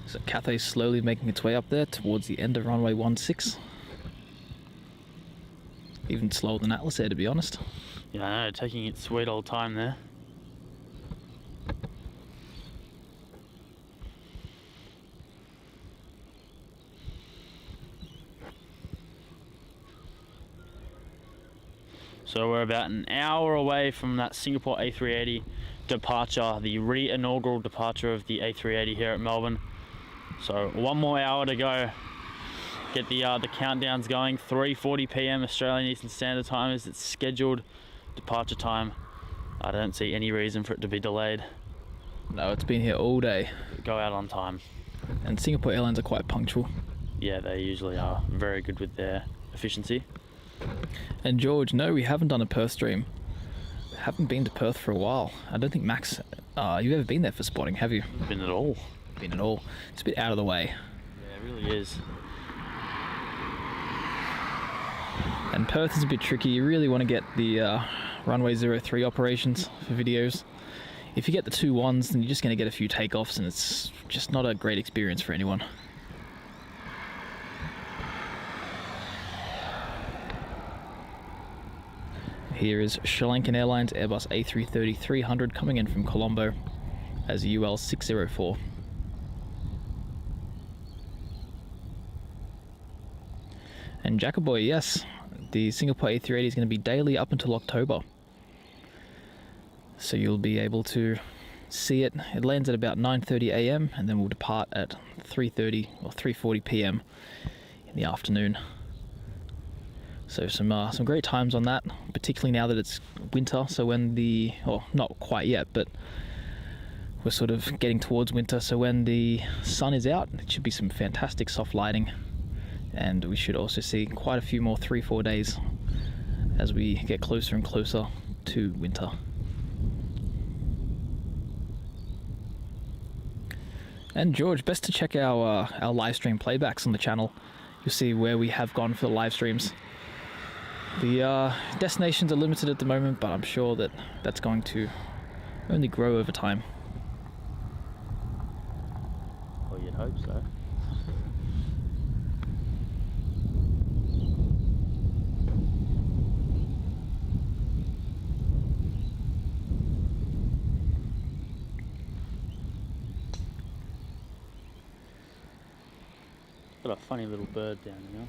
So Cathay's slowly making its way up there towards the end of runway 16. Even slower than Atlas Air, to be honest. Yeah, I know, taking its sweet old time there. So we're about an hour away from that Singapore A380 departure, the re-inaugural departure of the A380 here at Melbourne. So one more hour to go. Get the countdowns going. 3:40 p.m. Australian Eastern Standard Time is its scheduled departure time. I don't see any reason for it to be delayed. No, it's been here all day. Go out on time. And Singapore Airlines are quite punctual. Yeah, they usually are very good with their efficiency. And George, no, we haven't done a Perth stream. Haven't been to Perth for a while. I don't think Max, you've ever been there for spotting, have you? Been at all. Been at all. It's a bit out of the way. Yeah, it really is. And Perth is a bit tricky. You really want to get the runway 03 operations for videos if you get the 2-1s, then you're just going to get a few takeoffs, and it's just not a great experience for anyone. Here is Sri Lankan Airlines Airbus A330-300 coming in from Colombo as UL 604. And Jackaboy, yes, the Singapore A380 is going to be daily up until October. So you'll be able to see it. It lands at about 9:30 a.m. and then we'll depart at 3:30 or 3:40 p.m. in the afternoon. So some great times on that, particularly now that it's winter. So when not quite yet, but we're sort of getting towards winter. So when the sun is out, it should be some fantastic soft lighting. And we should also see quite a few more 3-4 days as we get closer and closer to winter. And George, best to check our live stream playbacks on the channel. You'll see where we have gone for the live streams. The destinations are limited at the moment, but I'm sure that that's going to only grow over time. Well, you'd hope so. Got a funny little bird down here.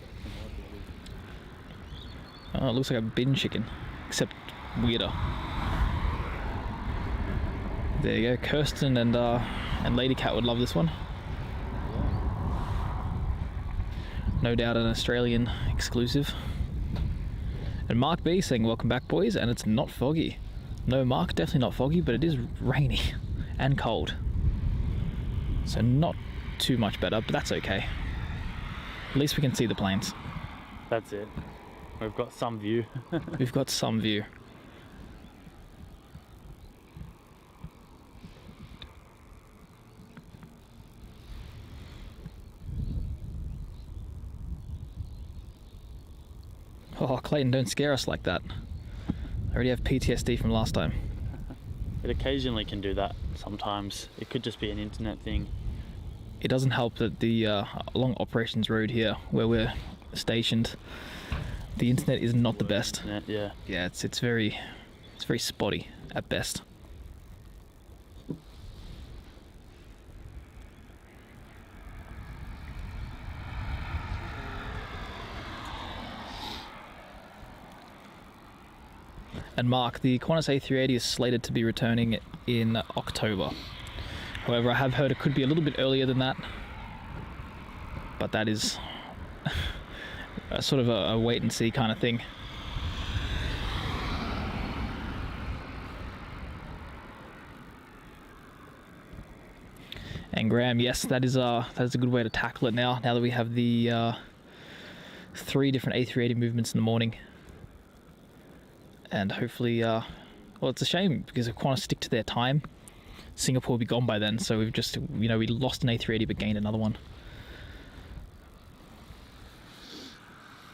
Oh, it looks like a bin chicken, except weirder. There you go. Kirsten and Lady Cat would love this one. No doubt an Australian exclusive. And Mark B saying, welcome back, boys, and it's not foggy. No, Mark, definitely not foggy, but it is rainy and cold. So not too much better, but that's okay. At least we can see the planes. That's it. We've got some view. We've got some view. Oh, Clayton, don't scare us like that. I already have PTSD from last time. It occasionally can do that sometimes. It could just be an internet thing. It doesn't help that the along Operations Road here, where we're stationed, the internet is not the best. Internet, yeah. Yeah, it's very spotty at best. And Mark, the Qantas A380 is slated to be returning in October. However, I have heard it could be a little bit earlier than that, but that is a sort of a wait and see kind of thing. And Graham, yes, that is a good way to tackle it now that we have the 3 different A380 movements in the morning. And hopefully, well, it's a shame because if Qantas stick to their time, Singapore will be gone by then. So we've just, we lost an A380 but gained another one.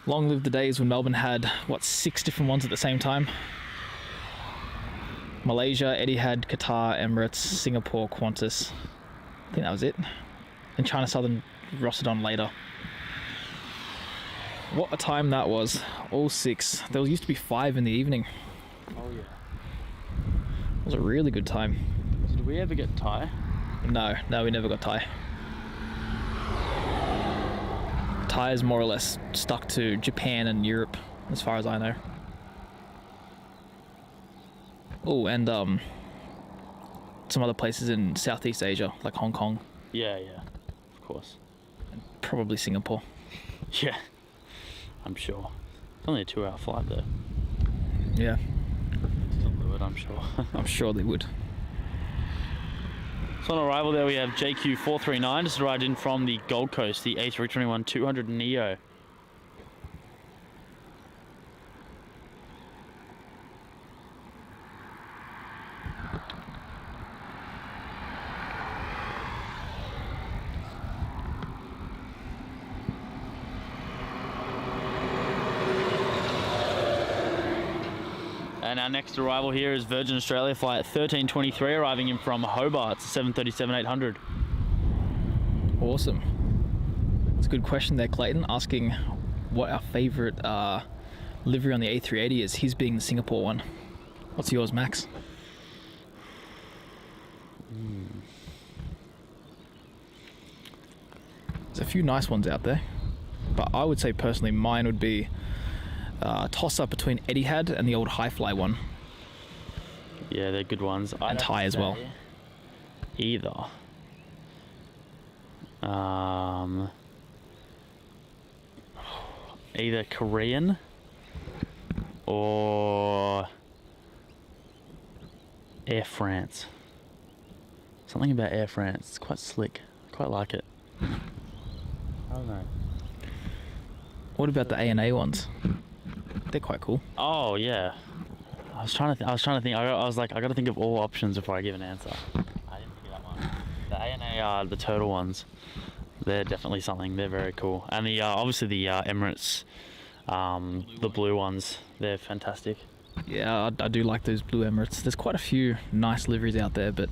Long live the days when Melbourne had, 6 different ones at the same time. Malaysia, Etihad, Qatar, Emirates, Singapore, Qantas. I think that was it. And China Southern rostered on later. What a time that was. All 6. There used to be 5 in the evening. Oh yeah. It was a really good time. Did we ever get Thai? No, we never got Thai. Thai is more or less stuck to Japan and Europe, as far as I know. Oh, and some other places in Southeast Asia, like Hong Kong. Yeah, of course. And probably Singapore. Yeah, I'm sure. It's only a 2-hour flight though. Yeah. Still do it, I'm sure. I'm sure they would. So on arrival there we have JQ439, just arrived in from the Gold Coast, the A321-200 Neo. And our next arrival here is Virgin Australia flight 1323, arriving in from Hobart, 737-800. Awesome. It's a good question there, Clayton, asking what our favourite livery on the A380 is, his being the Singapore one. What's yours, Max? There's a few nice ones out there, but I would say personally mine would be a toss-up between Etihad and the old Hi-Fly one. Yeah, they're good ones. And Thai as well. Either. Either Korean or Air France. Something about Air France. It's quite slick. I quite like it. I don't know. What about the ANA ones? They're quite cool. Oh yeah. I was trying to think. I was like, I got to think of all options before I give an answer. I didn't think of that one. The ANA are the turtle ones. They're definitely something. They're very cool. And the obviously the Emirates, the blue ones. They're fantastic. Yeah, I do like those blue Emirates. There's quite a few nice liveries out there, but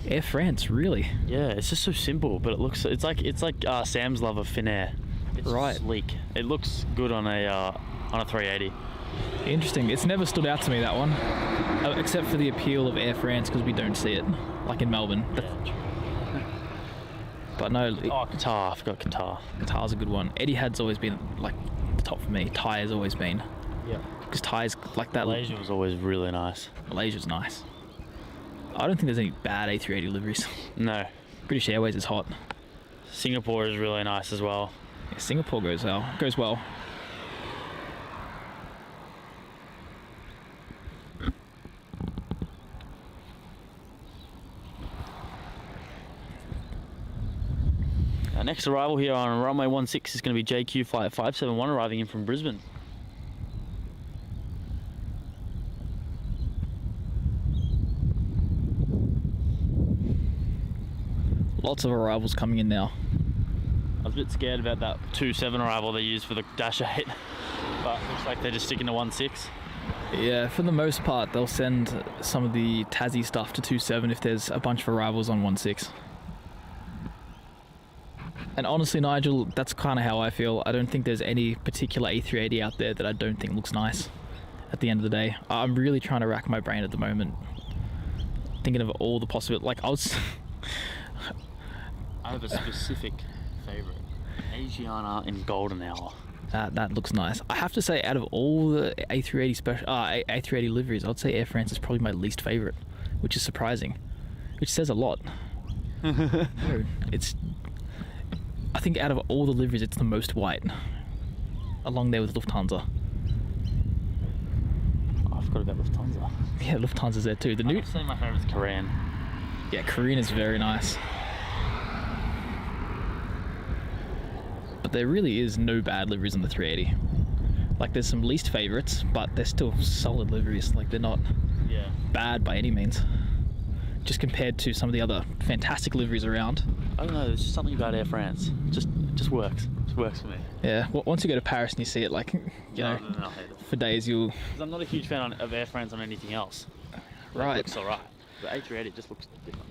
Air France, really? Yeah, it's just so simple, but it's like Sam's love of Finnair. It's right. Sleek. It looks good on a 380. Interesting. It's never stood out to me, that one, except for the appeal of Air France, because we don't see it, like in Melbourne. Yeah. But no. Qatar. I forgot Qatar. Qatar's a good one. Etihad's always been like the top for me. Thai has always been. Yeah. Because Thai's like that. Malaysia was always really nice. Malaysia's nice. I don't think there's any bad A380 liveries. No. British Airways is hot. Singapore is really nice as well. Yeah, Singapore goes well. Our next arrival here on runway 16 is going to be JQ flight 571, arriving in from Brisbane. Lots of arrivals coming in now. I was a bit scared about that 27 arrival they used for the Dash 8, but looks like they're just sticking to 16. Yeah, for the most part, they'll send some of the Tassie stuff to 27 if there's a bunch of arrivals on 16. And honestly, Nigel, that's kind of how I feel. I don't think there's any particular A380 out there that I don't think looks nice at the end of the day. I'm really trying to rack my brain at the moment, thinking of all the possibilities. Like, I have a specific favourite. Asiana in golden hour. That looks nice. I have to say, out of all the A380 A380 liveries, I'd say Air France is probably my least favourite, which is surprising, which says a lot. I think out of all the liveries, it's the most white, along there with Lufthansa. Oh, I forgot about Lufthansa. Yeah, Lufthansa's there too. I'd say my favourite's Korean. Yeah, Korean is very nice. But there really is no bad liveries on the 380. Like, there's some least favourites, but they're still solid liveries. Like, they're not bad by any means. Just compared to some of the other fantastic liveries around. I don't know, there's just something about Air France. Just works. Just works for me. Yeah, once you go to Paris and you see it, like, you know, for days you'll... Because I'm not a huge fan of Air France on anything else. Right. It looks alright. The A380 just looks different.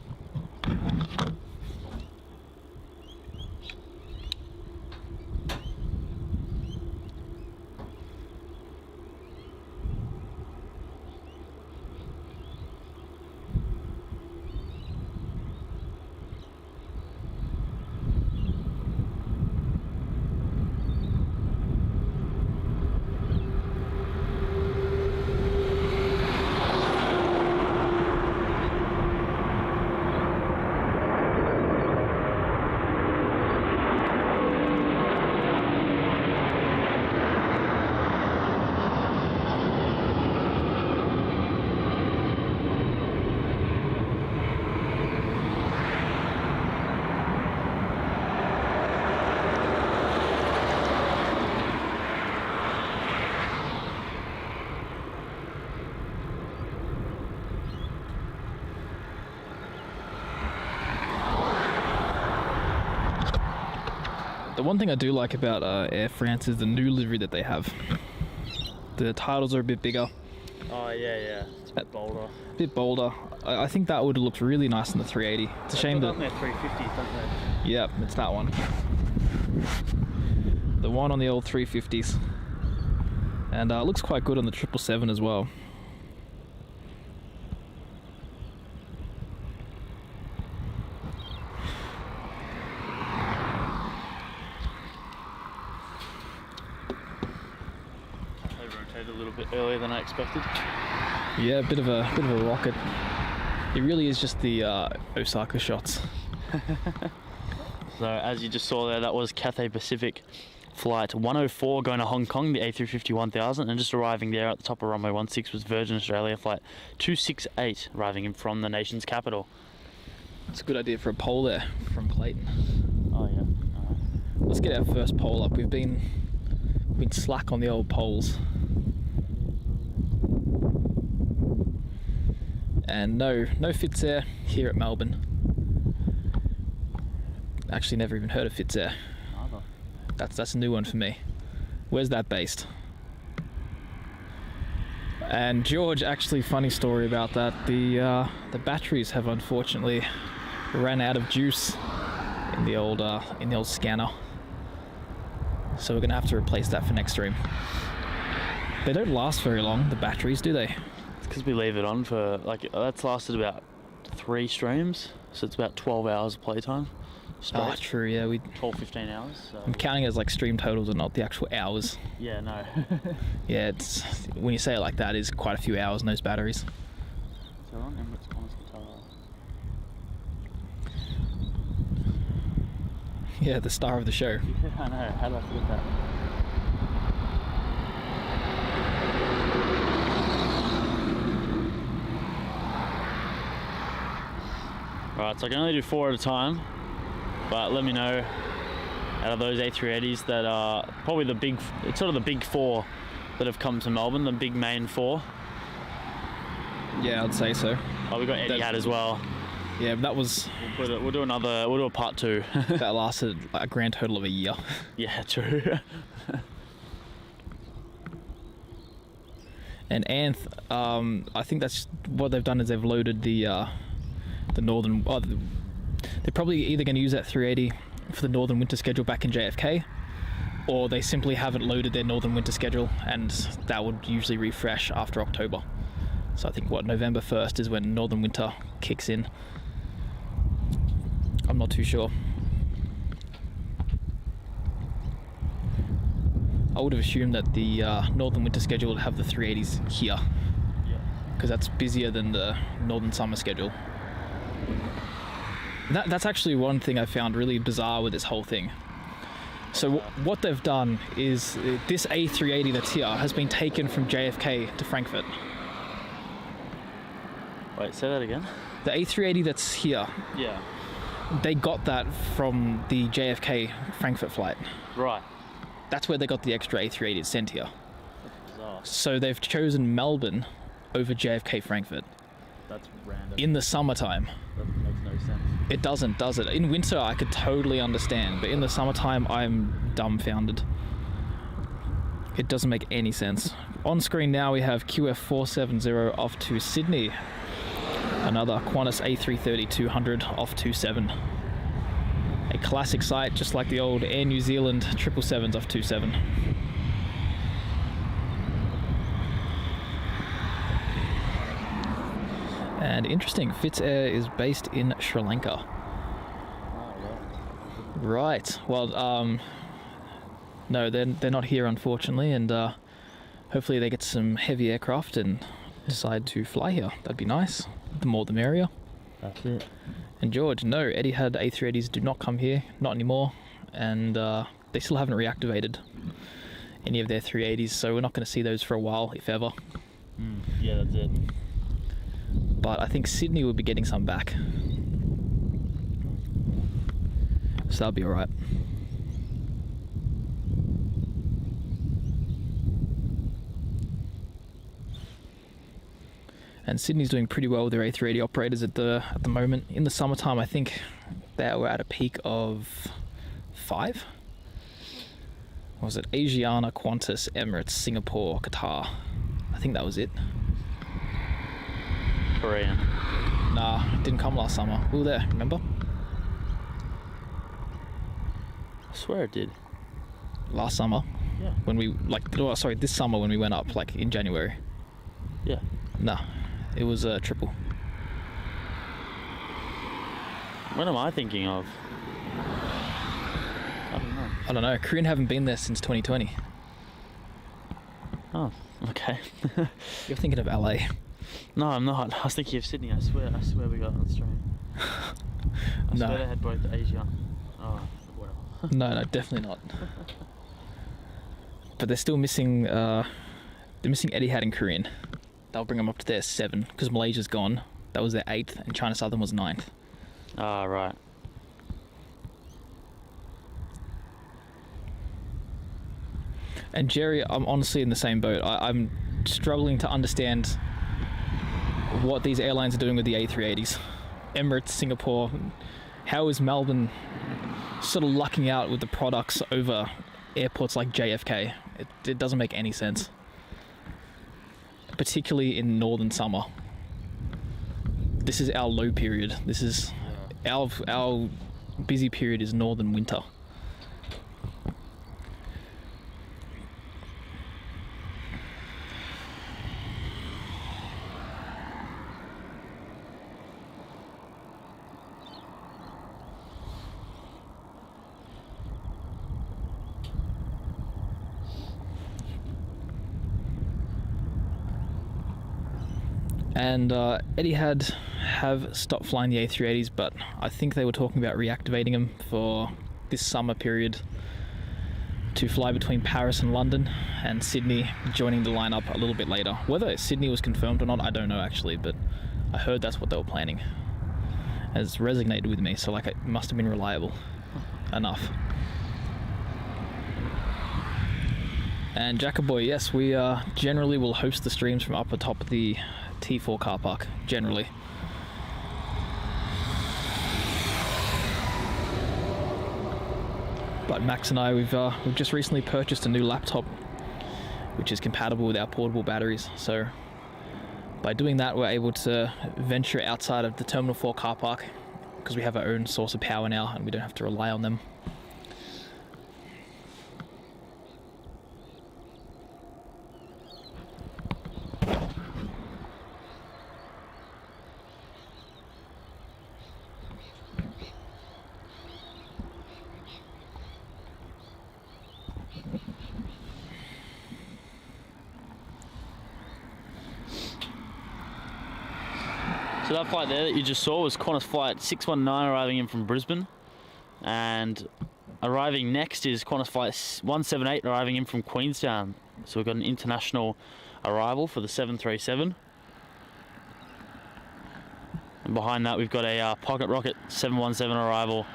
The one thing I do like about Air France is the new livery that they have. The titles are a bit bigger. Oh yeah, it's a bit bolder. A bit bolder. I think that would have looked really nice in the 380. It's a shame that... They're 350s, don't they? Yep, it's that one. The one on the old 350s. And it looks quite good on the 777 as well. They rotated a little bit earlier than I expected. Yeah, a bit of a rocket. It really is just the Osaka shots. So as you just saw there, that was Cathay Pacific flight 104 going to Hong Kong, the A350 1000, and just arriving there at the top of runway 16 was Virgin Australia flight 268 arriving in from the nation's capital. It's a good idea for a poll there from Clayton. Oh yeah. Let's get our first poll up. We've been slack on the old polls. And no Fitzair here at Melbourne. Actually never even heard of Fitzair. That's a new one for me. Where's that based? And George, actually funny story about that. The batteries have unfortunately ran out of juice in the old scanner. So we're gonna have to replace that for next stream. They don't last very long, the batteries, do they? It's because we leave it on for that's lasted about 3 streams, so it's about 12 hours of playtime. Oh, true, yeah. 12-15 hours. So. I'm counting it as like stream totals and not the actual hours. Yeah, no. Yeah, it's when you say it like that, it's quite a few hours in those batteries. So we're on Emirates Qantas Qatar. Yeah, the star of the show. Yeah, I know. How did I forget that? Right, so I can only do 4 at a time. But let me know out of those A380s that are probably it's sort of the big 4 that have come to Melbourne, the big main 4. Yeah, I'd say so. Oh, we got Etihad as well. Yeah, but that was... We'll do a part 2. That lasted a grand total of a year. Yeah, true. And Anth, I think that's what they've done is they've loaded the northern... they're probably either going to use that 380 for the northern winter schedule back in JFK, or they simply haven't loaded their northern winter schedule, and that would usually refresh after October. So I think November 1st is when northern winter kicks in. I'm not too sure. I would have assumed that the northern winter schedule would have the 380s here, because that's busier than the northern summer schedule. That's actually one thing I found really bizarre with this whole thing. So what they've done is this A380 that's here has been taken from JFK to Frankfurt. Wait, say that again? The A380 that's here, yeah, they got that from the JFK Frankfurt flight. Right. That's where they got the extra A380 sent here. That's bizarre. So they've chosen Melbourne over JFK Frankfurt. That's random. In the summertime. That makes no sense. It doesn't, does it? In winter, I could totally understand, but in the summertime, I'm dumbfounded. It doesn't make any sense. On screen now, we have QF470 off to Sydney. Another Qantas A330-200 off to 7. A classic sight, just like the old Air New Zealand 777s off 27. And interesting, Fitzair is based in Sri Lanka. Right. Well, no, they're not here, unfortunately, and hopefully they get some heavy aircraft and decide to fly here. That'd be nice. The more the merrier. That's it. And George, no, Etihad A380s do not come here, not anymore, and they still haven't reactivated any of their 380s, so we're not going to see those for a while, if ever. Yeah, that's it. But I think Sydney will be getting some back. So that'll be alright. And Sydney's doing pretty well with their A380 operators at the moment. In the summertime, I think they were at a peak of 5. What was it? Asiana, Qantas, Emirates, Singapore, Qatar. I think that was it. Korean? Nah, it didn't come last summer. We were there, remember? I swear it did. Last summer. Yeah. When we, this summer when we went up, like in January. Yeah. Nah, it was a triple. What am I thinking of? I don't know. Korean haven't been there since 2020. Oh, okay. You're thinking of LA. No, I'm not. I was thinking of Sydney. I swear we got Australian. I swear they had both Asia. Oh, whatever. No, definitely not. But they're still missing. They're missing Etihad and Korean. They'll bring them up to their 7 because Malaysia's gone. That was their 8th, and China Southern was 9th. Ah, right. And Jerry, I'm honestly in the same boat. I'm struggling to understand what these airlines are doing with the A380s. Emirates, Singapore. How is Melbourne sort of lucking out with the products over airports like JFK? It doesn't make any sense. Particularly in northern summer. This is our low period. This is our busy period is northern winter. And Etihad have stopped flying the A380s, but I think they were talking about reactivating them for this summer period to fly between Paris and London, and Sydney joining the lineup a little bit later. Whether Sydney was confirmed or not, I don't know actually, but I heard that's what they were planning. Has resonated with me, so like it must have been reliable enough. And Jackaboy, yes, we generally will host the streams from up atop the T4 car park, generally. But Max and I, we've just recently purchased a new laptop, which is compatible with our portable batteries. So by doing that, we're able to venture outside of the Terminal 4 car park because we have our own source of power now and we don't have to rely on them. So that flight there that you just saw was Qantas flight 619 arriving in from Brisbane, and arriving next is Qantas flight 178 arriving in from Queenstown. So we've got an international arrival for the 737. And behind that we've got a Pocket Rocket 717 arrival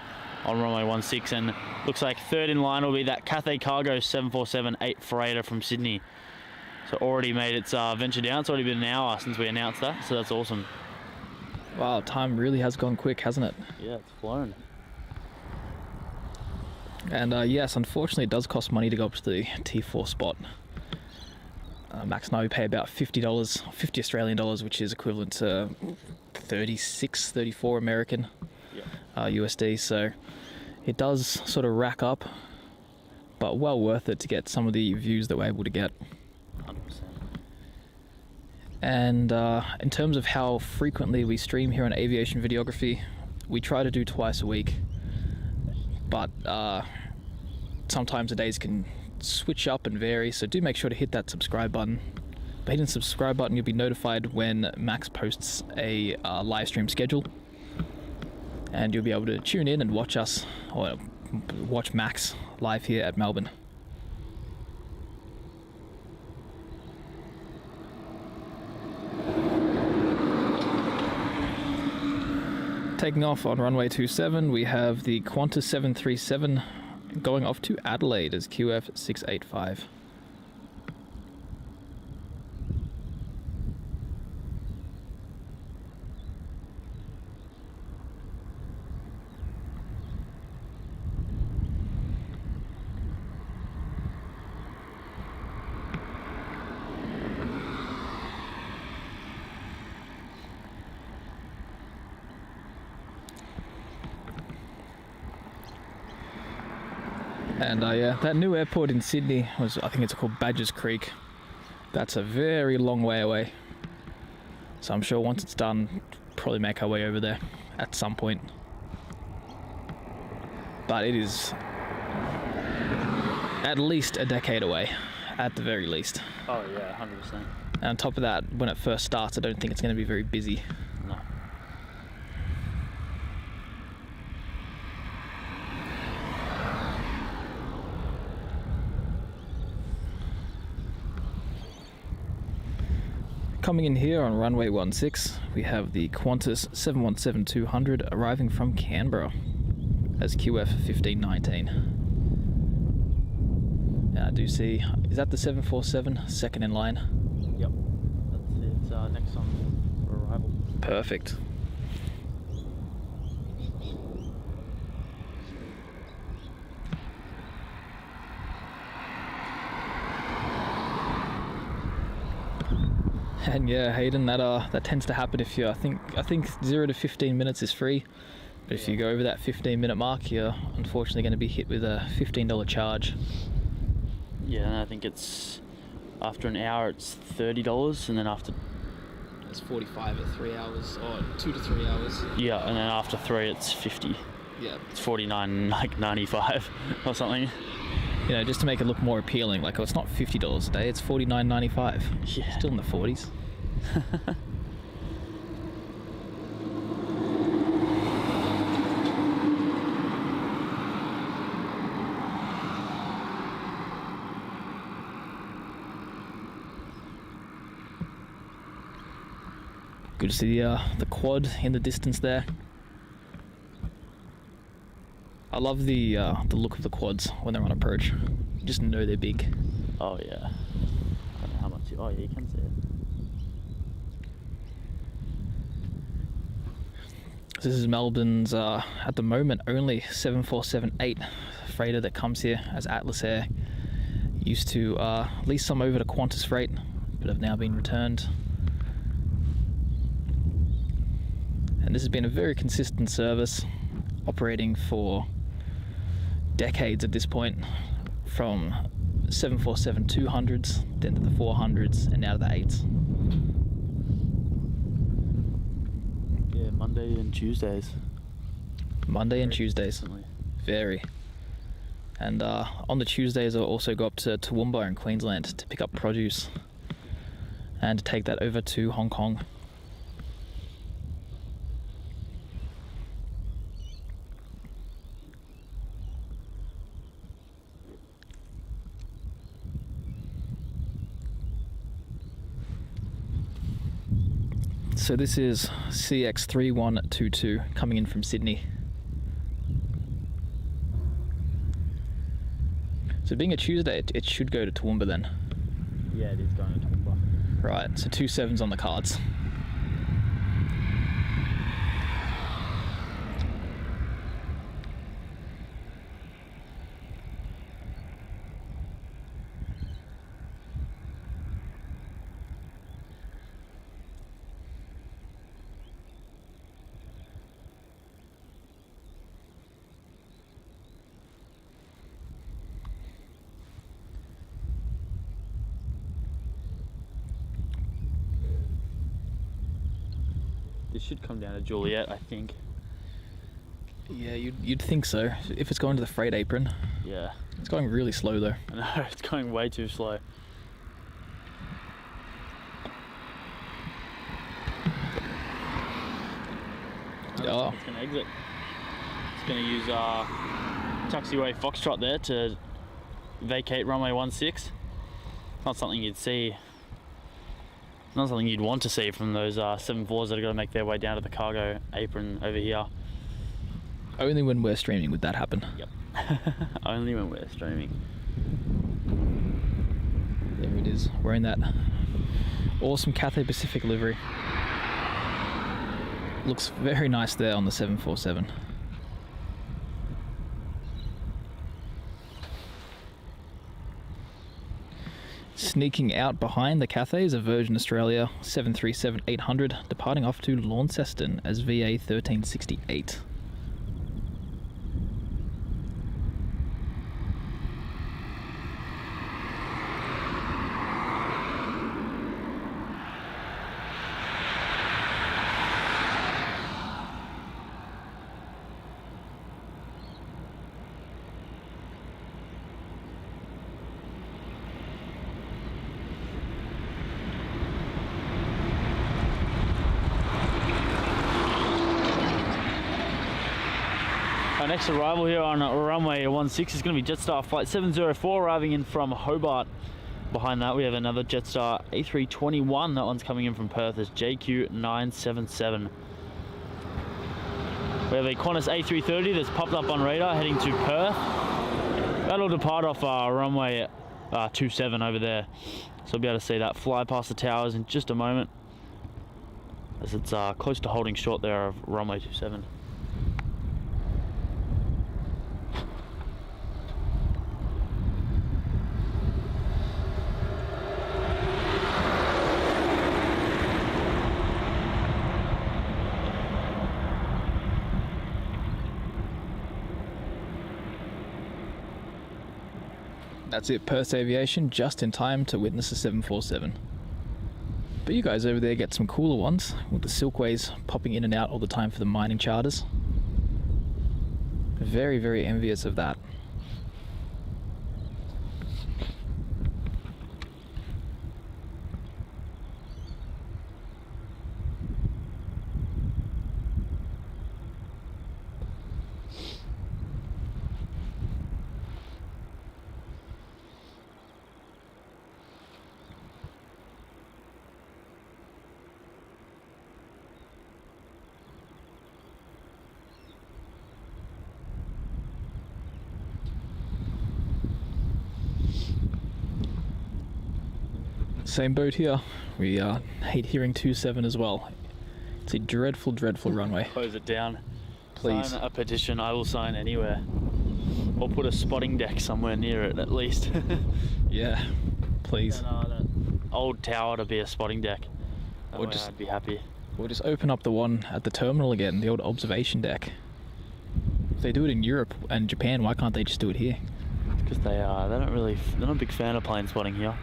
on runway 16, and looks like third in line will be that Cathay Cargo 747-8 freighter from Sydney. So already made its venture down. It's already been an hour since we announced that, so that's awesome. Wow, time really has gone quick, hasn't it? Yeah, it's flown. And yes, unfortunately it does cost money to go up to the T4 spot. Max and I, we pay about $50, 50 Australian dollars, which is equivalent to 36, 34 American USD. So it does sort of rack up, but well worth it to get some of the views that we're able to get. 100%. And in terms of how frequently we stream here on Aviation Videography, we try to do twice a week, but sometimes the days can switch up and vary, so do make sure to hit that subscribe button. By hitting the subscribe button, you'll be notified when Max posts a live stream schedule, and you'll be able to tune in and watch us, or watch Max live here at Melbourne. Taking off on runway 27, we have the Qantas 737 going off to Adelaide as QF685. And yeah, that new airport in Sydney was, I think it's called Badgers Creek. That's a very long way away. So I'm sure once it's done, probably make our way over there at some point. But it is at least a decade away, at the very least. Oh yeah, 100%. And on top of that, when it first starts, I don't think it's going to be very busy. No. Coming in here on runway 16, we have the Qantas 717-200 arriving from Canberra as QF 1519. And I do see, is that the 747 second in line? Yep. That's it. Next on arrival. Perfect. And yeah, Hayden, that tends to happen if you, I think 0 to 15 minutes is free, but if you go over that 15-minute mark, you're unfortunately going to be hit with a $15 charge. Yeah, and I think it's after an hour it's $30, and then after It's 45 at 3 hours, or 2 to 3 hours. yeah, and then after 3 it's 50. Yeah. It's 49.95 or something. You know, just to make it look more appealing, like, oh, it's not $50 a day, it's $49.95. Yeah. Still in the 40s. Good to see the quad in the distance there. I love the look of the quads when they're on approach. You just know they're big. Oh yeah. I don't know how much. Oh yeah, you can see it. This is Melbourne's, at the moment, only 747-8 freighter that comes here as Atlas Air. Used to lease some over to Qantas Freight, but have now been returned. And this has been a very consistent service, operating for decades at this point, from 747-200s, then to the 400s, and now to the 8s. Yeah, Monday and Tuesdays. Monday and Tuesdays. Recently. Very. And on the Tuesdays, I'll also go up to Toowoomba in Queensland to pick up produce and to take that over to Hong Kong. So this is CX3122 coming in from Sydney. So being a Tuesday, it should go to Toowoomba then. Yeah, it is going to Toowoomba. Right, so 2 7s on the cards. This should come down to Juliet, I think. Yeah, you'd think so. If it's going to the freight apron. Yeah. It's going really slow though. I know, it's going way too slow. Oh. It's going to exit. It's going to use taxiway Foxtrot there to vacate runway 16. Not something you'd see. Not something you'd want to see from those 7-4s that are going to make their way down to the cargo apron over here. Only when we're streaming would that happen. Yep. Only when we're streaming. There it is, wearing that awesome Cathay Pacific livery. Looks very nice there on the 747. Sneaking out behind the Cathay is a Virgin Australia 737-800 departing off to Launceston as VA 1368. Our next arrival here on runway 16 is going to be Jetstar flight 704 arriving in from Hobart. Behind that we have another Jetstar A321. That one's coming in from Perth as JQ977. We have a Qantas A330 that's popped up on radar heading to Perth. That'll depart off runway 27 over there. So we'll be able to see that fly past the towers in just a moment, as it's close to holding short there of runway 27. That's it, Perth Aviation, just in time to witness a 747. But you guys over there get some cooler ones, with the Silkways popping in and out all the time for the mining charters. Very, very envious of that. Same boat here. We hate hearing 27 as well. It's a dreadful, dreadful runway. Close it down. Please. Sign a petition. I will sign anywhere. Or put a spotting deck somewhere near it at least. Yeah, please. An old tower to be a spotting deck. That Or way just- I'd be happy. We'll just open up the one at the terminal again, the old observation deck. If they do it in Europe and Japan, why can't they just do it here? Because they're not a big fan of plane spotting here.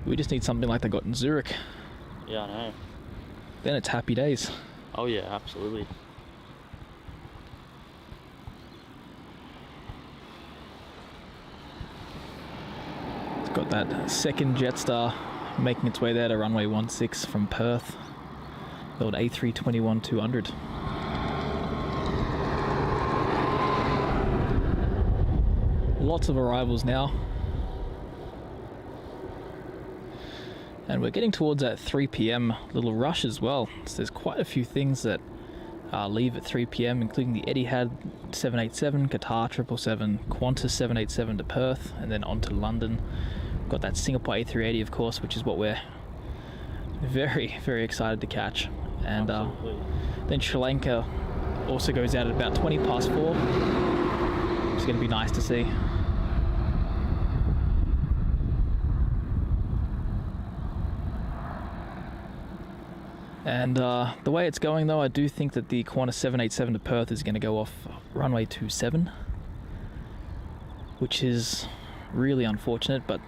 We just need something like they got in Zurich. Yeah, I know. Then it's happy days. Oh yeah, absolutely. It's got that second Jetstar making its way there to runway 16 from Perth. The old A321-200. Lots of arrivals now. And we're getting towards that 3 p.m. little rush as well. So there's quite a few things that leave at 3 p.m, including the Etihad 787, Qatar 777, Qantas 787 to Perth, and then on to London. We've got that Singapore A380, of course, which is what we're very, very excited to catch. And then Sri Lanka also goes out at about 20 past 4. It's going to be nice to see. And the way it's going though, I do think that the Qantas 787 to Perth is going to go off runway 27, which is really unfortunate, but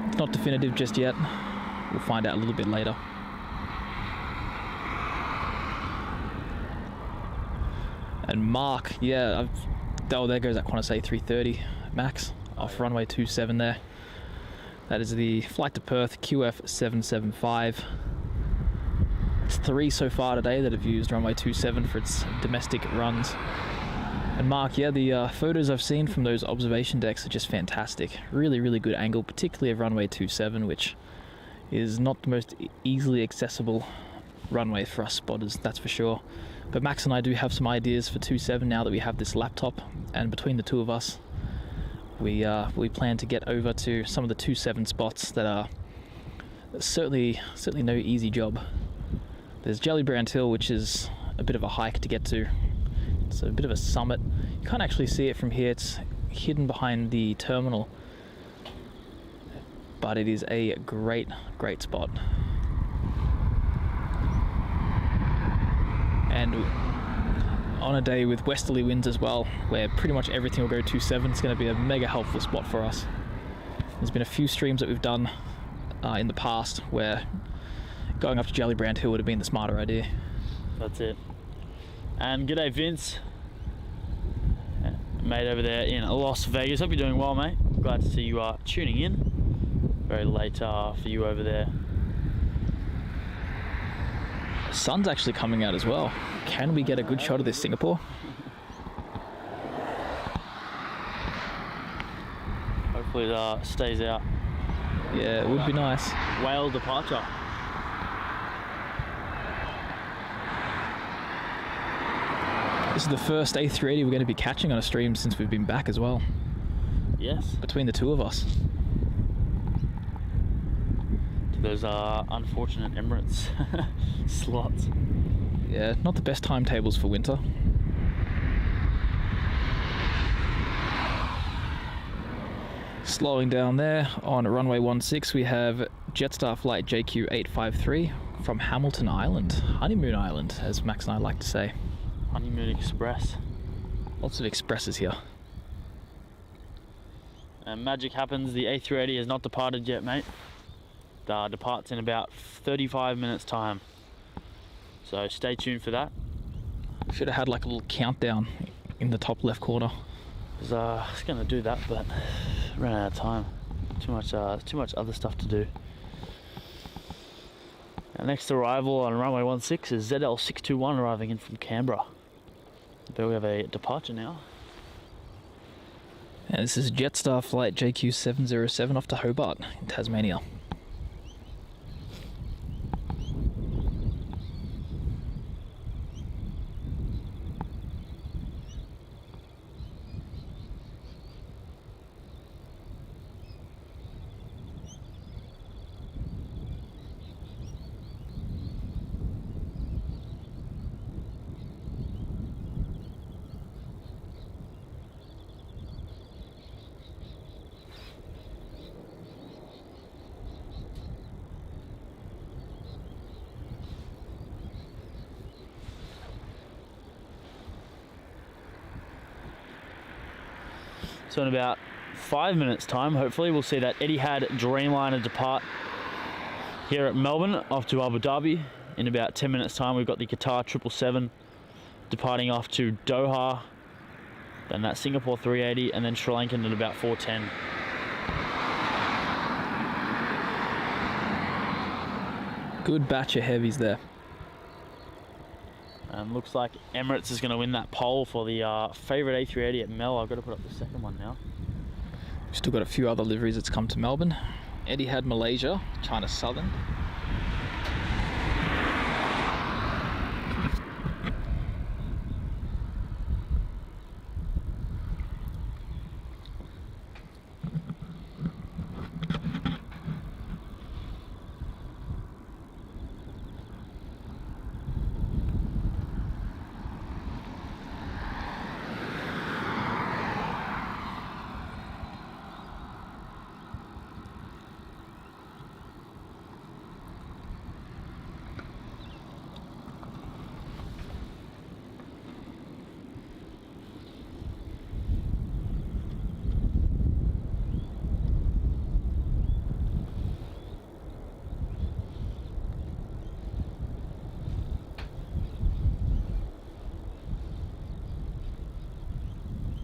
it's not definitive just yet. We'll find out a little bit later. And Mark, yeah, oh, there goes that Qantas A330 Max off runway 27 there. That is the flight to Perth QF775. It's 3 so far today that have used runway 27 for its domestic runs. And Mark, yeah, the photos I've seen from those observation decks are just fantastic. Really, really good angle, particularly of runway 27, which is not the most easily accessible runway for us spotters, that's for sure. But Max and I do have some ideas for 27 now that we have this laptop, and between the two of us, we plan to get over to some of the 27 spots that are certainly no easy job. There's Jellybrand Hill, which is a bit of a hike to get to. It's a bit of a summit. You can't actually see it from here. It's hidden behind the terminal. But it is a great, great spot. And on a day with westerly winds as well, where pretty much everything will go 27, it's going to be a mega helpful spot for us. There's been a few streams that we've done in the past where going up to Jellybrand Hill would have been the smarter idea. That's it. And g'day Vince, mate over there in Las Vegas. Hope you're doing well, mate. Glad to see you tuning in. Very late for you over there. The sun's actually coming out as well. Can we get a good shot of this Singapore? Hopefully it stays out. Yeah, it would be nice. Whale departure. This is the first A380 we're going to be catching on a stream since we've been back as well. Yes. Between the two of us. Those unfortunate Emirates slots. Yeah, not the best timetables for winter. Slowing down there on runway 16 we have Jetstar flight JQ853 from Hamilton Island, Honeymoon Island as Max and I like to say. Honeymoon Express. Lots of expresses here. And magic happens, the A380 has not departed yet, mate. It departs in about 35 minutes time. So stay tuned for that. Should have had like a little countdown in the top left corner. I was gonna do that, but ran out of time. Too much other stuff to do. Our next arrival on runway 16 is ZL621 arriving in from Canberra. But we have a departure now. And this is Jetstar flight JQ707 off to Hobart in Tasmania. So in about 5 minutes time, hopefully, we'll see that Etihad Dreamliner depart here at Melbourne off to Abu Dhabi. In about 10 minutes time, we've got the Qatar 777 departing off to Doha, then that Singapore 380, and then Sri Lankan at about 4:10. Good batch of heavies there. And looks like Emirates is going to win that poll for the favourite A380 at Mel. I've got to put up the second one now. We've still got a few other liveries that's come to Melbourne. Etihad Malaysia, China Southern.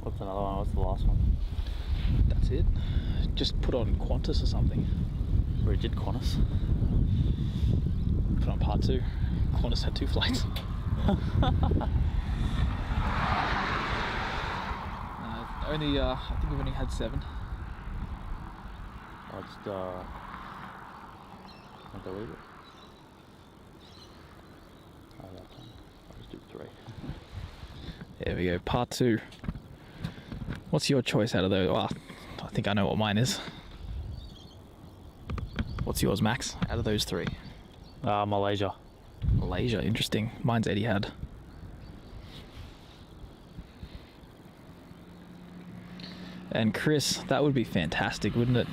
What's another one? What's the last one? That's it. Just put on Qantas or something. We did Qantas. Put on part 2. Qantas had 2 flights. I think we've only had 7. I just can't believe it. I'll just do 3. There we go, part 2. What's your choice out of those? Well, I think I know what mine is. What's yours, Max, out of those 3? Malaysia. Malaysia, interesting. Mine's Etihad. And Chris, that would be fantastic, wouldn't it?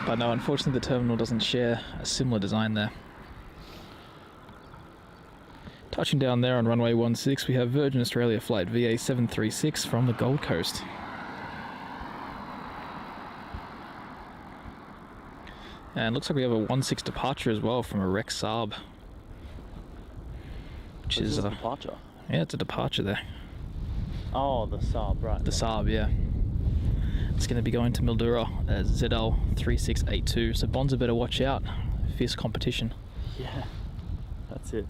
But no, unfortunately the terminal doesn't share a similar design there. Touching down there on runway 16, we have Virgin Australia flight VA736 from the Gold Coast. And looks like we have a 16 departure as well from a Rex Saab. Which is a departure? Yeah, it's a departure there. Oh, the Saab, right. The Saab, yeah. It's going to be going to Mildura at ZL3682. So Bonza better watch out. Fierce competition. Yeah, that's it.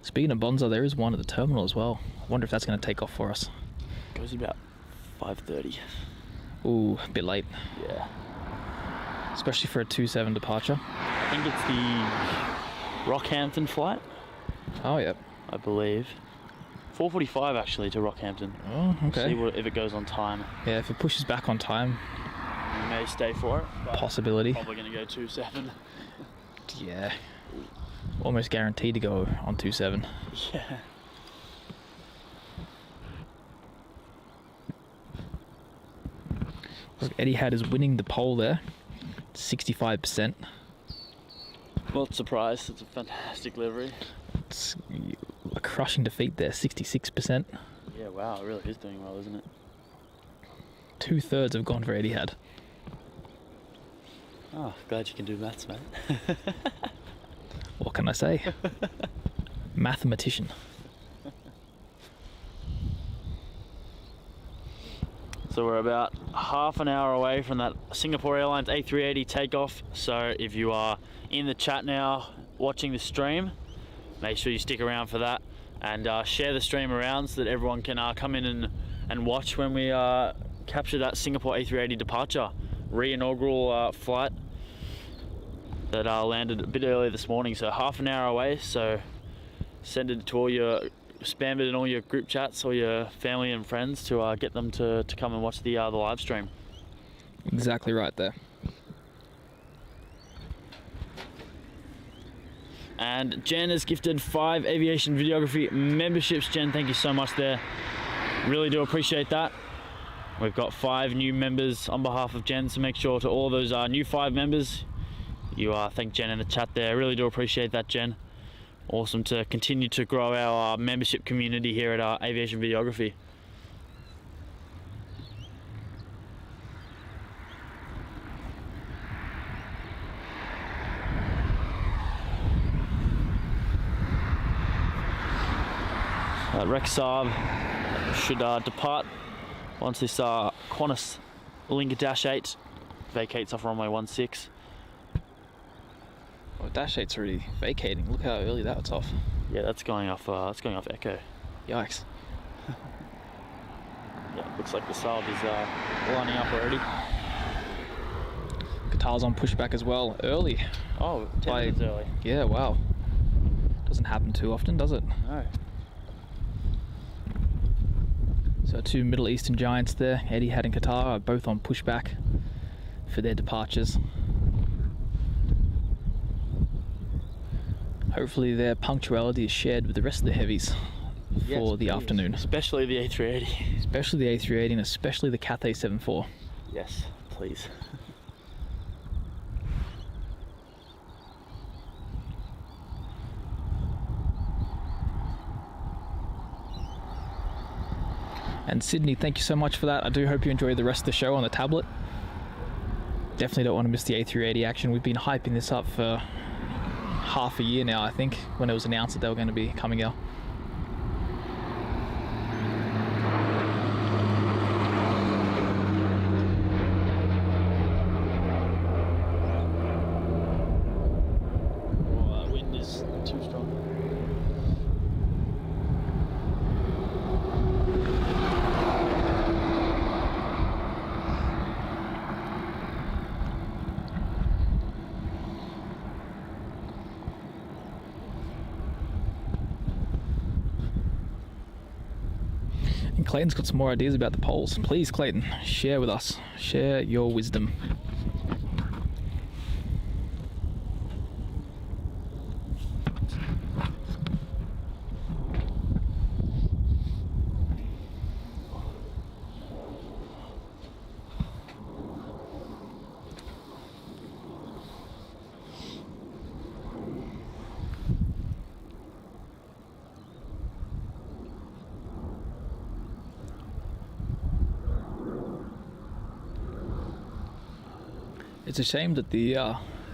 Speaking of Bonza, there is one at the terminal as well. I wonder if that's going to take off for us. Goes about 5:30. Ooh, a bit late. Yeah. Especially for a 2-7 departure. I think it's the Rockhampton flight, Oh, yep. I believe. 4:45 actually to Rockhampton. Oh, okay. See if it goes on time. Yeah, if it pushes back on time, We may stay for it. But possibility. Probably going to go 2-7. Yeah. Almost guaranteed to go on 2-7. Yeah. Look, Etihad is winning the pole there. 65%. Not surprised. It's a fantastic livery. It's a crushing defeat there, 66%. Yeah, wow. It really is doing well, isn't it? 2/3 have gone for Etihad. Oh, glad you can do maths, mate. What can I say? Mathematician. So we're about half an hour away from that Singapore Airlines A380 takeoff. So if you are in the chat now watching the stream, make sure you stick around for that and share the stream around so that everyone can come in and watch when we capture that Singapore A380 departure. Re-inaugural flight that landed a bit earlier this morning, so half an hour away. So send it to all your, spam it in all your group chats, all your family and friends to get them to come and watch the live stream. Exactly right there. And Jen has gifted 5 aviation videography memberships. Jen, thank you so much there. Really do appreciate that. We've got 5 new members on behalf of Jen, so make sure to all those new 5 members, you thank Jen in the chat there. Really do appreciate that, Jen. Awesome to continue to grow our membership community here at Aviation Videography. Rexarb should depart once this Qantas Linga Dash 8 vacates off runway 16. Well, Dash 8's already vacating. Look how early that's off. Yeah, that's going off. That's going off Echo. Yikes. Yeah, looks like the sub is lining up already. Qatar's on pushback as well, early. Oh, 10 minutes early. Yeah, wow. Doesn't happen too often, does it? No. So 2 Middle Eastern giants there, Etihad and Qatar, are both on pushback for their departures. Hopefully their punctuality is shared with the rest of the heavies for the afternoon. Especially the A380. Especially the A380 and especially the Cathay 74. Yes, please. And Sydney, thank you so much for that. I do hope you enjoy the rest of the show on the tablet. Definitely don't want to miss the A380 action. We've been hyping this up for half a year now, I think, when it was announced that they were going to be coming out. Wind is too strong. And Clayton's got some more ideas about the polls. Please, Clayton, share with us. Share your wisdom. It's a shame that the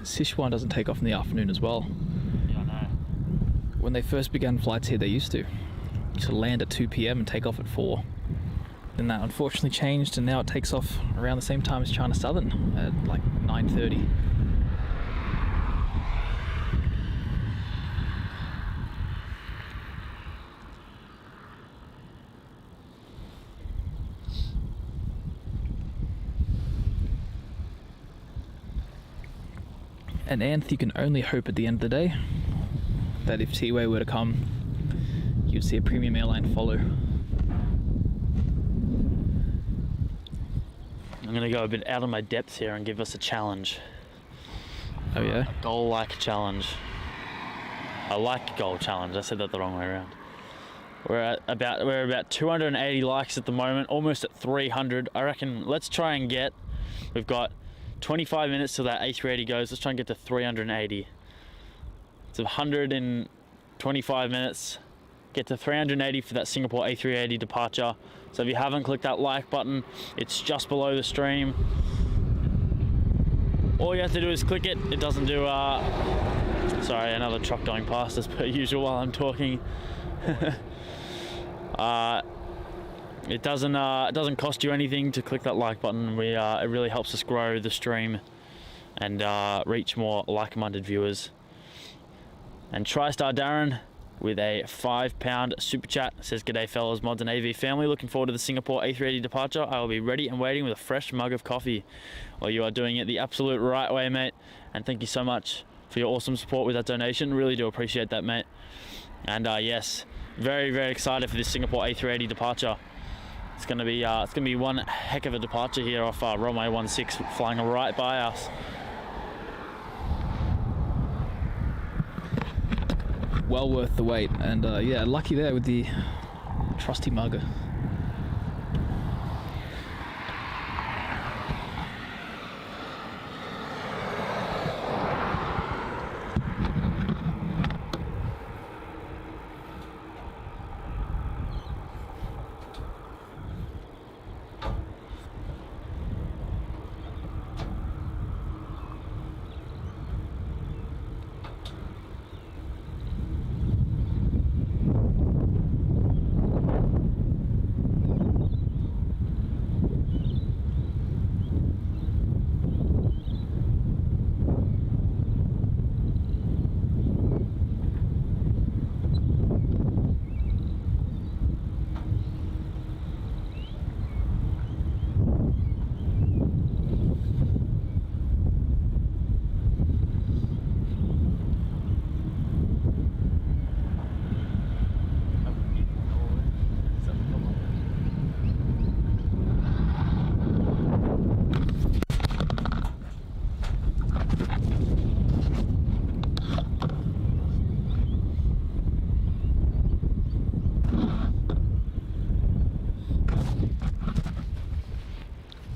Sichuan doesn't take off in the afternoon as well. Yeah, I know. When they first began flights here, they used to land at 2 p.m. and take off at 4. Then that unfortunately changed, and now it takes off around the same time as China Southern at like 9:30. And Anth, you can only hope at the end of the day that if T-Way were to come, you'd see a premium airline follow. I'm going to go a bit out of my depth here and give us a challenge. Oh yeah? A goal-like challenge. I like goal challenge. I said that the wrong way around. We're about 280 likes at the moment, almost at 300. I reckon let's try and get, we've got 25 minutes till that A380 goes. Let's try and get to 380. It's 125 minutes. Get to 380 for that Singapore A380 departure. So if you haven't clicked that like button, it's just below the stream. All you have to do is click it. It doesn't do, sorry, another truck going past as per usual while I'm talking. It doesn't cost you anything to click that like button. It really helps us grow the stream and reach more like-minded viewers. And TriStar Darren with a £5 super chat says, "G'day fellas, mods and AV family. Looking forward to the Singapore A380 departure. I will be ready and waiting with a fresh mug of coffee." Well, you are doing it the absolute right way, mate. And thank you so much for your awesome support with that donation. Really do appreciate that, mate. And yes, very, very excited for this Singapore A380 departure. It's gonna be one heck of a departure here off Runway 16, flying right by us. Well worth the wait, and yeah, lucky there with the trusty mugger.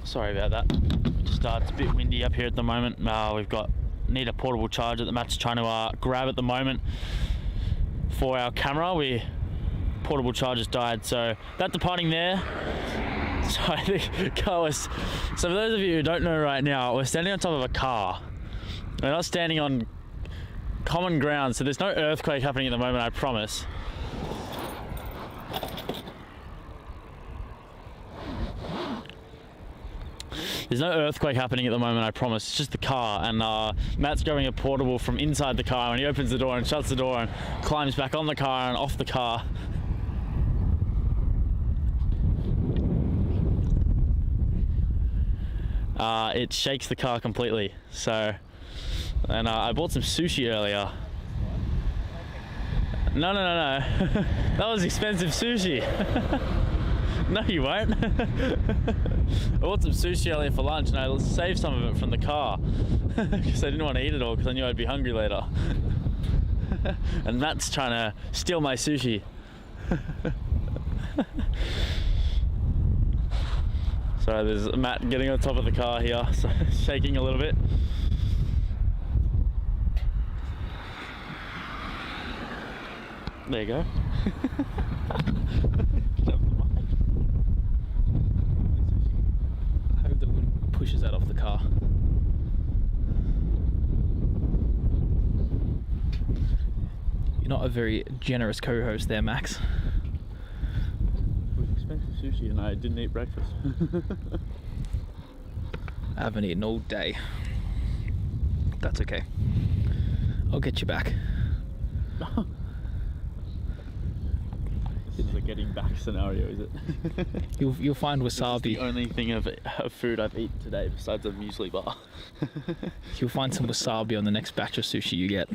Sorry about that. Just it's a bit windy up here at the moment. Need a portable charger that Matt's trying to grab at the moment for our camera. Portable charger's died, so that departing there. Sorry, the car was. So for those of you who don't know right now, we're standing on top of a car. We're not standing on common ground, so there's no earthquake happening at the moment, I promise. There's no earthquake happening at the moment, I promise. It's just the car, and Matt's grabbing a portable from inside the car, and he opens the door and shuts the door and climbs back on the car and off the car. It shakes the car completely. So, and I bought some sushi earlier. No. That was expensive sushi. No, you won't. I bought some sushi earlier for lunch, and I saved some of it from the car because I didn't want to eat it all because I knew I'd be hungry later. And Matt's trying to steal my sushi. So there's Matt getting on top of the car here, so shaking a little bit. There you go. I hope the wind pushes that off the car. You're not a very generous co-host there, Max. It was expensive sushi and I didn't eat breakfast. I haven't eaten all day. That's okay. I'll get you back. This is a getting back scenario, is it? You'll find wasabi. This is the only thing of food I've eaten today besides a muesli bar. You'll find some wasabi on the next batch of sushi you get.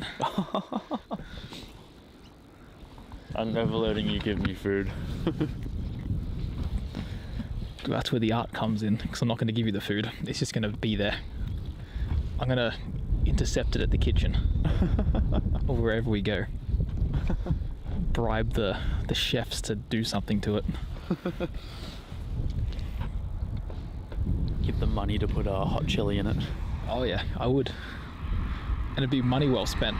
I'm never letting you give me food. That's where the art comes in, because I'm not going to give you the food. It's just going to be there. I'm going to intercept it at the kitchen or wherever we go. Bribe the chefs to do something to it. Give them money to put a hot chili in it. Oh yeah, I would. And it'd be money well spent.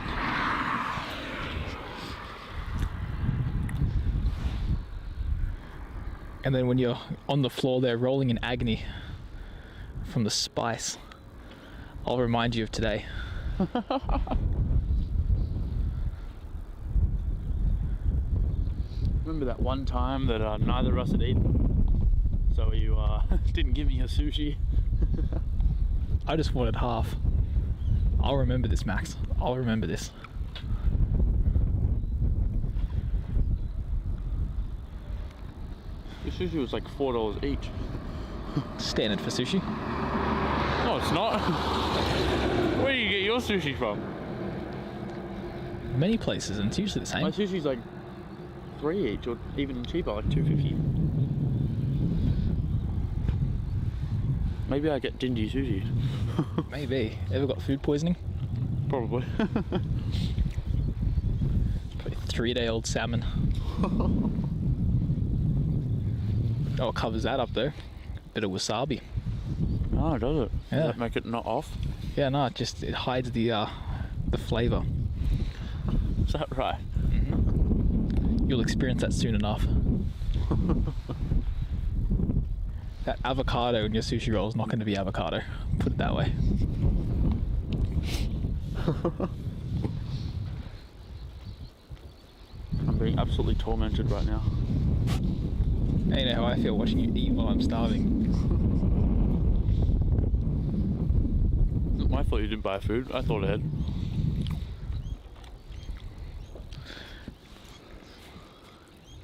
And then when you're on the floor there rolling in agony from the spice, I'll remind you of today. Remember that one time that neither of us had eaten? So you didn't give me your sushi? I just wanted half. I'll remember this, Max. I'll remember this. Your sushi was like $4 each. Standard for sushi. No, it's not. Where do you get your sushi from? Many places, and it's usually the same. My sushi's like $3 each, or even cheaper, like $2.50. Maybe I get dingy sushi. Maybe. Ever got food poisoning? Probably. Probably 3-day-old salmon. Oh, it covers that up though. Bit of wasabi. Oh, does it? Yeah. Does that make it not off? Yeah, no, it hides the flavour. Is that right? You'll experience that soon enough. That avocado in your sushi roll is not going to be avocado. Put it that way. I'm being absolutely tormented right now. You know how I feel watching you eat while I'm starving. It's not my fault you didn't buy food. I thought ahead.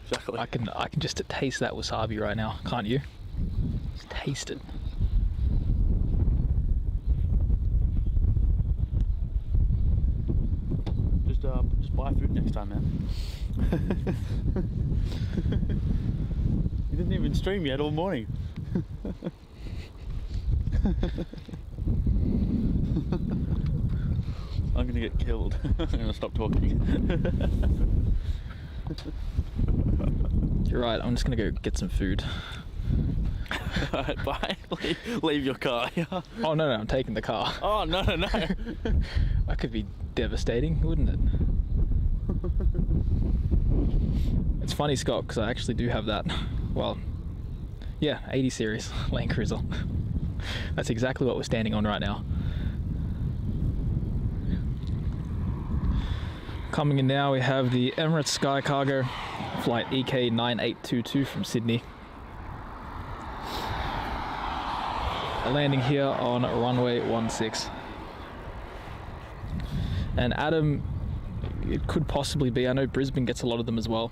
Exactly. I can just taste that wasabi right now, can't you? Just taste it. Just buy food next time, man. You didn't even stream yet all morning. I'm gonna get killed. I'm gonna stop talking. You're right, I'm just gonna go get some food. Alright, bye. Leave your car. Oh no, I'm taking the car. Oh, no. That could be devastating, wouldn't it? It's funny, Scott, because I actually do have that. Well, yeah, 80 series Land Cruiser. That's exactly what we're standing on right now. Coming in now, we have the Emirates Sky Cargo flight EK9822 from Sydney. Landing here on runway 16. And Adam, it could possibly be, I know Brisbane gets a lot of them as well.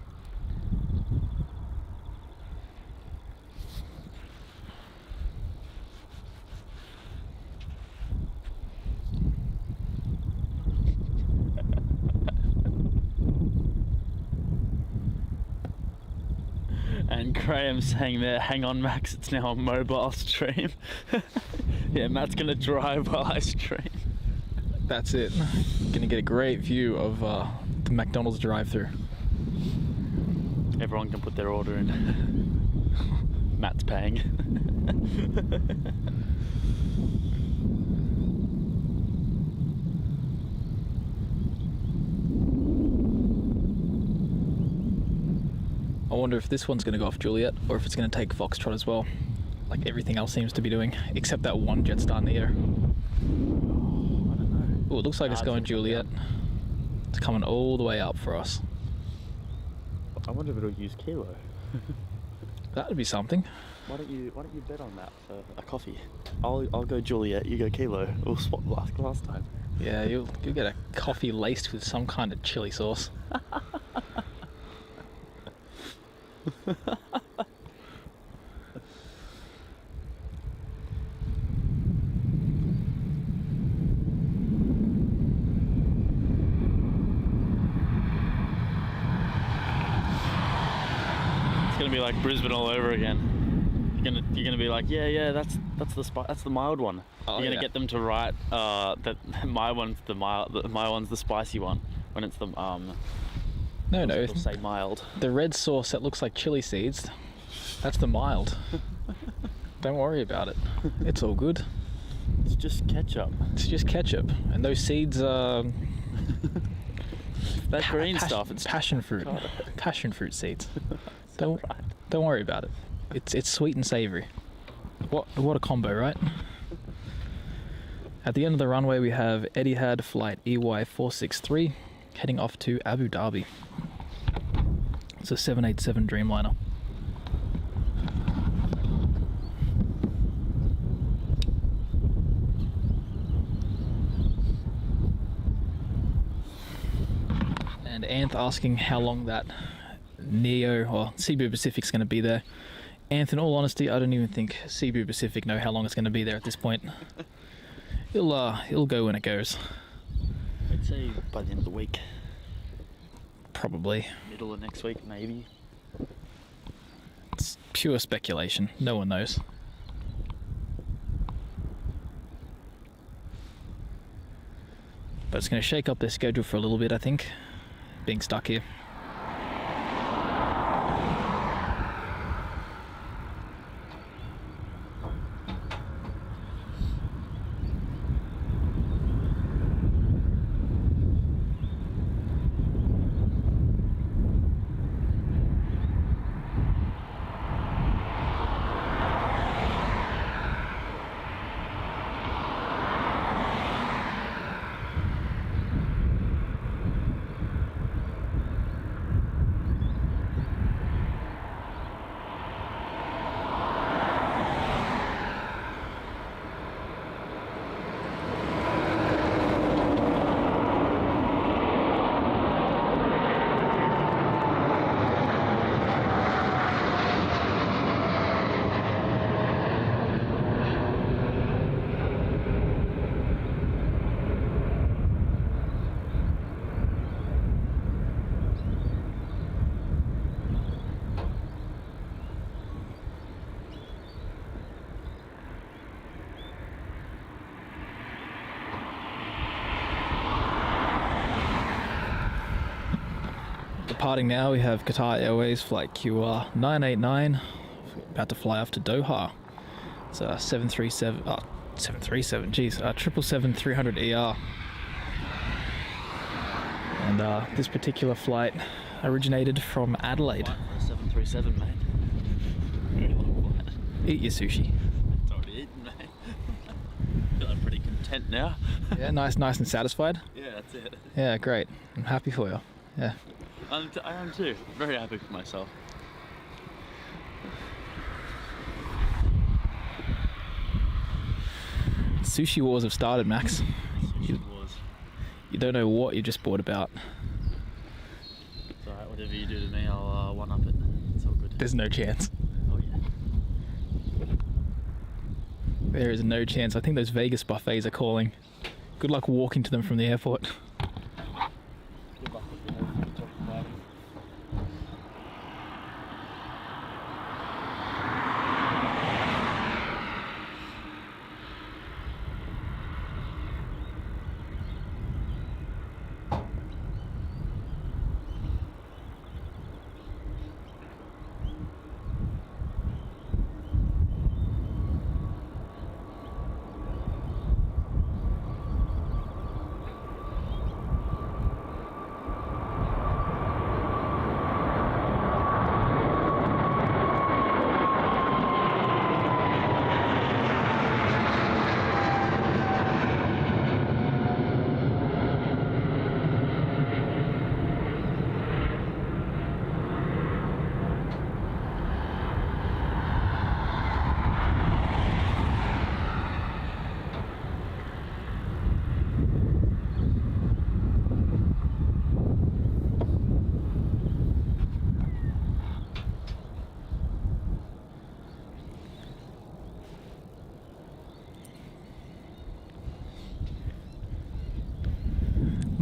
And Graham saying there, hang on Max, it's now a mobile stream. Yeah, Matt's gonna drive while I stream. That's it. Gonna get a great view of the McDonald's drive-thru. Everyone can put their order in. Matt's paying. I wonder if this one's going to go off Juliet or if it's going to take Foxtrot as well, like everything else seems to be doing, except that one Jetstar in the air. Oh, it looks like it's going Juliet. It's coming all the way up for us. I wonder if it'll use Kilo. That would be something. Why don't you bet on that for a coffee? I'll go Juliet, you go Kilo. We'll swap last time. Yeah, you'll get a coffee laced with some kind of chili sauce. It's gonna be like Brisbane all over again. You're gonna be like, yeah, that's the mild one. Oh, you're gonna get them to write that my one's the spicy one when it's the No, They'll say mild. the red sauce that looks like chili seeds, that's the mild. Don't worry about it. It's all good. It's just ketchup. It's just ketchup, and those seeds are That green stuff. It's passion fruit. God. Passion fruit seeds. Don't worry about it. It's sweet and savoury. What a combo, right? At the end of the runway, we have Etihad flight EY463 heading off to Abu Dhabi. It's a 787 Dreamliner. And Anth asking how long that Neo or Cebu Pacific's going to be there. Anth, in all honesty, I don't even think Cebu Pacific know how long it's going to be there at this point. It'll go when it goes. I'd say by the end of the week. Probably. Middle of next week, maybe. It's pure speculation. No one knows. But it's going to shake up their schedule for a little bit, I think, being stuck here. Departing now, we have Qatar Airways flight QR989 about to fly off to Doha. It's a 737-300ER. And this particular flight originated from Adelaide. 737, mate. Very long flight. Eat your sushi. It's already eaten, mate. Feeling pretty content now. Yeah, nice and satisfied. Yeah, that's it. Yeah, great. I'm happy for you. Yeah. I am too. Very happy for myself. Sushi wars have started, Max. Sushi wars. You don't know what you just bought about. It's alright, whatever you do to me, I'll one-up it. It's all good. There's no chance. Oh yeah. There is no chance. I think those Vegas buffets are calling. Good luck walking to them from the airport. Good luck with the talking about it.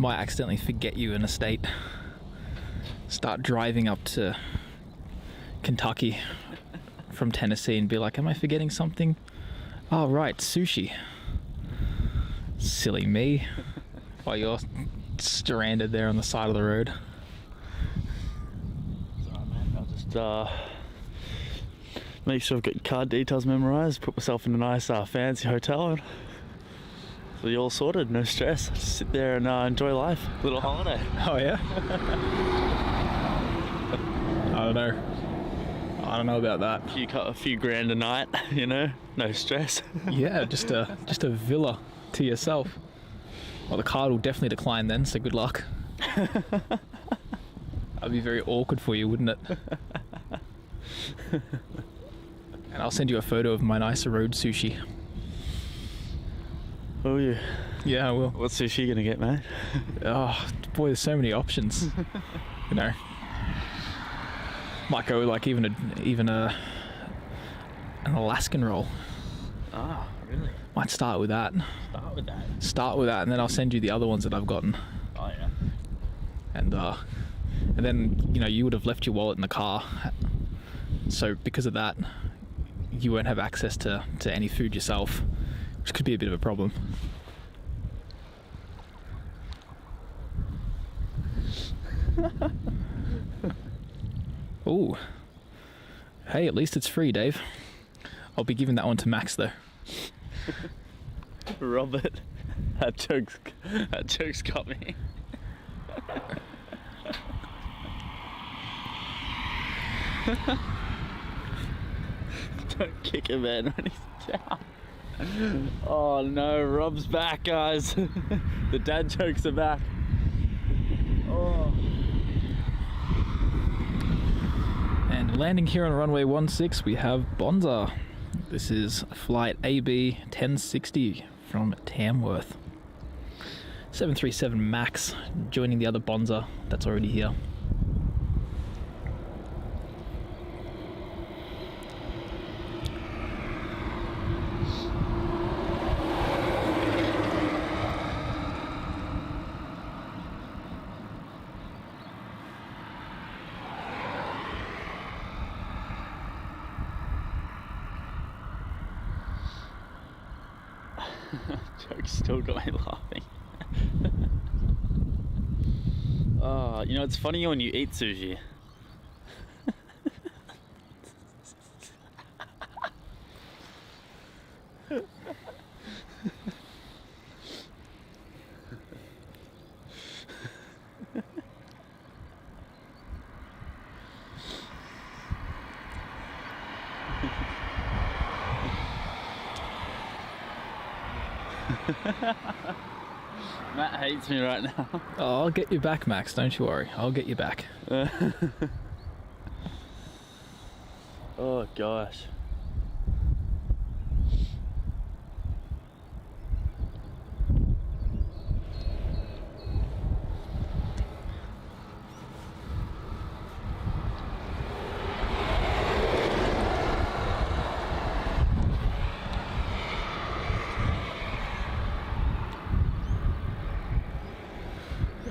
might accidentally forget you in a state. Start driving up to Kentucky from Tennessee and be like, am I forgetting something? Oh, right, sushi. Silly me. While you're stranded there on the side of the road. Sorry, man. I'll just make sure I've got card details memorized, put myself in a nice fancy hotel, and so you're all sorted, no stress. Just sit there and enjoy life. Little holiday. Oh yeah? I don't know about that. A few grand a night, you know, no stress. Yeah, just a villa to yourself. Well, the card will definitely decline then, so good luck. That'd be very awkward for you, wouldn't it? And I'll send you a photo of my nice road sushi. Oh yeah. Yeah, I will. What sushi you gonna get, mate? Oh boy, there's so many options. You know, might go like even an Alaskan roll. Ah, really? Might start with that. Start with that, and then I'll send you the other ones that I've gotten. Oh yeah. And then, you know, you would have left your wallet in the car, so because of that you won't have access to any food yourself, which could be a bit of a problem. Ooh. Hey, at least it's free, Dave. I'll be giving that one to Max though. Robert, that joke's got me. Don't kick him, man, when he's down. Oh no, Rob's back, guys. The dad jokes are back. Oh. And landing here on runway 16, we have Bonza. This is flight AB 1060 from Tamworth. 737 MAX joining the other Bonza that's already here. Joke's still got me laughing. Oh, you know, it's funny when you eat sushi. Matt hates me right now. Oh, I'll get you back, Max, don't you worry. I'll get you back. Oh gosh.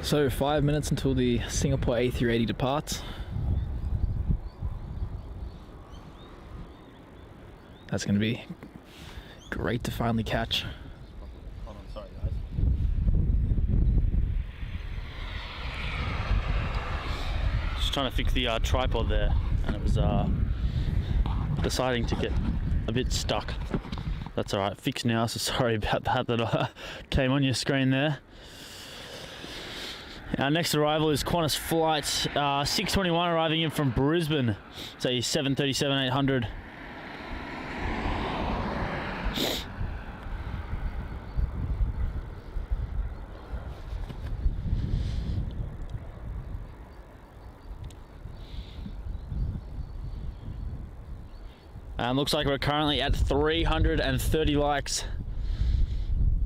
So 5 minutes until the Singapore A380 departs. That's going to be great to finally catch. Hold on, sorry guys. Just trying to fix the tripod there, and it was deciding to get a bit stuck. That's alright, fixed now, so sorry about that came on your screen there. Our next arrival is Qantas flight 621 arriving in from Brisbane. So 737-800. Looks like we're currently at 330 likes.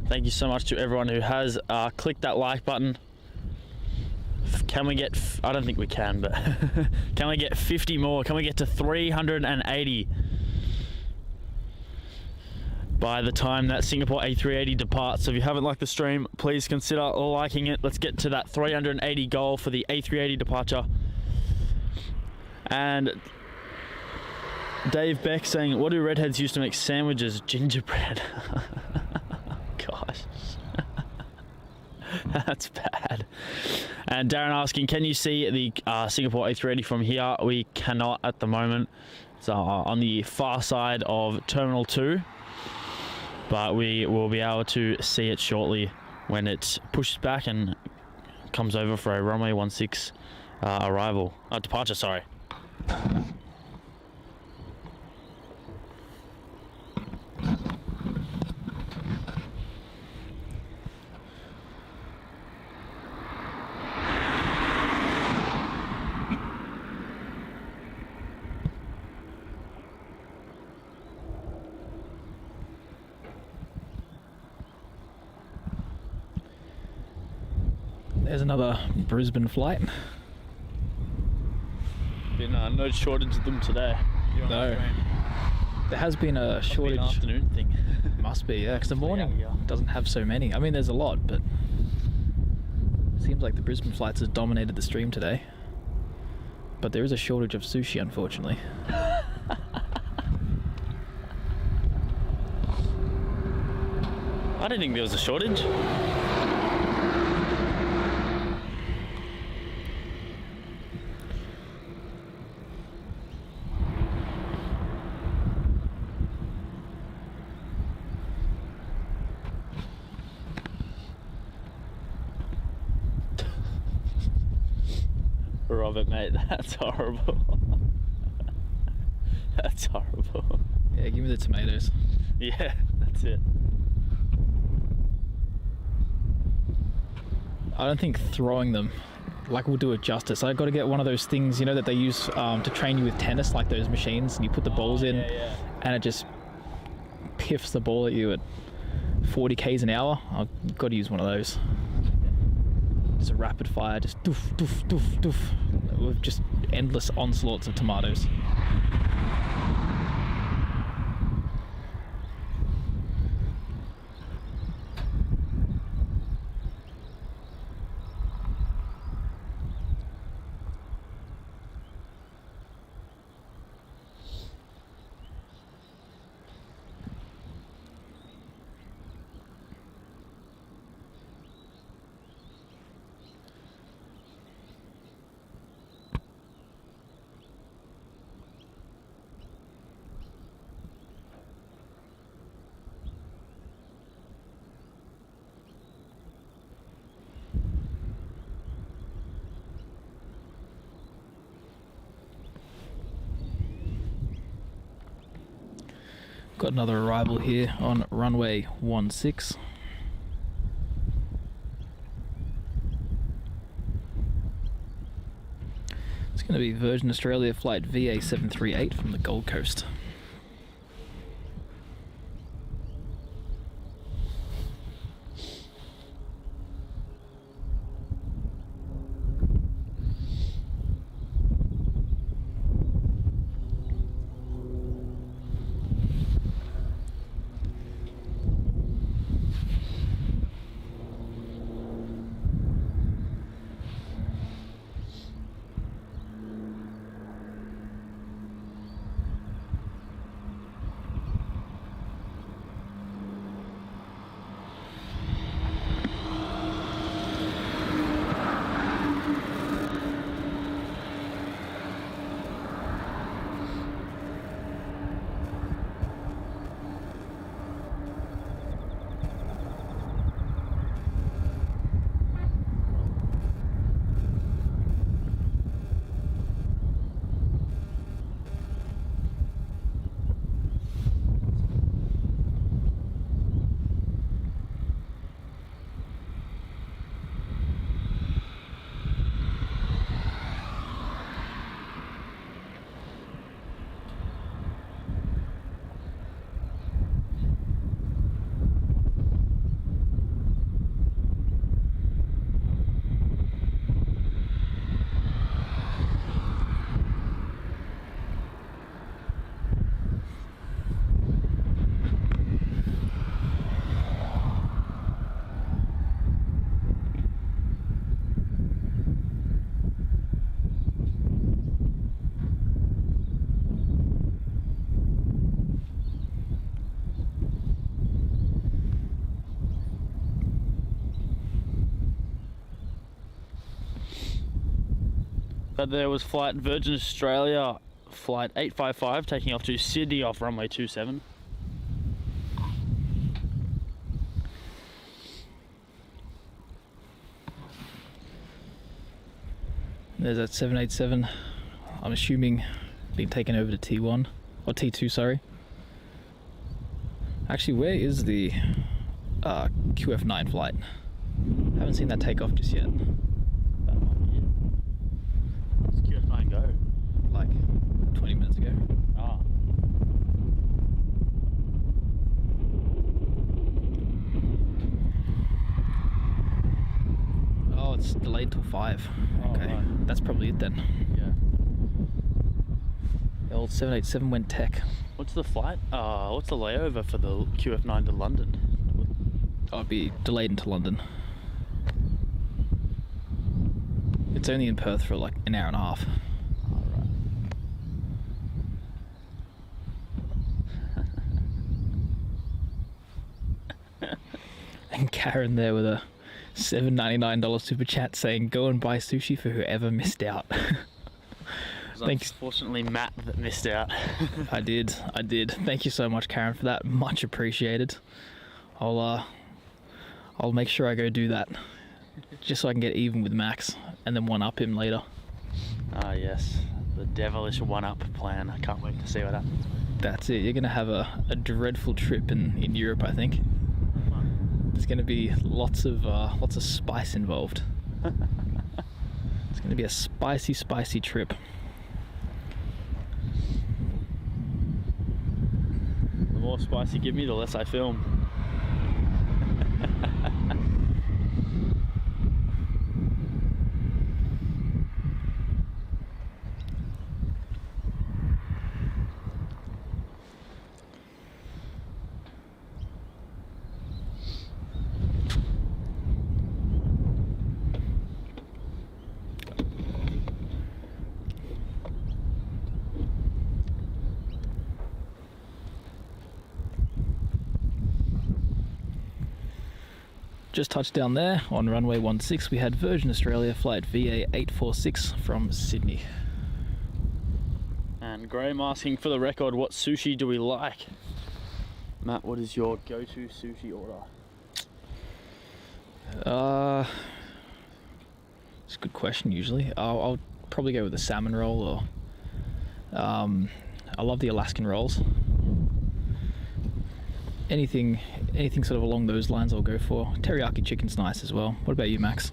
Thank you so much to everyone who has clicked that like button. Can we get, I don't think we can, but can we get 50 more? Can we get to 380? by the time that Singapore A380 departs. So if you haven't liked the stream, please consider liking it. Let's get to that 380 goal for the A380 departure. And Dave Beck saying, what do redheads use to make sandwiches? Gingerbread. Gosh. That's bad. And Darren asking, can you see the Singapore A380 from here? We cannot at the moment. It's on the far side of Terminal 2. But we will be able to see it shortly when it pushes back and comes over for a runway 16 departure, sorry. There's another Brisbane flight. Been no shortage of them today. No. There has been a shortage. Must be an afternoon thing. Must be, yeah, because the morning doesn't have so many. I mean, there's a lot, but it seems like the Brisbane flights has dominated the stream today. But there is a shortage of sushi, unfortunately. I didn't think there was a shortage. Robert, mate, that's horrible. That's horrible. Yeah, give me the tomatoes. Yeah, that's it. I don't think throwing them will do it justice. I got to get one of those things, you know, that they use to train you with tennis, like those machines, and you put the balls in, and it just piffs the ball at you at 40 k's an hour. I've got to use one of those. Just a rapid fire, just doof, doof, doof, doof, with just endless onslaughts of tomatoes. Got another arrival here on runway 16. It's going to be Virgin Australia flight VA738 from the Gold Coast. But there was flight Virgin Australia flight 855 taking off to Sydney off runway 27. There's that 787. I'm assuming being taken over to T1 or T2, sorry. Actually, where is the QF9 flight? Haven't seen that take off just yet. That might be it. Does QF9 go? Like 20 minutes ago. Ah. Oh, it's delayed till 5. Oh, Okay, right. that's probably it then. Yeah. The old 787 went tech. What's the flight? What's the layover for the QF9 to London? Oh, it'd be delayed into London. It's only in Perth for like an hour and a half. And Karen there with a $7.99 super chat saying, "Go and buy sushi for whoever missed out." Thanks. Unfortunately, Matt that missed out. I did. Thank you so much, Karen, for that. Much appreciated. I'll make sure I go do that, just so I can get even with Max and then one up him later. Ah, yes, the devilish one-up plan. I can't wait to see what happens. That's it. You're gonna have a dreadful trip in Europe, I think. There's gonna be lots of spice involved. It's gonna be a spicy trip. The more spice you give me, the less I film. Just touched down there on runway 16. We had Virgin Australia flight VA846 from Sydney. And Graham asking for the record, what sushi do we like? Matt, what is your go-to sushi order? It's a good question. Usually, I'll probably go with a salmon roll, or I love the Alaskan rolls. Anything sort of along those lines I'll go for. Teriyaki chicken's nice as well. What about you, Max?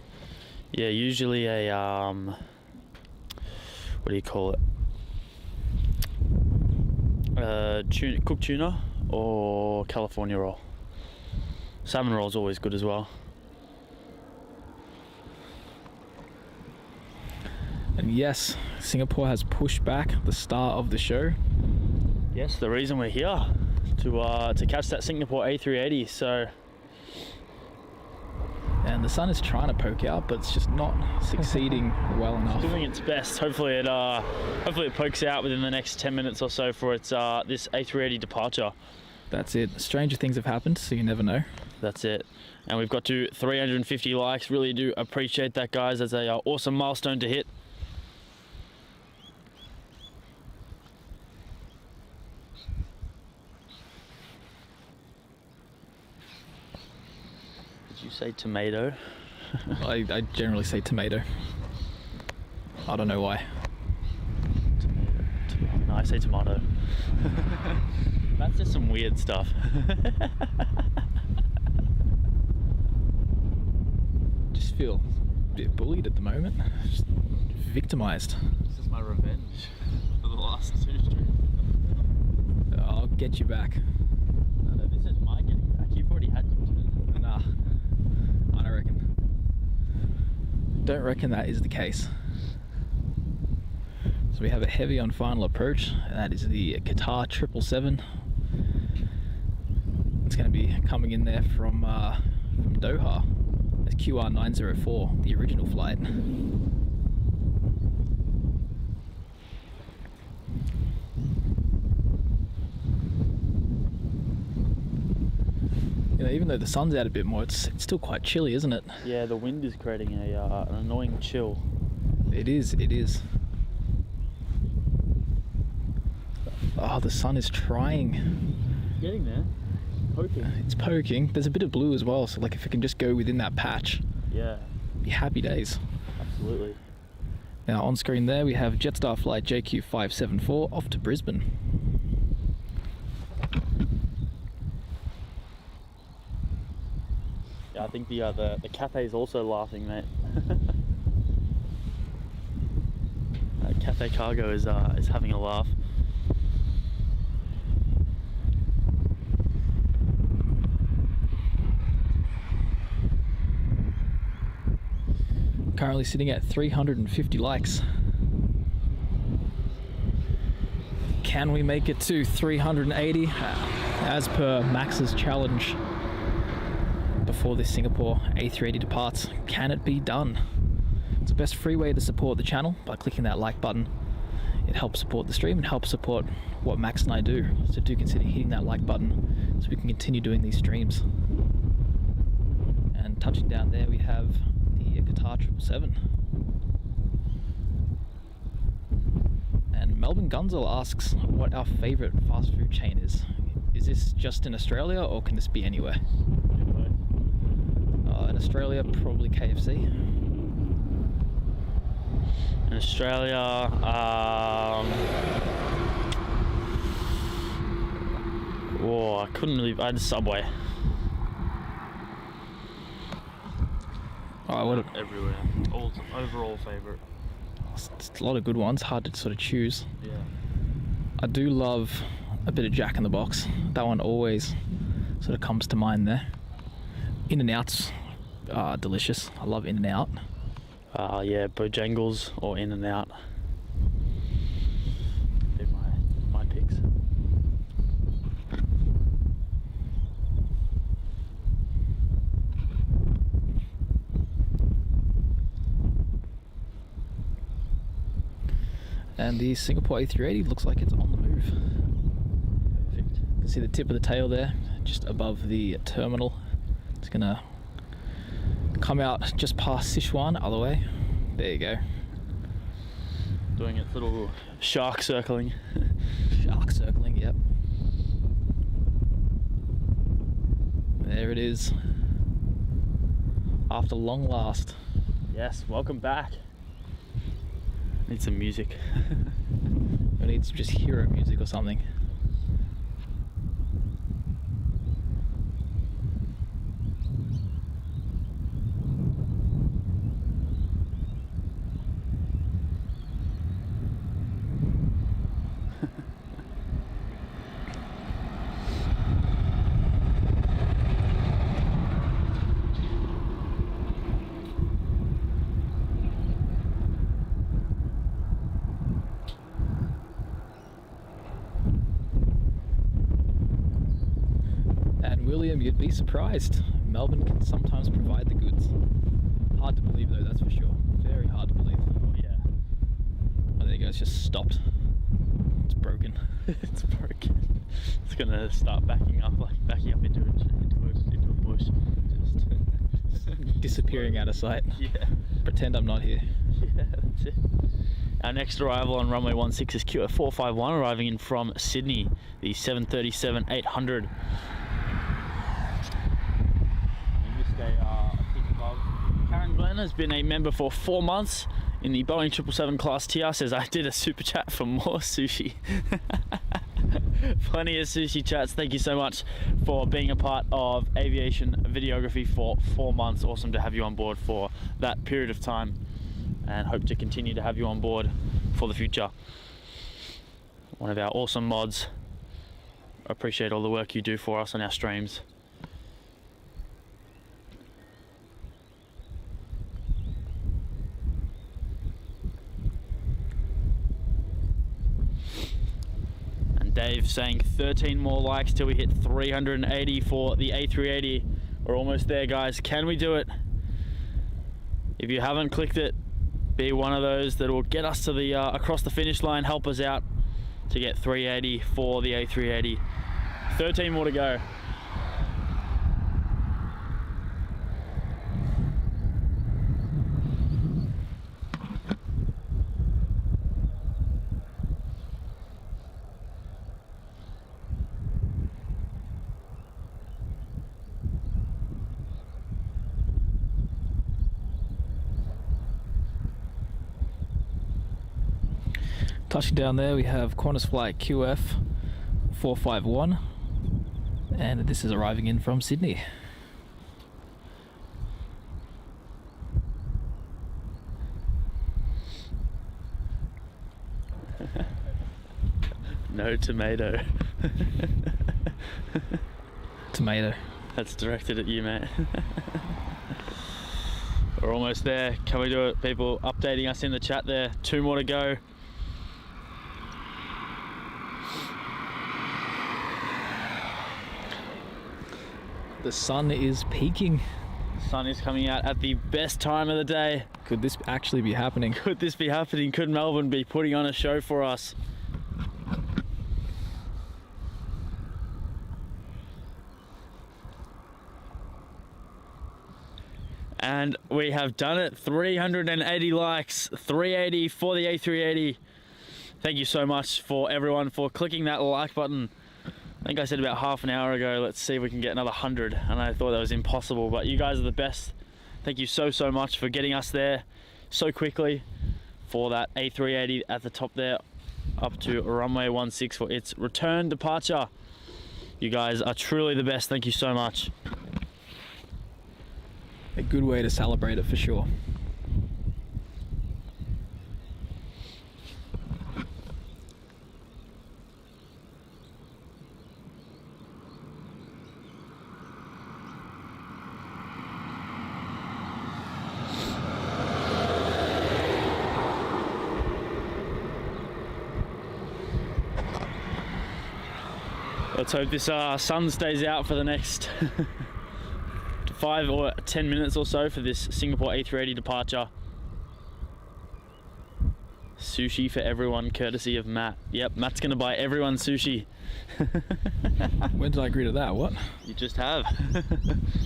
Yeah, usually a what do you call it? Cooked tuna or California roll. Salmon roll is always good as well. And yes, Singapore has pushed back the star of the show. Yes, the reason we're here to catch that Singapore A380. So, and the sun is trying to poke out, but it's just not succeeding well enough. doing its best. Hopefully it pokes out within the next 10 minutes or so for its this A380 departure. That's it. Stranger things have happened, so you never know. That's it. And we've got to 350 likes. Really do appreciate that, guys. That's a awesome milestone to hit. Did you say tomato? I generally say tomato. I don't know why. Tomato. No, I say tomato. That's just some weird stuff. Just feel a bit bullied at the moment. Just victimized. This is my revenge for the last two streams. I'll get you back. No, this is my getting back. You've already had your turn. Nah, I don't reckon. Don't reckon that is the case. So we have a heavy on final approach, and that is the Qatar 777. It's going to be coming in there from Doha. That's QR904, the original flight. You know, even though the sun's out a bit more, it's still quite chilly, isn't it? Yeah, the wind is creating an annoying chill. It is, it is. Oh, the sun is trying. Getting there. Poking. It's poking. There's a bit of blue as well, so like if it can just go within that patch, Yeah. be happy days. Absolutely. Now on screen there we have Jetstar flight JQ574 off to Brisbane. Yeah, I think the Cathay is also laughing, mate. Cathay Cargo is having a laugh. Currently sitting at 350 likes. Can we make it to 380 as per Max's challenge before this Singapore A380 departs? Can it be done? It's the best free way to support the channel by clicking that like button. It helps support the stream and helps support what Max and I do. So do consider hitting that like button so we can continue doing these streams. And touching down there we have the Qatar 777. And Melbourne Gunzel asks what our favourite fast food chain is. Is this just in Australia or can this be anywhere? In Australia, probably KFC. In Australia, I couldn't really. I had Subway. Everywhere. Overall favourite. It's a lot of good ones, hard to sort of choose. Yeah. I do love a bit of Jack in the Box. That one always sort of comes to mind there. In-N-Out's delicious. I love In-N-Out. Yeah, Bojangles or In-N-Out. They're my picks. And the Singapore A380 looks like it's on the move. Perfect. You can see the tip of the tail there, just above the terminal. It's gonna come out just past Sichuan, other way. There you go. Doing its little shark circling. Shark circling, yep. There it is. After long last. Yes, welcome back. Need some music. We need some just hero music or something. William, you'd be surprised. Melbourne can sometimes provide the goods. Hard to believe though, that's for sure. Very hard to believe. Oh yeah. Oh, there you go, it's just stopped. It's broken. It's broken. It's gonna start backing up into a bush. Just disappearing out of sight. Yeah. Pretend I'm not here. Yeah, that's it. Our next arrival on runway 16 is QA451, arriving in from Sydney, the 737-800. Karen Glenn has been a member for 4 months in the Boeing 777 class tier. Says I did a super chat for more sushi. Plenty of sushi chats. Thank you so much for being a part of aviation videography for 4 months. Awesome to have you on board for that period of time, and hope to continue to have you on board for the future. One of our awesome mods. Appreciate all the work you do for us on our streams. Dave saying 13 more likes till we hit 380 for the A380. We're almost there, guys. Can we do it? If you haven't clicked it, be one of those that will get us to the across the finish line. Help us out to get 380 for the A380. 13 more to go. Touching down there, we have Qantas flight QF 451, and this is arriving in from Sydney. No tomato. Tomato. That's directed at you, mate. We're almost there. Can we do it? People updating us in the chat there. 2 more to go. The sun is peaking. The sun is coming out at the best time of the day. Could this actually be happening? Could this be happening? Could Melbourne be putting on a show for us? And we have done it. 380 likes, 380 for the A380. Thank you so much for everyone for clicking that like button. I think I said about half an hour ago, let's see if we can get another 100. And I thought that was impossible, but you guys are the best. Thank you so much for getting us there so quickly for that A380 at the top there, up to runway 16 for its return departure. You guys are truly the best. Thank you so much. A good way to celebrate it for sure. Let's hope this sun stays out for the next 5 or 10 minutes or so for this Singapore A380 departure. Sushi for everyone, courtesy of Matt. Yep, Matt's gonna buy everyone sushi. When did I agree to that? What? You just have.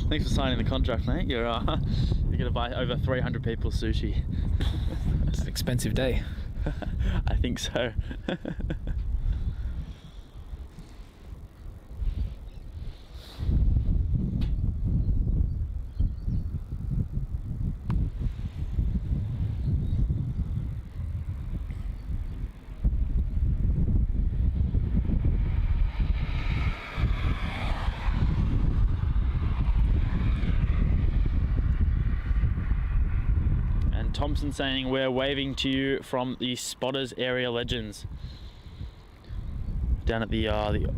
Thanks for signing the contract, mate. You're gonna buy over 300 people sushi. It's an expensive day. I think so. Thompson saying we're waving to you from the spotters area legends down at the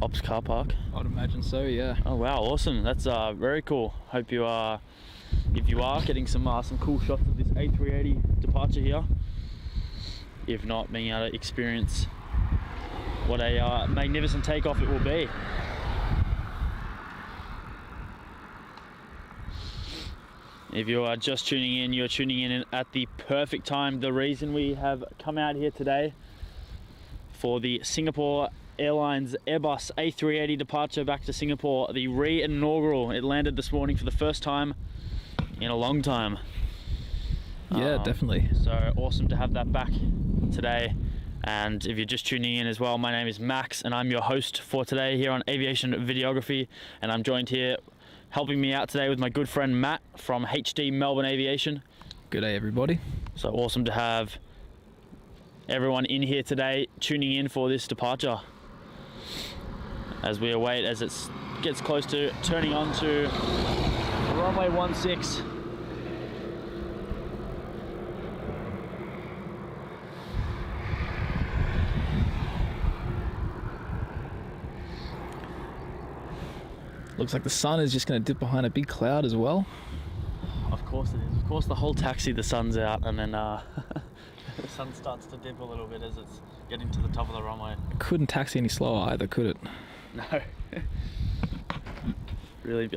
ops car park. I'd imagine so, yeah. Oh wow, awesome. That's very cool. Hope you are, if you are, getting some cool shots of this A380 departure here. If not, being able to experience what a magnificent takeoff it will be. If you are just tuning in, you're tuning in at the perfect time. The reason we have come out here today for the Singapore Airlines Airbus A380 departure back to Singapore, the re-inaugural. It landed this morning for the first time in a long time. Yeah, definitely. So awesome to have that back today. And if you're just tuning in as well, my name is Max and I'm your host for today here on Aviation Videography. And I'm joined here helping me out today with my good friend Matt from HD Melbourne Aviation. Good day, everybody. So awesome to have everyone in here today tuning in for this departure as we await as it gets close to turning on to runway 16. Looks like the sun is just going to dip behind a big cloud as well. Of course it is. Of course the whole taxi, the sun's out, and then the sun starts to dip a little bit as it's getting to the top of the runway. Couldn't taxi any slower either, could it? No. Really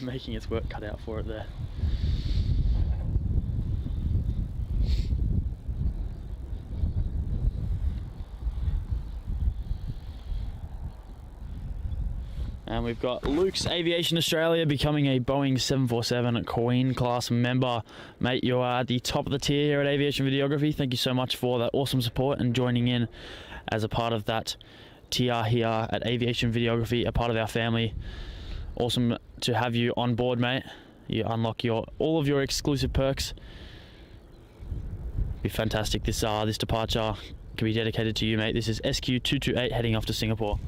making its work cut out for it there. And we've got Luke's Aviation Australia becoming a Boeing 747 Queen class member. Mate, you are at the top of the tier here at Aviation Videography. Thank you so much for that awesome support and joining in as a part of that tier here at Aviation Videography, a part of our family. Awesome to have you on board, mate. You unlock all of your exclusive perks. Be fantastic this departure. Can be dedicated to you, mate. This is SQ380 heading off to Singapore.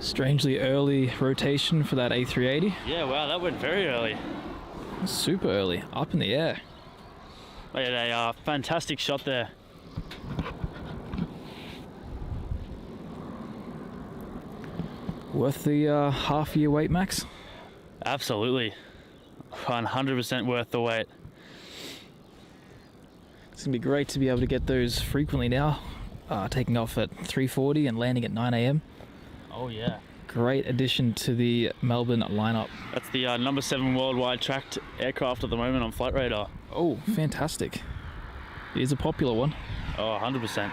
Strangely early rotation for that A380. Yeah, wow, that went very early. Super early, up in the air. We had a fantastic shot there. Worth the half year wait, Max? Absolutely. 100% worth the wait. It's gonna be great to be able to get those frequently now. Taking off at 3:40 and landing at 9 AM. Oh yeah. Great addition to the Melbourne lineup. That's the number 7 worldwide tracked aircraft at the moment on Flight Radar. Oh, fantastic. It is a popular one. Oh, 100%.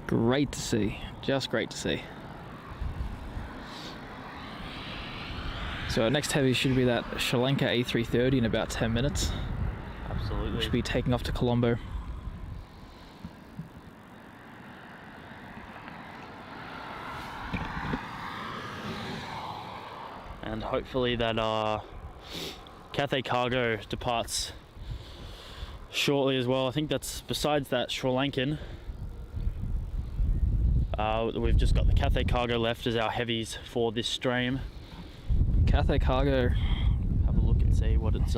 Great to see, just great to see. So our next heavy should be that Sri Lanka A330 in about 10 minutes. Absolutely. We should be taking off to Colombo. And hopefully that Cathay Cargo departs shortly as well. I think that's, besides that Sri Lankan, we've just got the Cathay Cargo left as our heavies for this stream. Cathay Cargo. Have a look and see what its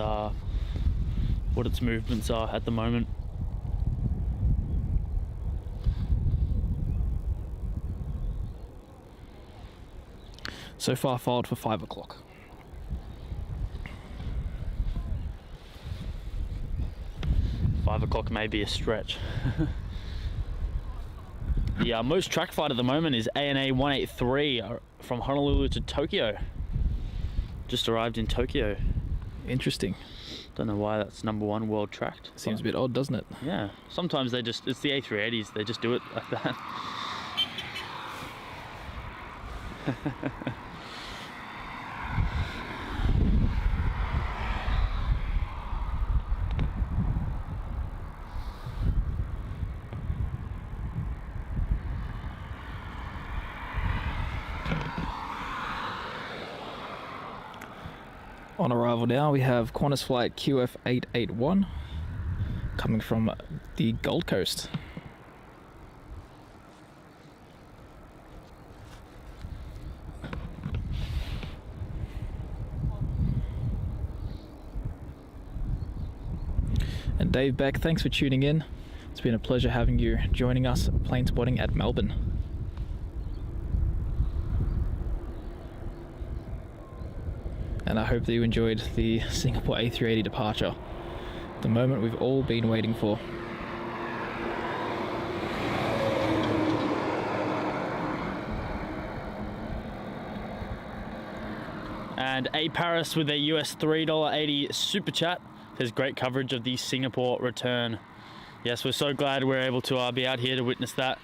movements are at the moment. So far filed for 5 o'clock. $5 o'clock may be a stretch. The most track flight at the moment is ANA 183 from Honolulu to Tokyo. Just arrived in Tokyo. Interesting. Don't know why that's number 1 world tracked. Seems a bit odd, doesn't it? Yeah, sometimes they just, it's the A380s, they just do it like that. On arrival now, we have Qantas flight QF881 coming from the Gold Coast. And Dave Beck, thanks for tuning in. It's been a pleasure having you joining us plane spotting at Melbourne. And I hope that you enjoyed the Singapore A380 departure. The moment we've all been waiting for. And A Paris with a US $3.80 super chat. There's great coverage of the Singapore return. Yes, we're so glad we're able to be out here to witness that.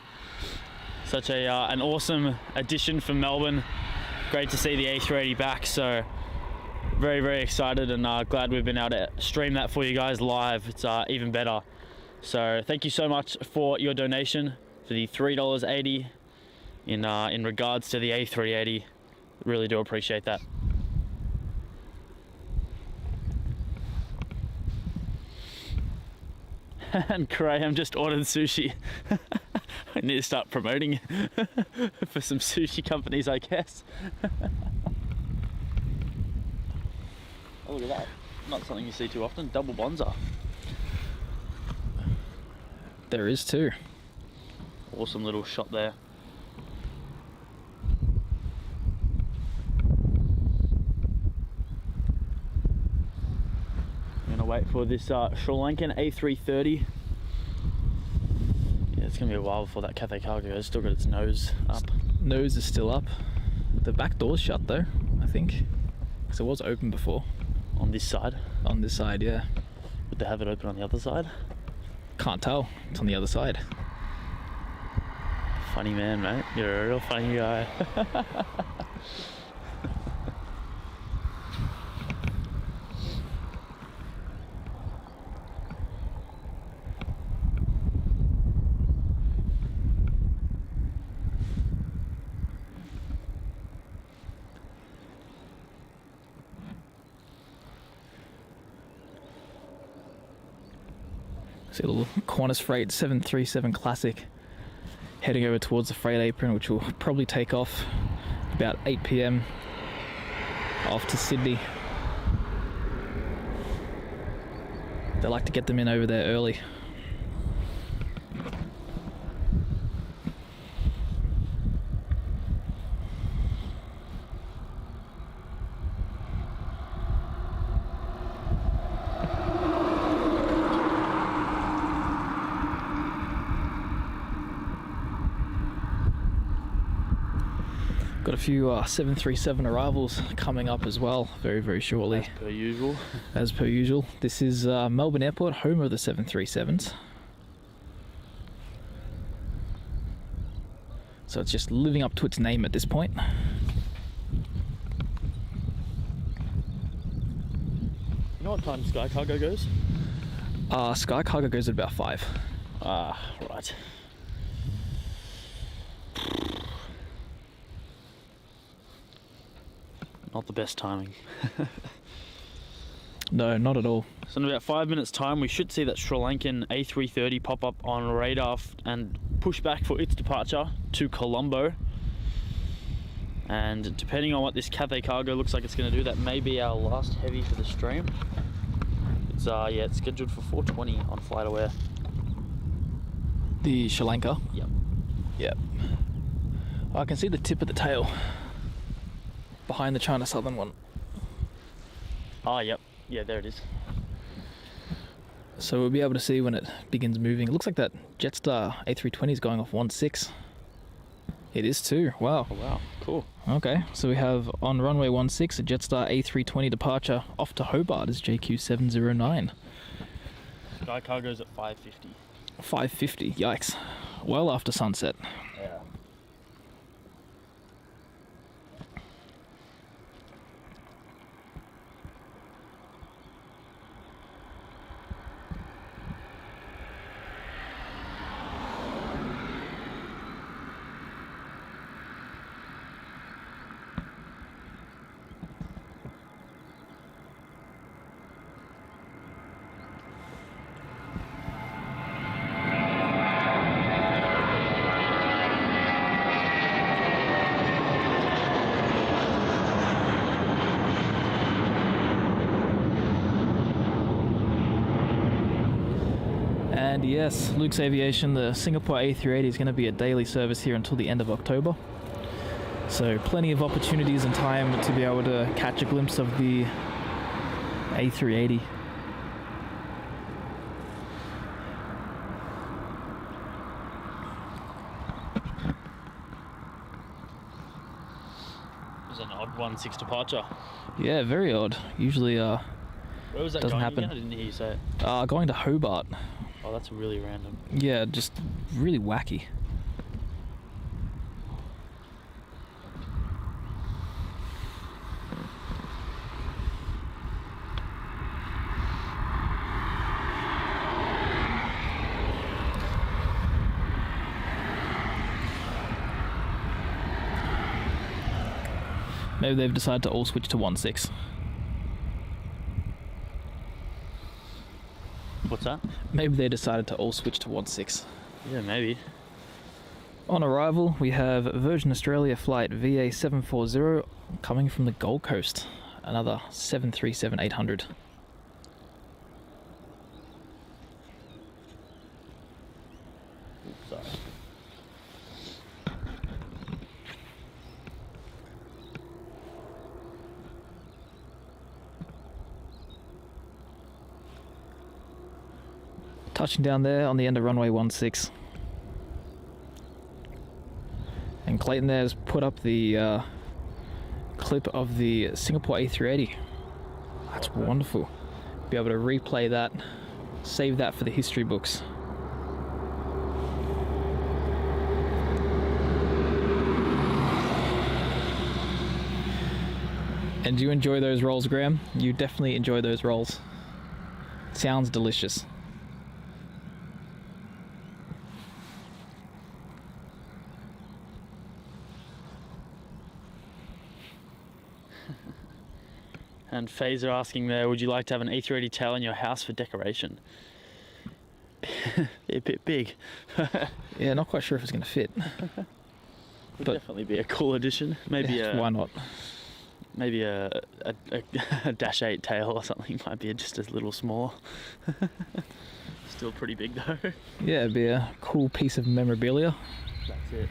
Such an awesome addition for Melbourne. Great to see the A380 back. So very, very excited, and glad we've been able to stream that for you guys live. It's even better. So thank you so much for your donation for the $3.80 in regards to the A380. Really do appreciate that. And Graham just ordered sushi. I need to start promoting for some sushi companies, I guess. Oh, look at that. Not something you see too often. Double bonza. There is too. Awesome little shot there. I'm gonna wait for this Sri Lankan A330. Yeah, it's gonna be a while before that Cathay Cargo has still got its nose up. Nose is still up. The back door's shut though, I think. Because it was open before. On this side? On this side, yeah. Would they have it open on the other side? Can't tell. It's on the other side. Funny man, mate. You're a real funny guy. See a little Qantas Freight 737 Classic heading over towards the freight apron, which will probably take off about 8 PM off to Sydney. They like to get them in over there early. Got a few 737 arrivals coming up as well, very, very shortly. As per usual. As per usual. This is Melbourne Airport, home of the 737s. So it's just living up to its name at this point. You know what time Sky Cargo goes? Sky Cargo goes at about 5. Ah, right. Not the best timing. No, not at all. So in about 5 minutes time we should see that Sri Lankan A330 pop up on radar and push back for its departure to Colombo. And depending on what this Cathay Cargo looks like it's going to do, that may be our last heavy for the stream. It's yeah, it's scheduled for 4:20 on Flight Aware. The Sri Lanka? Yep. Yep. I can see the tip of the tail behind the China Southern one. Ah, yep. Yeah, there it is. So we'll be able to see when it begins moving. It looks like that Jetstar A320 is going off 1.6. It is too. Wow. Oh, wow. Cool. Okay, so we have on runway 16 a Jetstar A320 departure off to Hobart is JQ709. Sky Cargo's at 5:50. 5:50. Yikes. Well after sunset. Yeah. And yes, Luke's Aviation, the Singapore A380 is going to be a daily service here until the end of October. So plenty of opportunities and time to be able to catch a glimpse of the A380. It was an odd 1.6 departure. Yeah, very odd. Usually Where was that doesn't going happen. again? I didn't hear you say it. Going to Hobart. Oh, that's really random. Yeah, just really wacky. Maybe they've decided to all switch to 1.6. What's that? Maybe they decided to all switch to 1.6. Yeah, maybe. On arrival, we have Virgin Australia flight VA740 coming from the Gold Coast. Another 737-800. Oops, sorry. Touching down there on the end of runway 16. And Clayton there has put up the clip of the Singapore A380. That's wonderful. Be able to replay that, save that for the history books. And do you enjoy those rolls, Graham? You definitely enjoy those rolls. Sounds delicious. And Phaser asking there, would you like to have an A380 tail in your house for decoration? A bit big. Yeah, not quite sure if it's going to fit. Would definitely be a cool addition. Maybe why not? Maybe a Dash 8 tail or something might be just a little smaller. Still pretty big though. Yeah, it'd be a cool piece of memorabilia. That's it.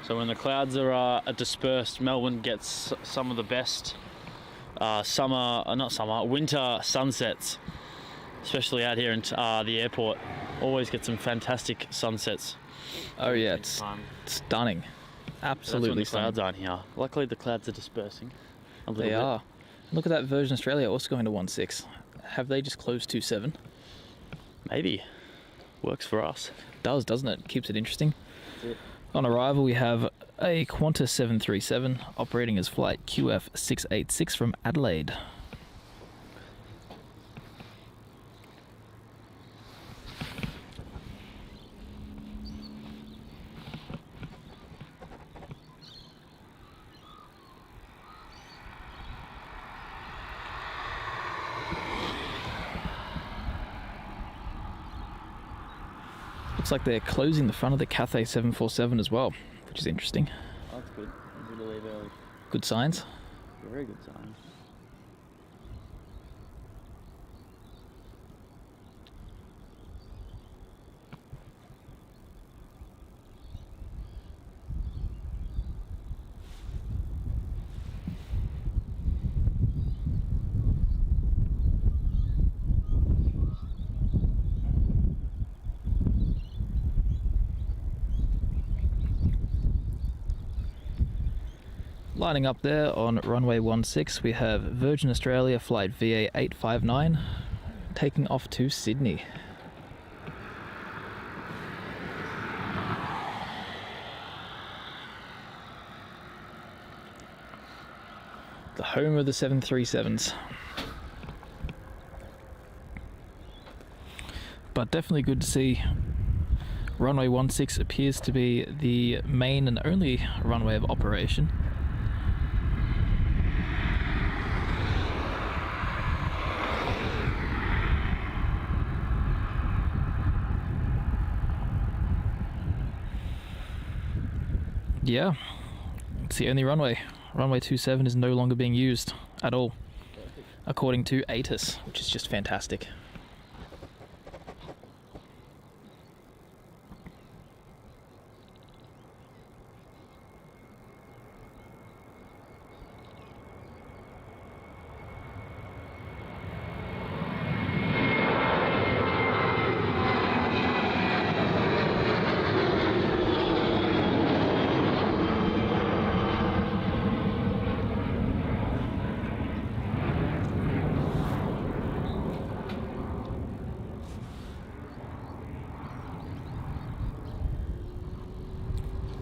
So when the clouds are dispersed, Melbourne gets some of the best winter sunsets, especially out here in the airport. Always get some fantastic sunsets. Oh yeah, it's stunning. Absolutely That's when the clouds aren't here. Luckily the clouds are dispersing a little bit. They are. Look at that Virgin Australia also going to 1.6. Have they just closed 2.7? Maybe. Works for us. Does, doesn't it? Keeps it interesting. That's it. On arrival, we have a Qantas 737 operating as flight QF686 from Adelaide. Looks like they're closing the front of the Cathay 747 as well, which is interesting. Oh, that's good. A bit of leave early. Good signs. Very good sign. Lining up there on runway 16, we have Virgin Australia flight VA859 taking off to Sydney. The home of the 737s. But definitely good to see runway 16 appears to be the main and only runway of operation. Yeah, it's the only runway. Runway 27 is no longer being used at all, according to ATC, which is just fantastic.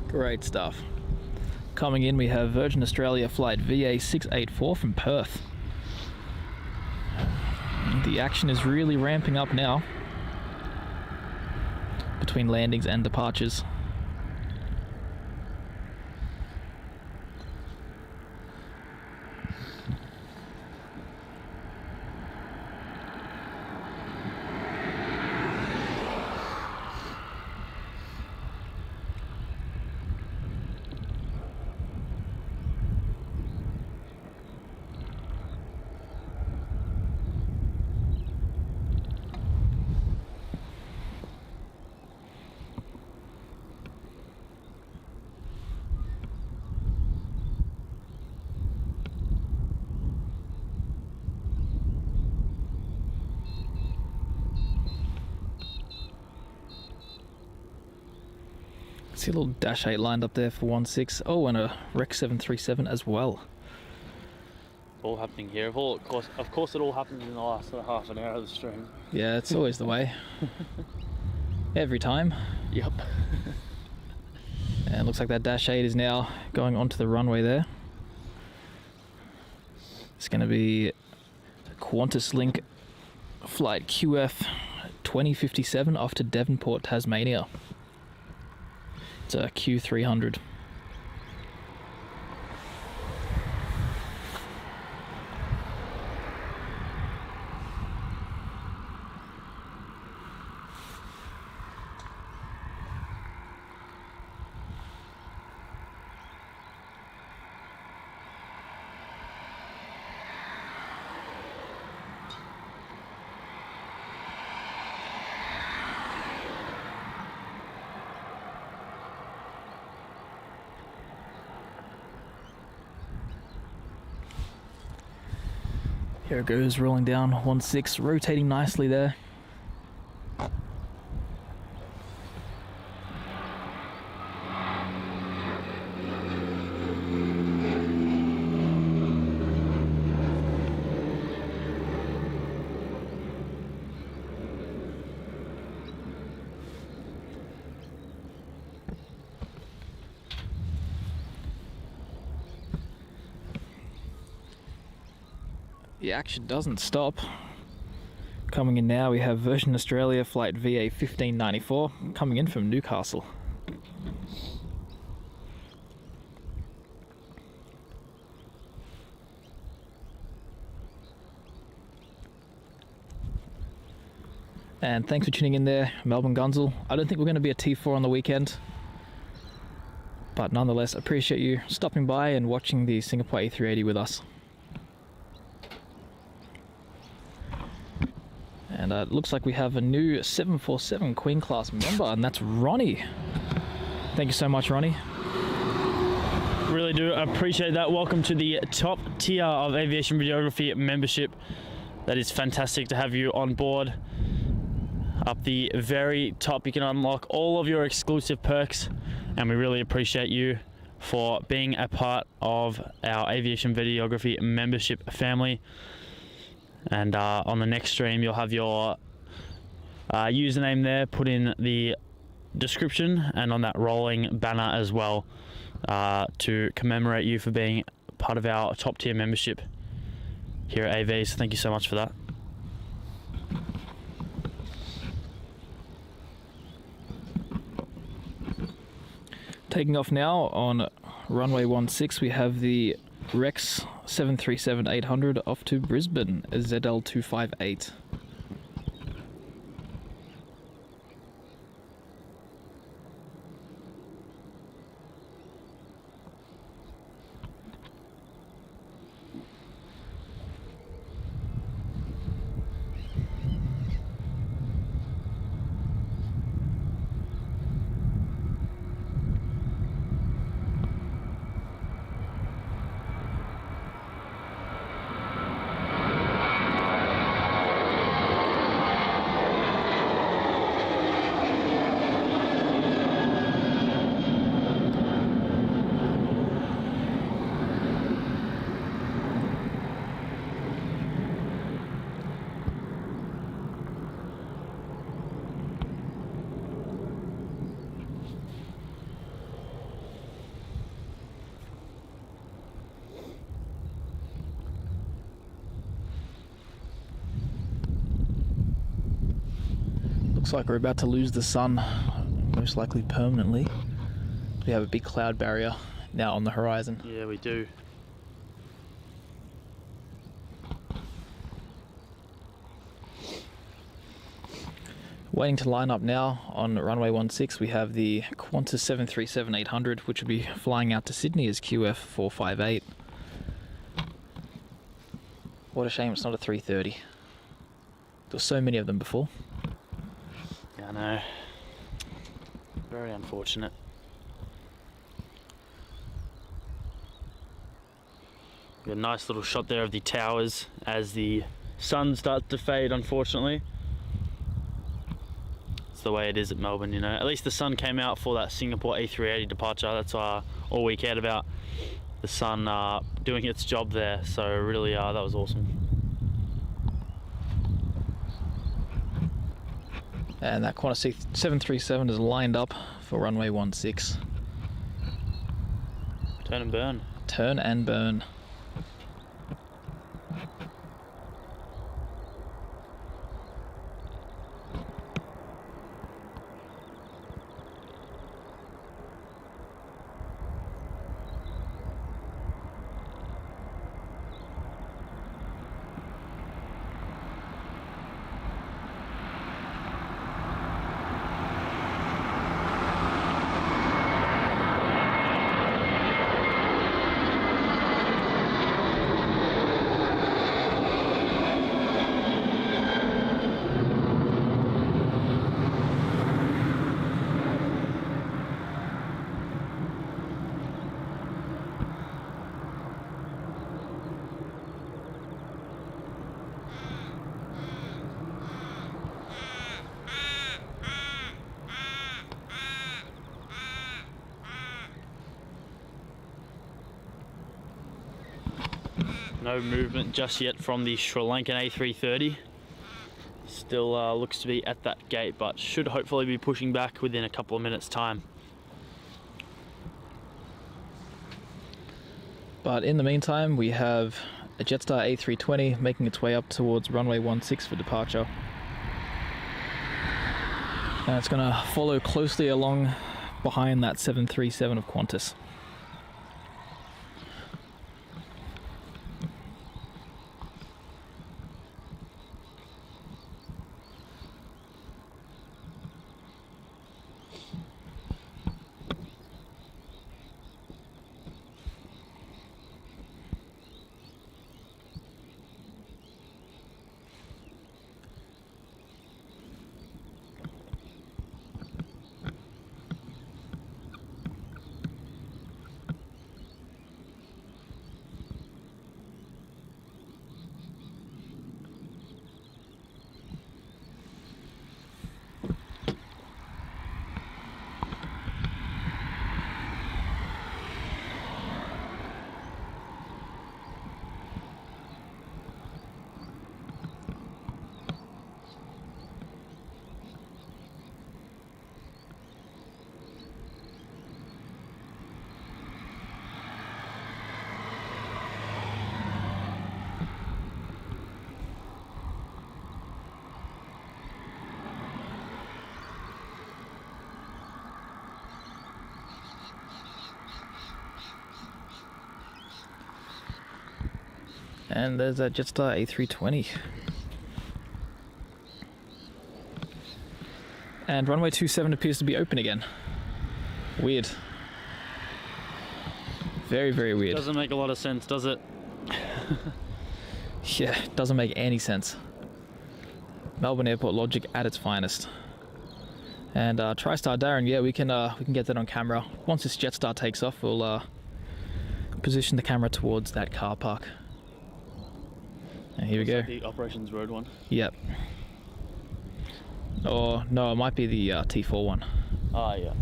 Great stuff. Coming in, we have Virgin Australia flight VA684 from Perth. The action is really ramping up now. between landings and departures. See a little Dash 8 lined up there for 16. Oh, and a Rec 737 as well. All happening here. Of course, it all happens in the last sort of half an hour of the stream. Yeah, it's always the way. Every time. Yep. And it looks like that Dash 8 is now going onto the runway there. It's going to be Qantas Link flight QF 2057 off to Devonport, Tasmania. It's a Q300. Here it goes, rolling down 16, rotating nicely there. The action doesn't stop. Coming in now, we have Virgin Australia flight VA 1594 coming in from Newcastle. And thanks for tuning in there, Melbourne Gunzel. I don't think we're going to be a T4 on the weekend, but nonetheless, appreciate you stopping by and watching the Singapore A380 with us. And it looks like we have a new 747 Queen class member, and that's Ronnie. Thank you so much, Ronnie. Really do appreciate that. Welcome to the top tier of aviation videography membership. That is fantastic to have you on board. Up the very top, you can unlock all of your exclusive perks, and we really appreciate you for being a part of our aviation videography membership family. And on the next stream, you'll have your username there, put in the description and on that rolling banner as well, to commemorate you for being part of our top tier membership here at AVs. Thank you so much for that. Taking off now on runway 16, we have the Rex 737-800 off to Brisbane, ZL258. Looks like we're about to lose the sun, most likely permanently. We have a big cloud barrier now on the horizon. Yeah, we do. Waiting to line up now on runway 16, we have the Qantas 737-800, which will be flying out to Sydney as QF458. What a shame it's not a 330. There were so many of them before. Yeah, I know. Very unfortunate. Got a nice little shot there of the towers as the sun starts to fade, unfortunately. It's the way it is at Melbourne, you know. At least the sun came out for that Singapore A380 departure. That's all we cared about. The sun doing its job there. So really, that was awesome. And that Qantas 737 is lined up for runway 16. Turn and burn. Turn and burn. No movement just yet from the Sri Lankan A330. Still looks to be at that gate, but should hopefully be pushing back within a couple of minutes' time. But in the meantime, we have a Jetstar A320 making its way up towards runway 16 for departure. And it's going to follow closely along behind that 737 of Qantas. And there's that Jetstar A320. And runway 27 appears to be open again. Weird. Very, very weird. Doesn't make a lot of sense, does it? Yeah, doesn't make any sense. Melbourne Airport logic at its finest. And TriStar Darren, yeah, we can get that on camera. Once this Jetstar takes off, we'll position the camera towards that car park. And here we go. The Operations Road one. Yep. Or no, it might be the T4 one. Ah, yeah.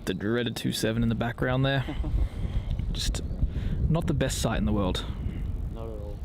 The dreaded 27 in the background there. Just not the best sight in the world. Not at all.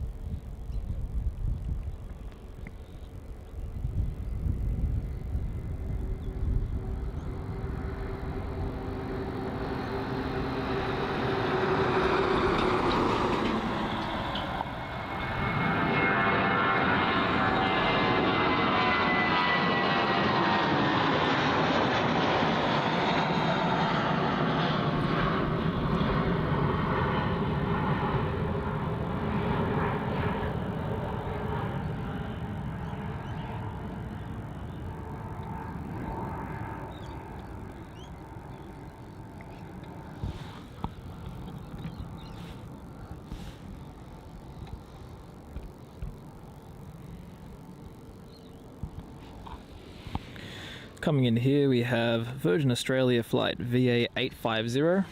Coming in here we have Virgin Australia flight VA850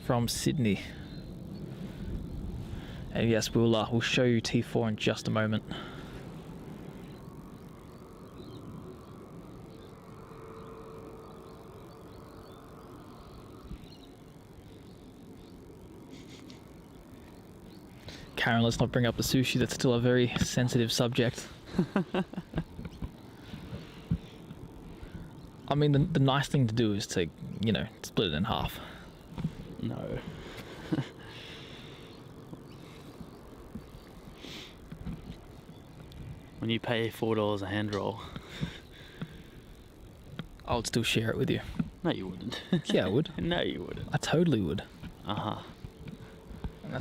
from Sydney. And yes, we'll show you T4 in just a moment. Karen, let's not bring up the sushi. That's still a very sensitive subject. I mean, the nice thing to do is to, you know, split it in half. No. When you pay $4 a hand roll. I would still share it with you. No, you wouldn't. Yeah, I would. No, you wouldn't. I totally would. Uh-huh. And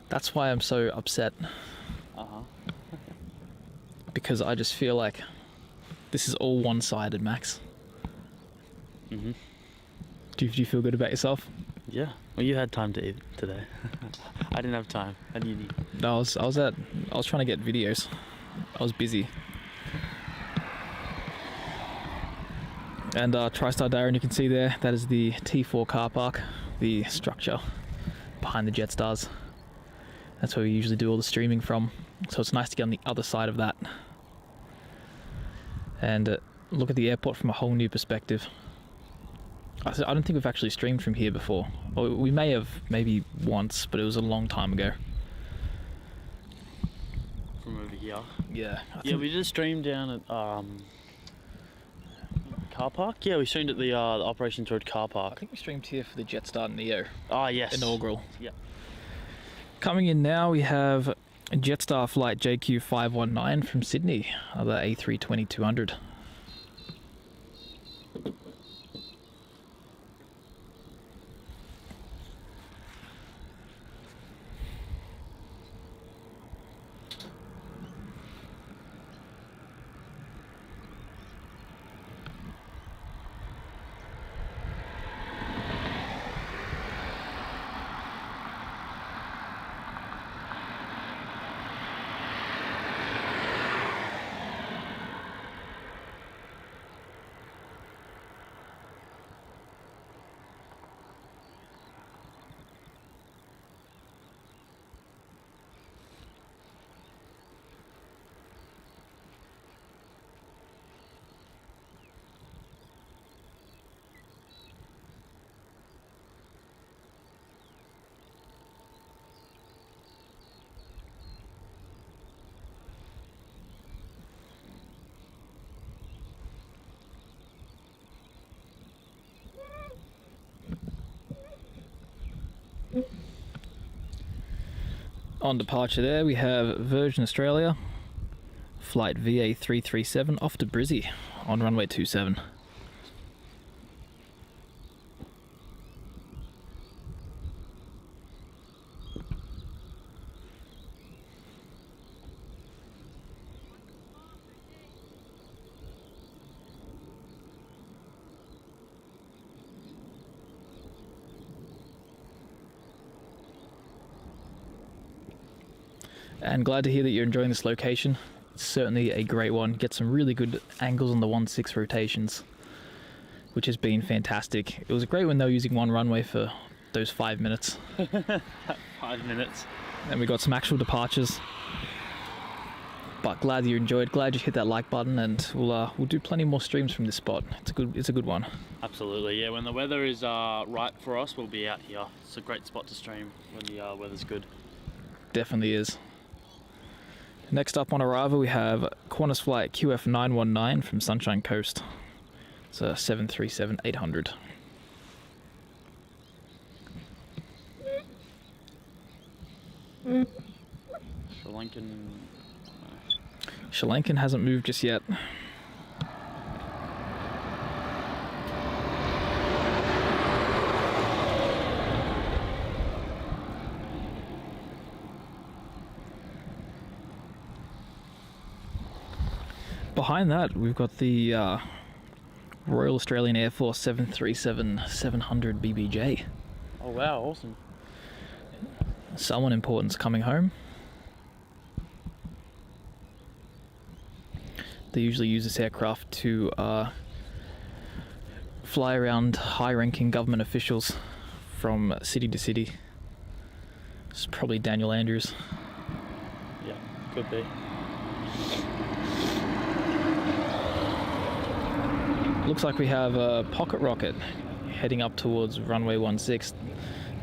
that's why I'm so upset. Uh-huh. Because I just feel like this is all one-sided, Max. Mm-hmm. Do you feel good about yourself? Yeah. Well, you had time to eat today. I didn't have time. I didn't eat. No, I was trying to get videos. I was busy. And TriStar Darren, you can see there, that is the T4 car park, the structure behind the Jetsstars. That's where we usually do all the streaming from. So it's nice to get on the other side of that. And look at the airport from a whole new perspective. I don't think we've actually streamed from here before. Well, we may have, maybe once, but it was a long time ago. From over here? Yeah. Yeah, we just streamed down at car park. Yeah, we streamed at the Operations Road car I park. think we streamed here for the Jetstar Neo. Ah, yes. Inaugural. Yeah. Coming in now, we have Jetstar flight JQ519 from Sydney, the A320-200. On departure there, we have Virgin Australia, flight VA337 off to Brizzy on runway 27. And glad to hear that you're enjoying this location. It's certainly a great one. Get some really good angles on the 1/6 rotations, which has been fantastic. It was great when they were using one runway for those 5 minutes. 5 minutes. And we got some actual departures. But glad you enjoyed. Glad you hit that like button, and we'll do plenty more streams from this spot. It's a good one. Absolutely, yeah. When the weather is right for us, we'll be out here. It's a great spot to stream when the weather's good. Definitely is. Next up on arrival, we have Qantas flight QF919 from Sunshine Coast. It's a 737-800. Sri Lankan hasn't moved just yet. Behind that, we've got the Royal Australian Air Force 737-700 BBJ. Oh wow, awesome. Someone important's coming home. They usually use this aircraft to fly around high-ranking government officials from city to city. It's probably Daniel Andrews. Yeah, could be. Looks like we have a pocket rocket heading up towards runway 16.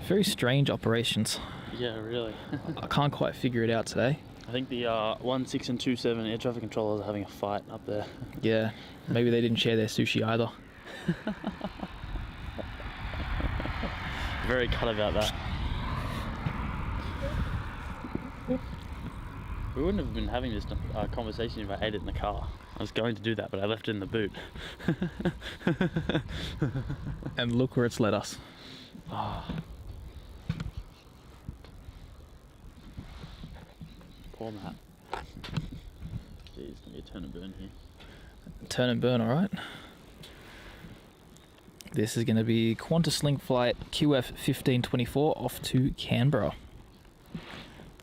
Very strange operations. Yeah, really. I can't quite figure it out today. I think the 16 and 27 air traffic controllers are having a fight up there. Yeah, maybe they didn't share their sushi either. Very cut about that. We wouldn't have been having this conversation if I ate it in the car. I was going to do that, but I left it in the boot. And look where it's led us. Oh. Poor Matt. Jeez, let me turn and burn here. Turn and burn, alright. This is going to be Qantas Link flight QF 1524 off to Canberra.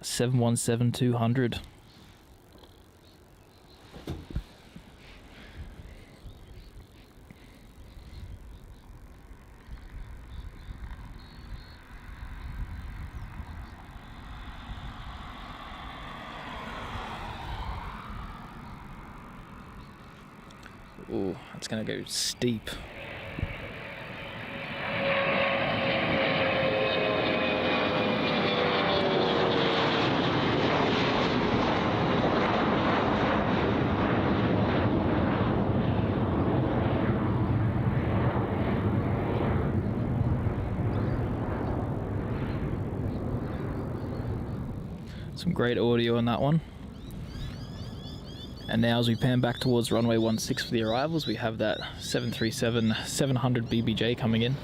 717-200. Ooh, it's going to go steep. Some great audio on that one. And now as we pan back towards runway 16 for the arrivals, we have that 737-700 BBJ coming in.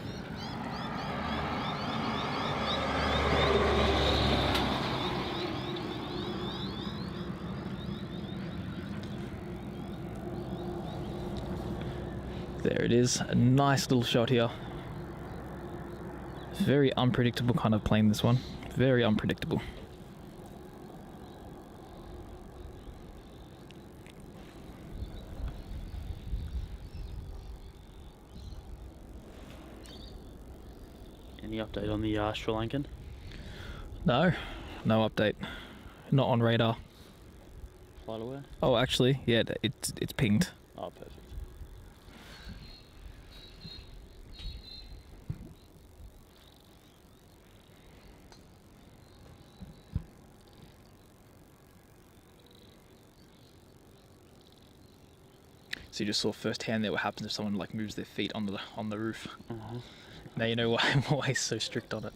There it is, a nice little shot here. Very unpredictable kind of plane, this one. Very unpredictable. Any update on the Sri Lankan? No update. Not on radar. Flight aware? Oh, actually, yeah, it's pinged. Oh, perfect. So you just saw firsthand there what happens if someone like moves their feet on the roof. Uh-huh. Now you know why he's so strict on it.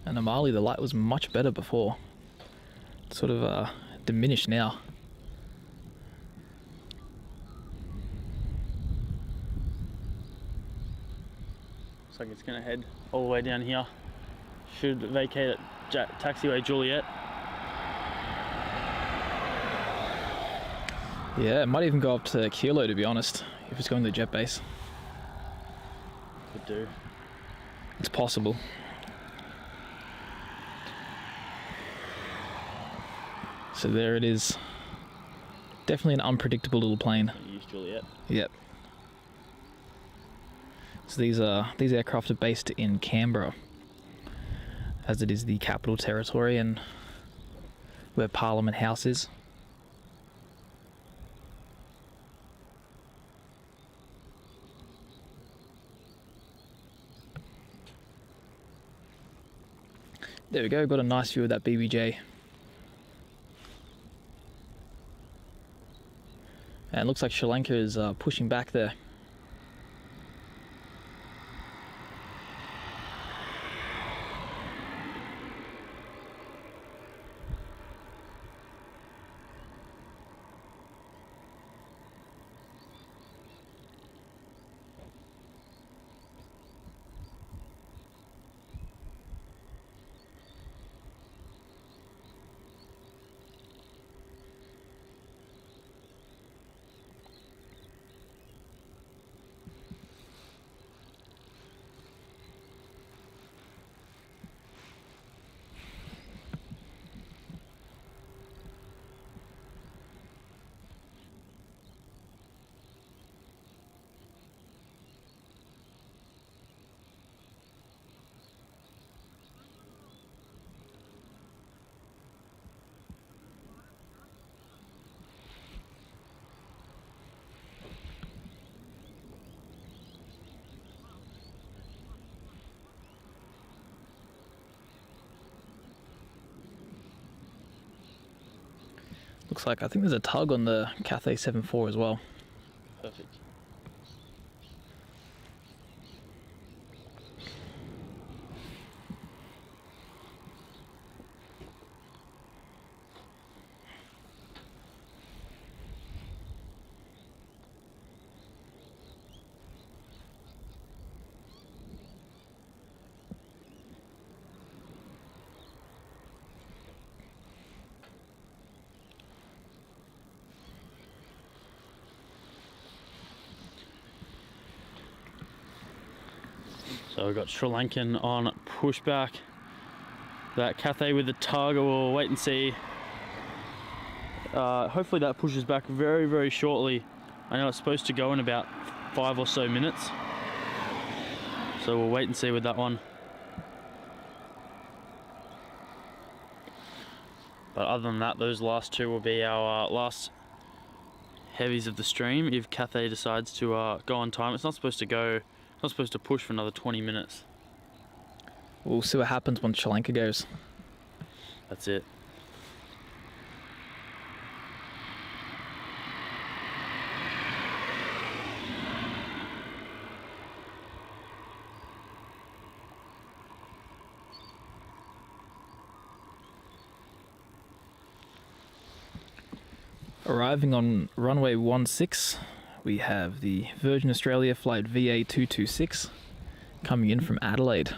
And Amali, the light was much better before. It's sort of diminished now. Looks like it's gonna head all the way down here. Should vacate at taxiway Juliet. Yeah, it might even go up to Kilo, to be honest, if it's going to the jet base. Could do. It's possible. So there it is. Definitely an unpredictable little plane. Use Juliet. Yep. So these aircraft are based in Canberra, as it is the capital territory and where Parliament House is. There we go, got a nice view of that BBJ. And it looks like Sri Lanka is pushing back there. looks like. I think there's a tug on the Cathay 7.4 as well. Perfect. So we've got Sri Lankan on pushback. That Cathay with the tug, we'll wait and see. Hopefully that pushes back very, very shortly. I know it's supposed to go in about 5 or so minutes. So we'll wait and see with that one. But other than that, those last two will be our last heavies of the stream if Cathay decides to go on time. It's not supposed to go. Not supposed to push for another 20 minutes. We'll see what happens when Sri Lanka goes. That's it. Arriving on runway 16, we have the Virgin Australia flight VA226 coming in from Adelaide.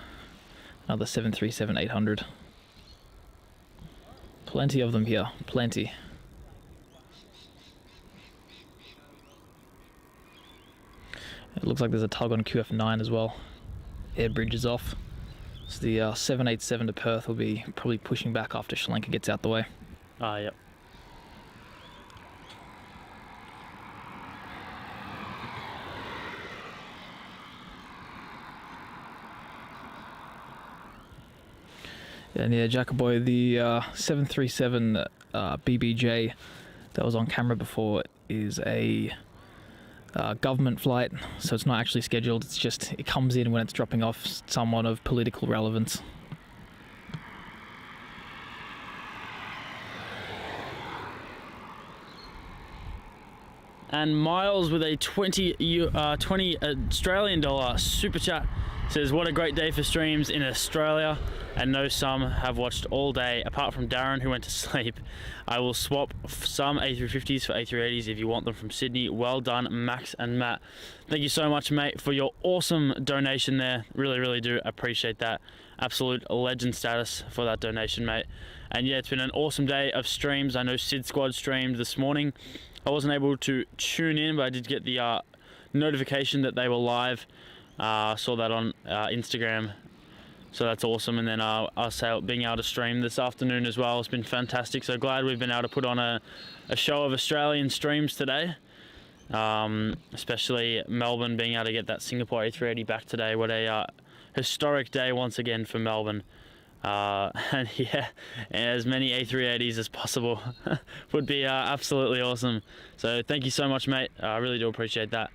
Another 737-800. Plenty of them here, plenty. It looks like there's a tug on QF9 as well. Air bridge is off. So the 787 to Perth will be probably pushing back after Sri Lanka gets out the way. Yep. And yeah, Jacoboy, the 737 BBJ that was on camera before is a government flight, so it's not actually scheduled. It's just, it comes in when it's dropping off someone of political relevance. And Miles with a 20 Australian dollar super chat says, what a great day for streams in Australia. And know some have watched all day, apart from Darren who went to sleep. I will swap some A350s for A380s if you want them from Sydney. Well done, Max and Matt. Thank you so much, mate, for your awesome donation there. Really, really do appreciate that. Absolute legend status for that donation, mate. And yeah, it's been an awesome day of streams. I know Sid Squad streamed this morning. I wasn't able to tune in, but I did get the notification that they were live. Saw that on Instagram, so that's awesome. And then us being able to stream this afternoon as well has been fantastic. So glad we've been able to put on a show of Australian streams today, especially Melbourne being able to get that Singapore A380 back today. What a historic day once again for Melbourne. And yeah, as many A380s as possible would be absolutely awesome. So thank you so much, mate. I really do appreciate that.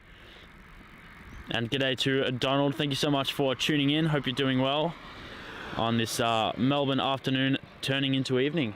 And g'day to Donald. Thank you so much for tuning in. Hope you're doing well on this Melbourne afternoon turning into evening.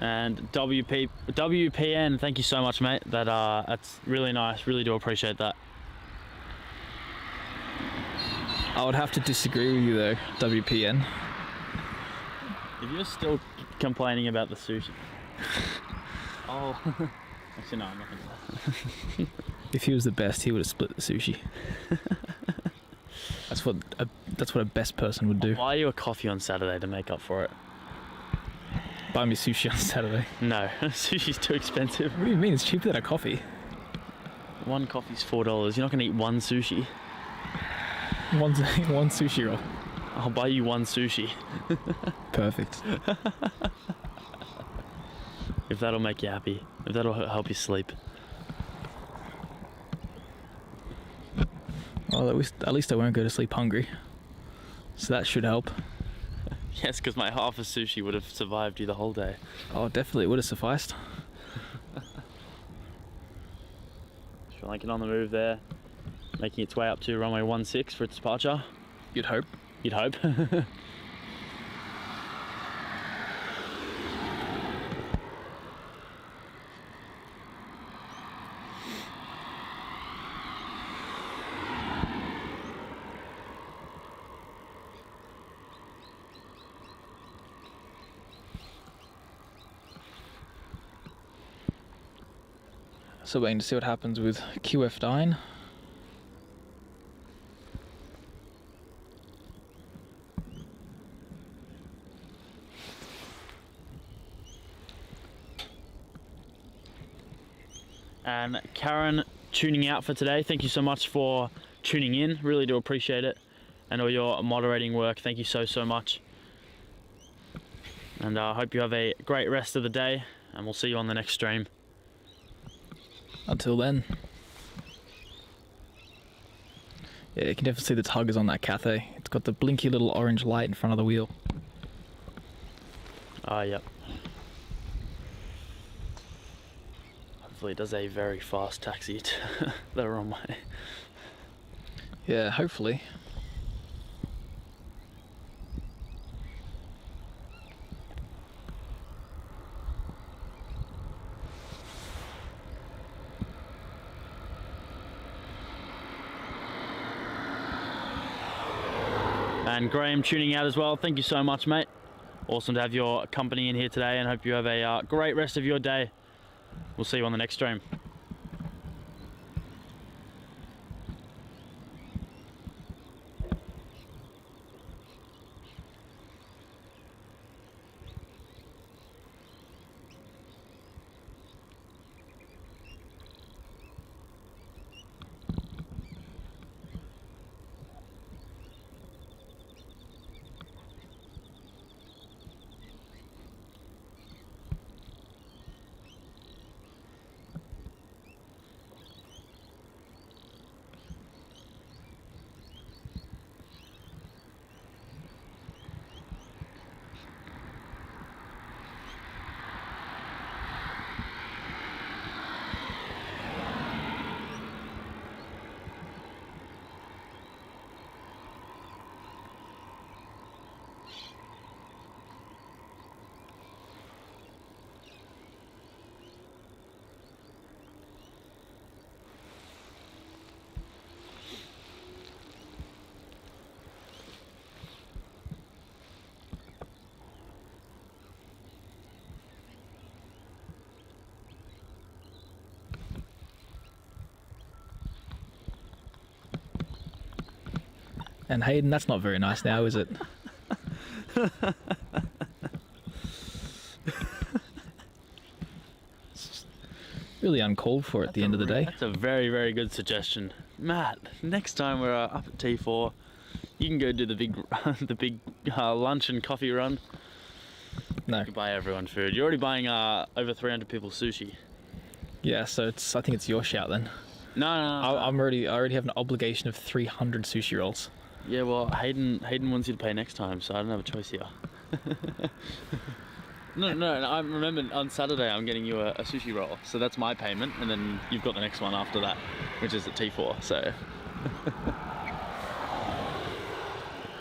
And WPN, thank you so much, mate. That's really nice. Really do appreciate that. I would have to disagree with you though, WPN. If you're still complaining about the sushi. Oh, actually no, I'm not gonna. If he was the best, he would have split the sushi. That's what a best person would do. I'll buy you a coffee on Saturday to make up for it. Buy me sushi on Saturday. No, sushi's too expensive. What do you mean? It's cheaper than a coffee. One coffee's $4. You're not going to eat one sushi. One sushi roll. I'll buy you one sushi. Perfect. If that'll make you happy. If that'll help you sleep. Well, at least I won't go to sleep hungry. So that should help. Yes, because my half of sushi would have survived you the whole day. Oh, definitely would have sufficed. Sri Lankan on the move there, making its way up to runway 16 for its departure. You'd hope. You'd hope. So waiting to see what happens with QF9. And Karen tuning out for today. Thank you so much for tuning in. Really do appreciate it. And all your moderating work. Thank you so much. And I hope you have a great rest of the day. And we'll see you on the next stream. Until then. Yeah, you can definitely see the tug is on that Cathay. It's got the blinky little orange light in front of the wheel. Ah, yep. Hopefully it does a very fast taxi to the runway. Yeah, hopefully. And Graham tuning out as well. Thank you so much, mate. Awesome to have your company in here today, and hope you have a great rest of your day. We'll see you on the next stream. And Hayden, that's not very nice now, is it? Really uncalled for at the end of the day. That's a very good suggestion. Matt, next time we're up at T4, you can go do the big lunch and coffee run. No. You can buy everyone food. You're already buying over 300 people sushi. Yeah, so I think it's your shout then. No. I already have an obligation of 300 sushi rolls. Yeah, well, Hayden wants you to pay next time, so I don't have a choice here. No, I remember on Saturday I'm getting you a sushi roll, so that's my payment, and then you've got the next one after that, which is at T4, so.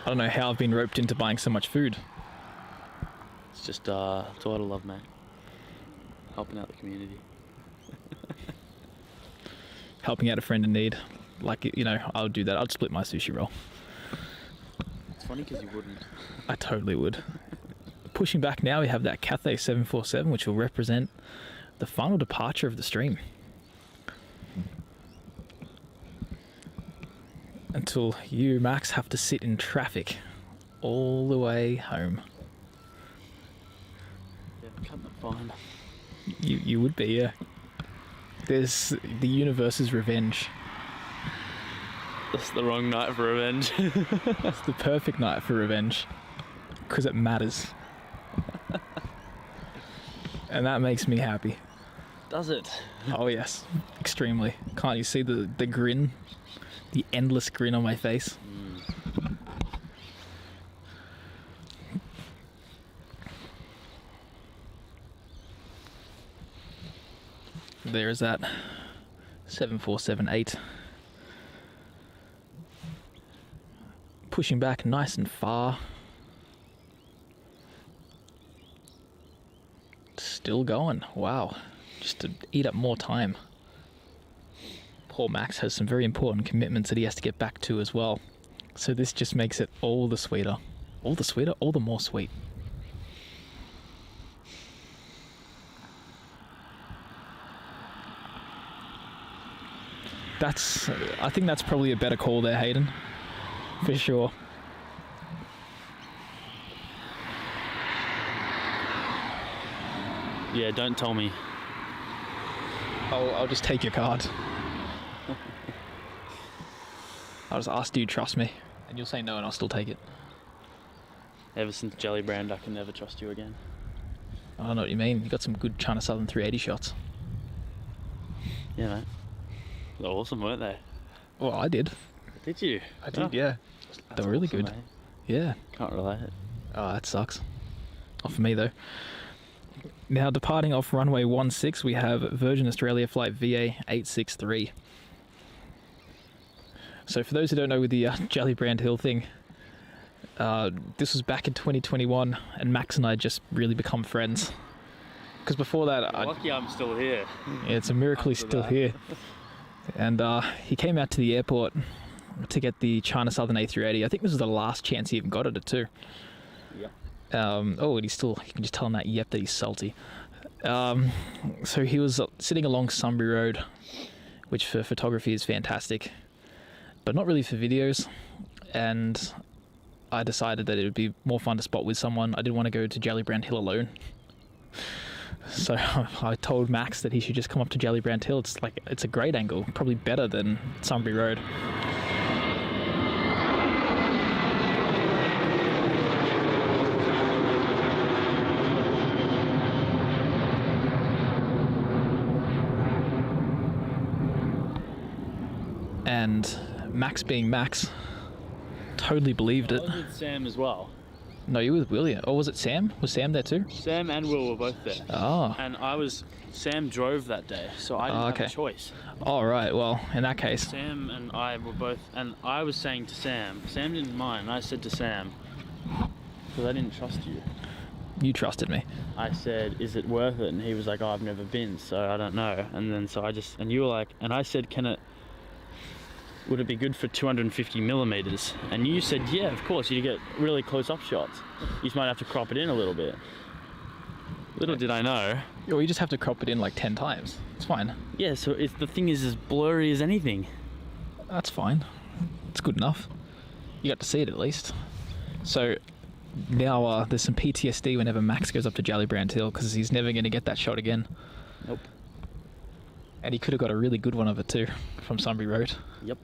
I don't know how I've been roped into buying so much food. It's just, it's all I love, mate. Helping out the community. Helping out a friend in need. Like, you know, I would do that. I'd split my sushi roll. It's funny because you wouldn't. I totally would. Pushing back now, we have that Cathay 747, which will represent the final departure of the stream. Until you, Max, have to sit in traffic all the way home. Yeah, cutting it fine. You would be, yeah. There's the universe's revenge. That's the wrong night for revenge. It's the perfect night for revenge. Because it matters. And that makes me happy. Does it? Oh yes, extremely. Can't you see the grin? The endless grin on my face. there is that 7478. Pushing back nice and far. Still going. Wow. Just to eat up more time. Poor Max has some very important commitments that he has to get back to as well. So this just makes it all the sweeter. All the sweeter, all the more sweet. I think that's probably a better call there, Hayden. For sure. Yeah, don't tell me. I'll just take your card. I'll just ask, do you trust me? And you'll say no and I'll still take it. Ever since Jelly Brand, I can never trust you again. I don't know what you mean. You got some good China Southern 380 shots. Yeah, mate. They're awesome, weren't they? Well, I did. Did you? I did, yeah. They were really good. Mate. Yeah. Can't relate. Oh, that sucks. Not for me, though. Now, departing off runway 16, we have Virgin Australia flight VA863. So for those who don't know with the Jelly Brand Hill thing, this was back in 2021 and Max and I just really become friends. Because before that... Lucky I'm still here. Yeah, it's a miracle he's still here. And he came out to the airport to get the China Southern A380. I think this was the last chance he even got at it too. Yep. And he's still, you can just tell him that he's salty. So he was sitting along Sunbury Road, which for photography is fantastic, but not really for videos. And I decided that it would be more fun to spot with someone. I didn't want to go to Jelly Brand Hill alone. So I told Max that he should just come up to Jelly Brand Hill. It's a great angle, probably better than Sunbury Road. And Max being Max, totally believed it. I was with Sam as well. No, you were with William. Or was it Sam? Was Sam there too? Sam and Will were both there. Oh. And Sam drove that day, so I didn't have a choice. All right, well, in that case. Sam and I were both, and I was saying to Sam didn't mind, and I said to Sam, because I didn't trust you. You trusted me. I said, is it worth it? And he was like, oh, I've never been, so I don't know. And then and you were like, and I said, would it be good for 250 millimeters? And you said, yeah, of course, you get really close up shots. You just might have to crop it in a little bit. Little did I know. Or you just have to crop it in like 10 times. It's fine. Yeah, so the thing is as blurry as anything. That's fine. It's good enough. You got to see it at least. So now there's some PTSD whenever Max goes up to Jelly Brand Hill, because he's never going to get that shot again. Nope. And he could have got a really good one of it too, from Sunbury Road. Yep.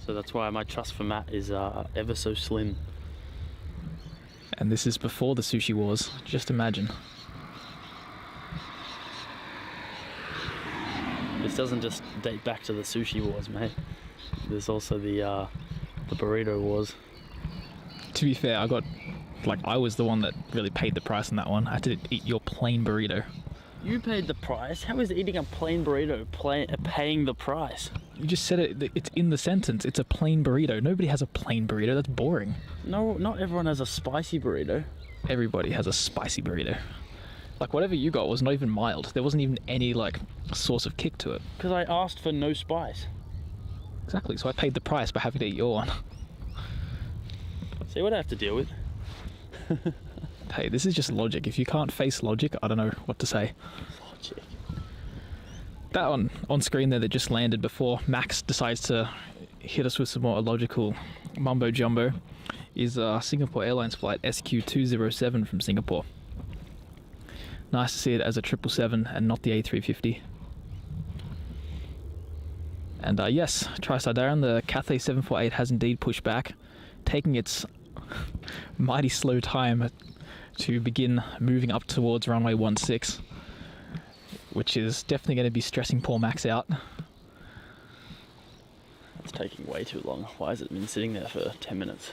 So that's why my trust for Matt is ever so slim. And this is before the sushi wars, just imagine. This doesn't just date back to the sushi wars, mate. There's also the burrito wars. To be fair, I was the one that really paid the price on that one. I had to eat your plain burrito. You paid the price? How is eating a plain burrito paying the price? You just said it, it's in the sentence. It's a plain burrito. Nobody has a plain burrito. That's boring. No, not everyone has a spicy burrito. Everybody has a spicy burrito. Like, whatever you got was not even mild. There wasn't even any, source of kick to it. Because I asked for no spice. Exactly, so I paid the price by having to eat your one. See what I have to deal with? Hey, this is just logic. If you can't face logic, I don't know what to say. Logic. That one on screen there that just landed before Max decides to hit us with some more illogical mumbo jumbo is Singapore Airlines flight SQ380 from Singapore. Nice to see it as a 777 and not the A350. And yes, TriStar Darren, the Cathay 748 has indeed pushed back, taking its mighty slow time to begin moving up towards runway 16, which is definitely going to be stressing poor Max out. It's taking way too long. Why has it been sitting there for 10 minutes?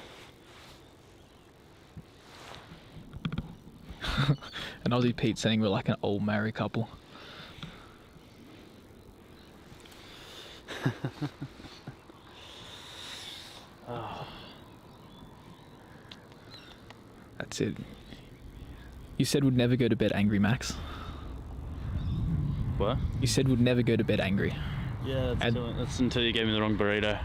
And Aussie Pete saying we're like an old married couple. That's it. You said we'd never go to bed angry, Max. What? You said we'd never go to bed angry. Yeah, that's until you gave me the wrong burrito.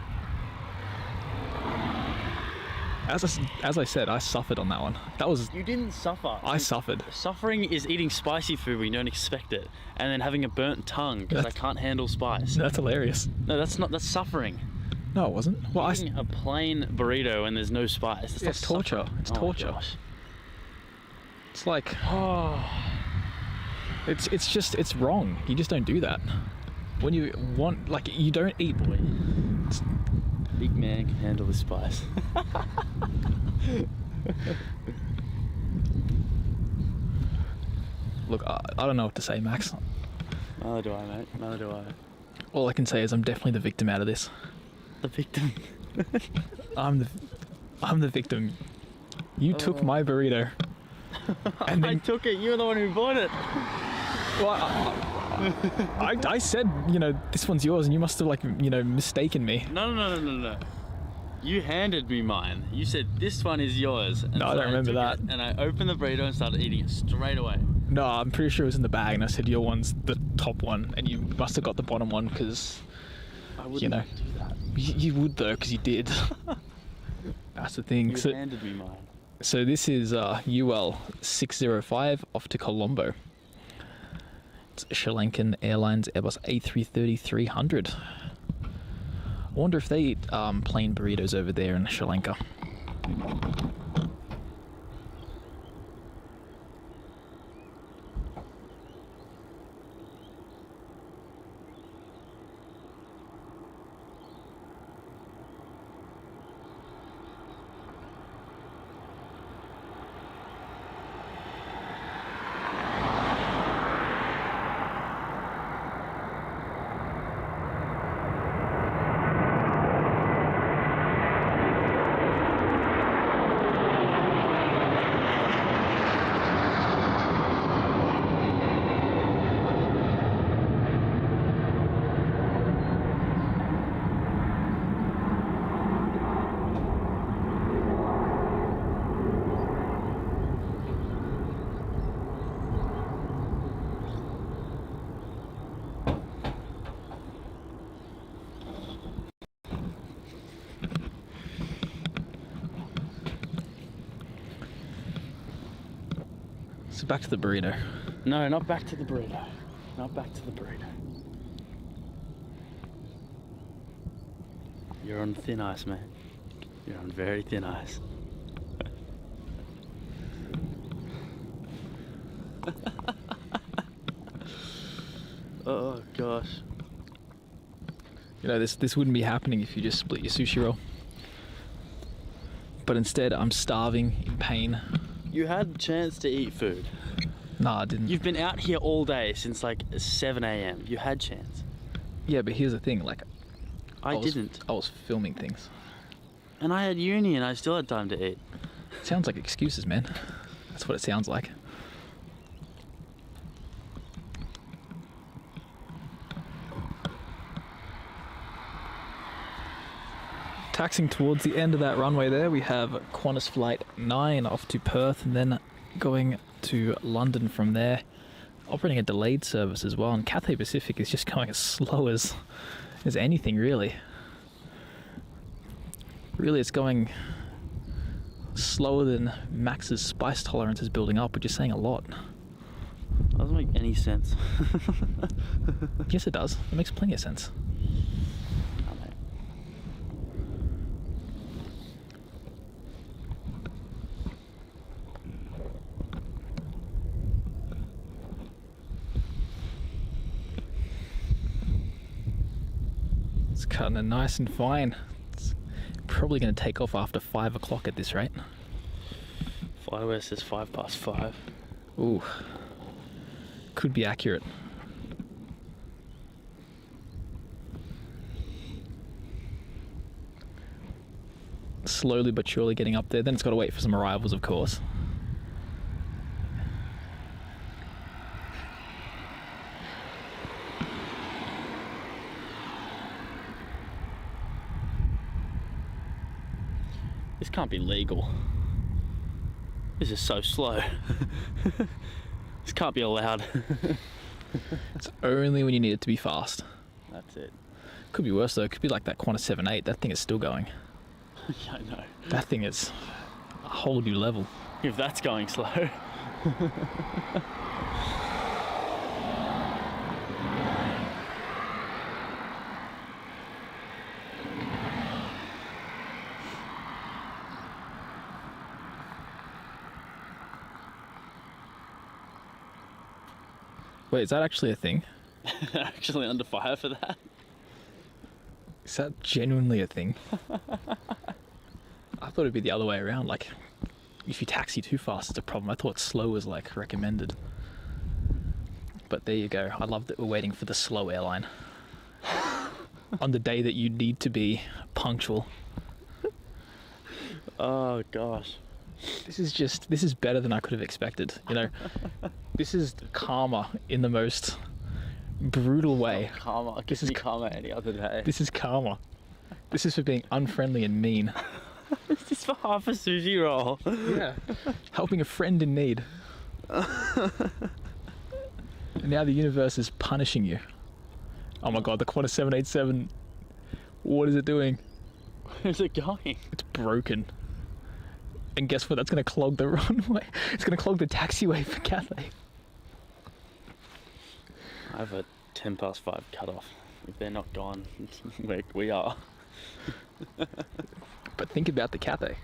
As I said, I suffered on that one. That was... You didn't suffer. I suffered. Suffering is eating spicy food when you don't expect it, and then having a burnt tongue because I can't handle spice. That's hilarious. No, that's suffering. No, it wasn't. Well, Eating a plain burrito and there's no spice. That's it's torture. Suffering. It's Oh my torture. gosh. It's like... It's wrong. You just don't do that. When you want... Like, you don't eat... Big man can handle the spice. Look, I don't know what to say, Max. Neither do I, mate. Neither do I. All I can say is I'm definitely the victim out of this. The victim. I'm the victim. You took my burrito. And I took it. You're the one who bought it. Well, I said, you know, this one's yours, and you must have, like, you know, mistaken me. No. You handed me mine. You said this one is yours. And No, I don't remember that. And I opened the burrito and started eating it straight away. No, I'm pretty sure it was in the bag, and I said your one's the top one, and you must have got the bottom one because, I wouldn't you know, do that. you would though, because you did. That's the thing. You handed me mine. So this is UL 605 off to Colombo. It's Sri Lankan Airlines Airbus A330-300. I wonder if they eat plain burritos over there in Sri Lanka. So back to the burrito. No, not back to the burrito. Not back to the burrito. You're on thin ice, man. You're on very thin ice. Oh gosh. You know, this wouldn't be happening if you just split your sushi roll. But instead, I'm starving, in pain. You had a chance to eat food. Nah, I didn't. You've been out here all day since like 7 AM. You had chance. Yeah, but here's the thing, like... I didn't. I was filming things. And I had uni and I still had time to eat. It sounds like excuses, man. That's what it sounds like. Taxing towards the end of that runway there, we have Qantas Flight 9 off to Perth, and then going to London from there, operating a delayed service as well. And Cathay Pacific is just going as slow as anything, really. Really, it's going slower than Max's spice tolerance is building up, which is saying a lot. Doesn't make any sense. Yes, it does. It makes plenty of sense. It's cutting it nice and fine. It's probably going to take off after 5 o'clock at this rate. Flyware says 5:05. Ooh, could be accurate. Slowly but surely getting up there. Then it's got to wait for some arrivals, of course. This can't be legal. This is so slow. This can't be allowed. It's only when you need it to be fast. That's it. Could be worse though. It could be like that Qantas 7.8. That thing is still going. Yeah, I know. That thing is a whole new level. If that's going slow. Wait, is that actually a thing? They're actually under fire for that. Is that genuinely a thing? I thought it'd be the other way around. Like, if you taxi too fast, it's a problem. I thought slow was like recommended. But there you go. I love that we're waiting for the slow airline on the day that you need to be punctual. Oh gosh. This is better than I could have expected. You know, this is karma in the most brutal way. Karma. This is karma any other day. This is karma. This is for being unfriendly and mean. This is for half a sushi roll. Yeah. Helping a friend in need. And now the universe is punishing you. Oh my god, the Qantas 787. What is it doing? Where's it going? It's broken. And guess what? That's going to clog the runway. It's going to clog the taxiway for Cathay. I have a 5:10 cutoff. If they're not gone, we are. But think about the Cathay.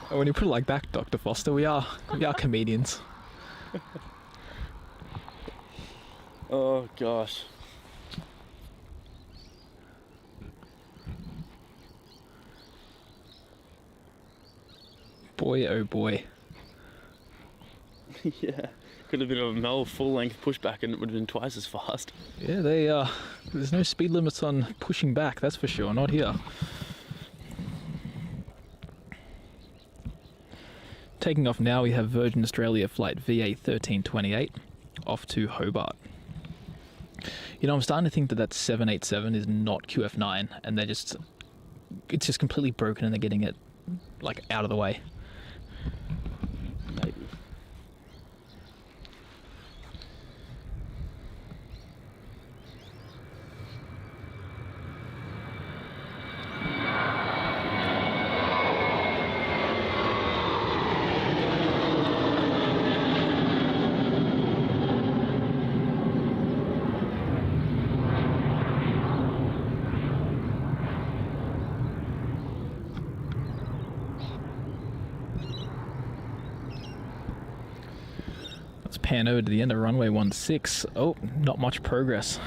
When you put it like that, Dr. Foster, we are comedians. Oh gosh. Boy, oh boy. Yeah. Could have been a Mel full-length pushback and it would have been twice as fast. Yeah, there's no speed limits on pushing back, that's for sure, not here. Taking off now, we have Virgin Australia flight VA1328 off to Hobart. You know, I'm starting to think that 787 is not QF9 and it's just completely broken and they're getting it like out of the way. Maybe. Pan over to the end of runway 16. Oh, not much progress.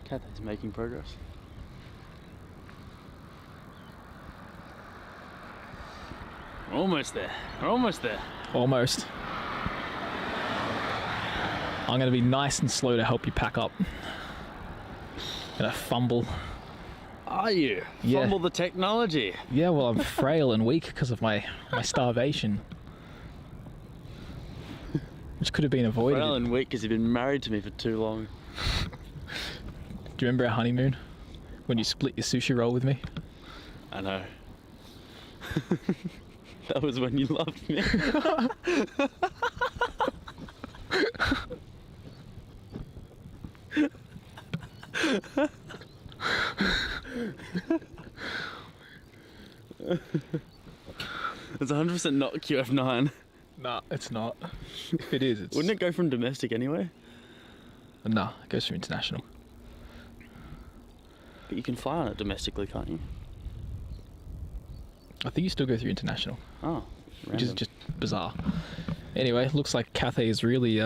Cathay's making progress. We're almost there. We're almost there. Almost. I'm going to be nice and slow to help you pack up. Gonna fumble. Are you? Yeah. Fumble the technology. Yeah, well, I'm frail and weak because of my starvation. Which could have been avoided. Frail and weak because you've been married to me for too long. Do you remember our honeymoon? When you split your sushi roll with me? I know. That was when you loved me. It's 100% not QF9. Nah, it's not. If it is, it's... Wouldn't it go from domestic anyway? Nah, it goes from international. But you can fly on it domestically, can't you? I think you still go through international. Oh, which is random. just bizarre. Anyway, looks like Cathay is really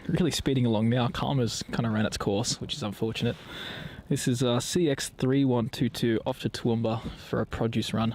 really speeding along now. Karma's kind of ran its course, which is unfortunate. This is CX3122 off to Toowoomba for a produce run.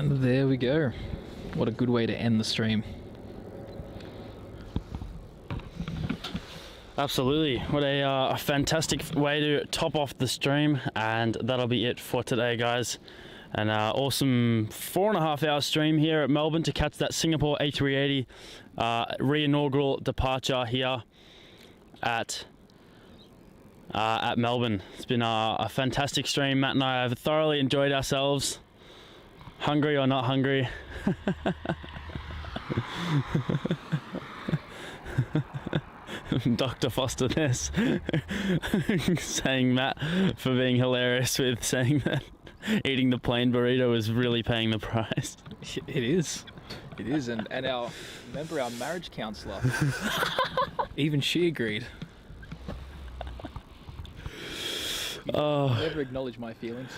And there we go. What a good way to end the stream. Absolutely. What a fantastic way to top off the stream, and that'll be it for today, guys. An awesome 4.5 hour stream here at Melbourne to catch that Singapore A380 re-inaugural departure here at Melbourne. It's been a fantastic stream. Matt and I have thoroughly enjoyed ourselves. Hungry or not hungry. Dr. Foster this saying Matt for being hilarious with saying that eating the plain burrito is really paying the price. It is. It is, and our marriage counsellor, even she agreed. Never acknowledge my feelings.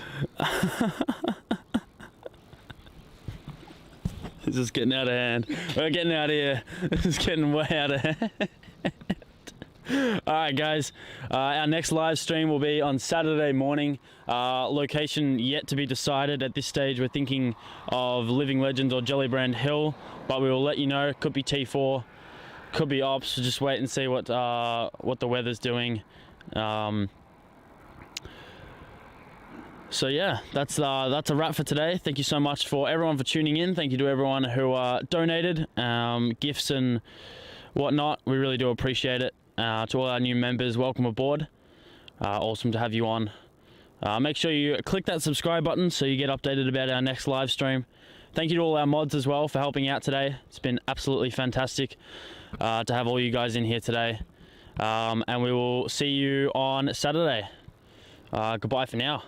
This is getting out of hand. We're getting out of here. This is getting way out of hand. Alright guys, our next live stream will be on Saturday morning. Location yet to be decided at this stage. We're thinking of Living Legends or Jellybrand Hill, but we will let you know. Could be T4, could be Ops. Just wait and see what the weather's doing. So yeah, that's a wrap for today. Thank you so much for everyone for tuning in. Thank you to everyone who donated gifts and whatnot. We really do appreciate it. To all our new members, welcome aboard. Awesome to have you on. Make sure you click that subscribe button so you get updated about our next live stream. Thank you to all our mods as well for helping out today. It's been absolutely fantastic to have all you guys in here today. And we will see you on Saturday. Goodbye for now.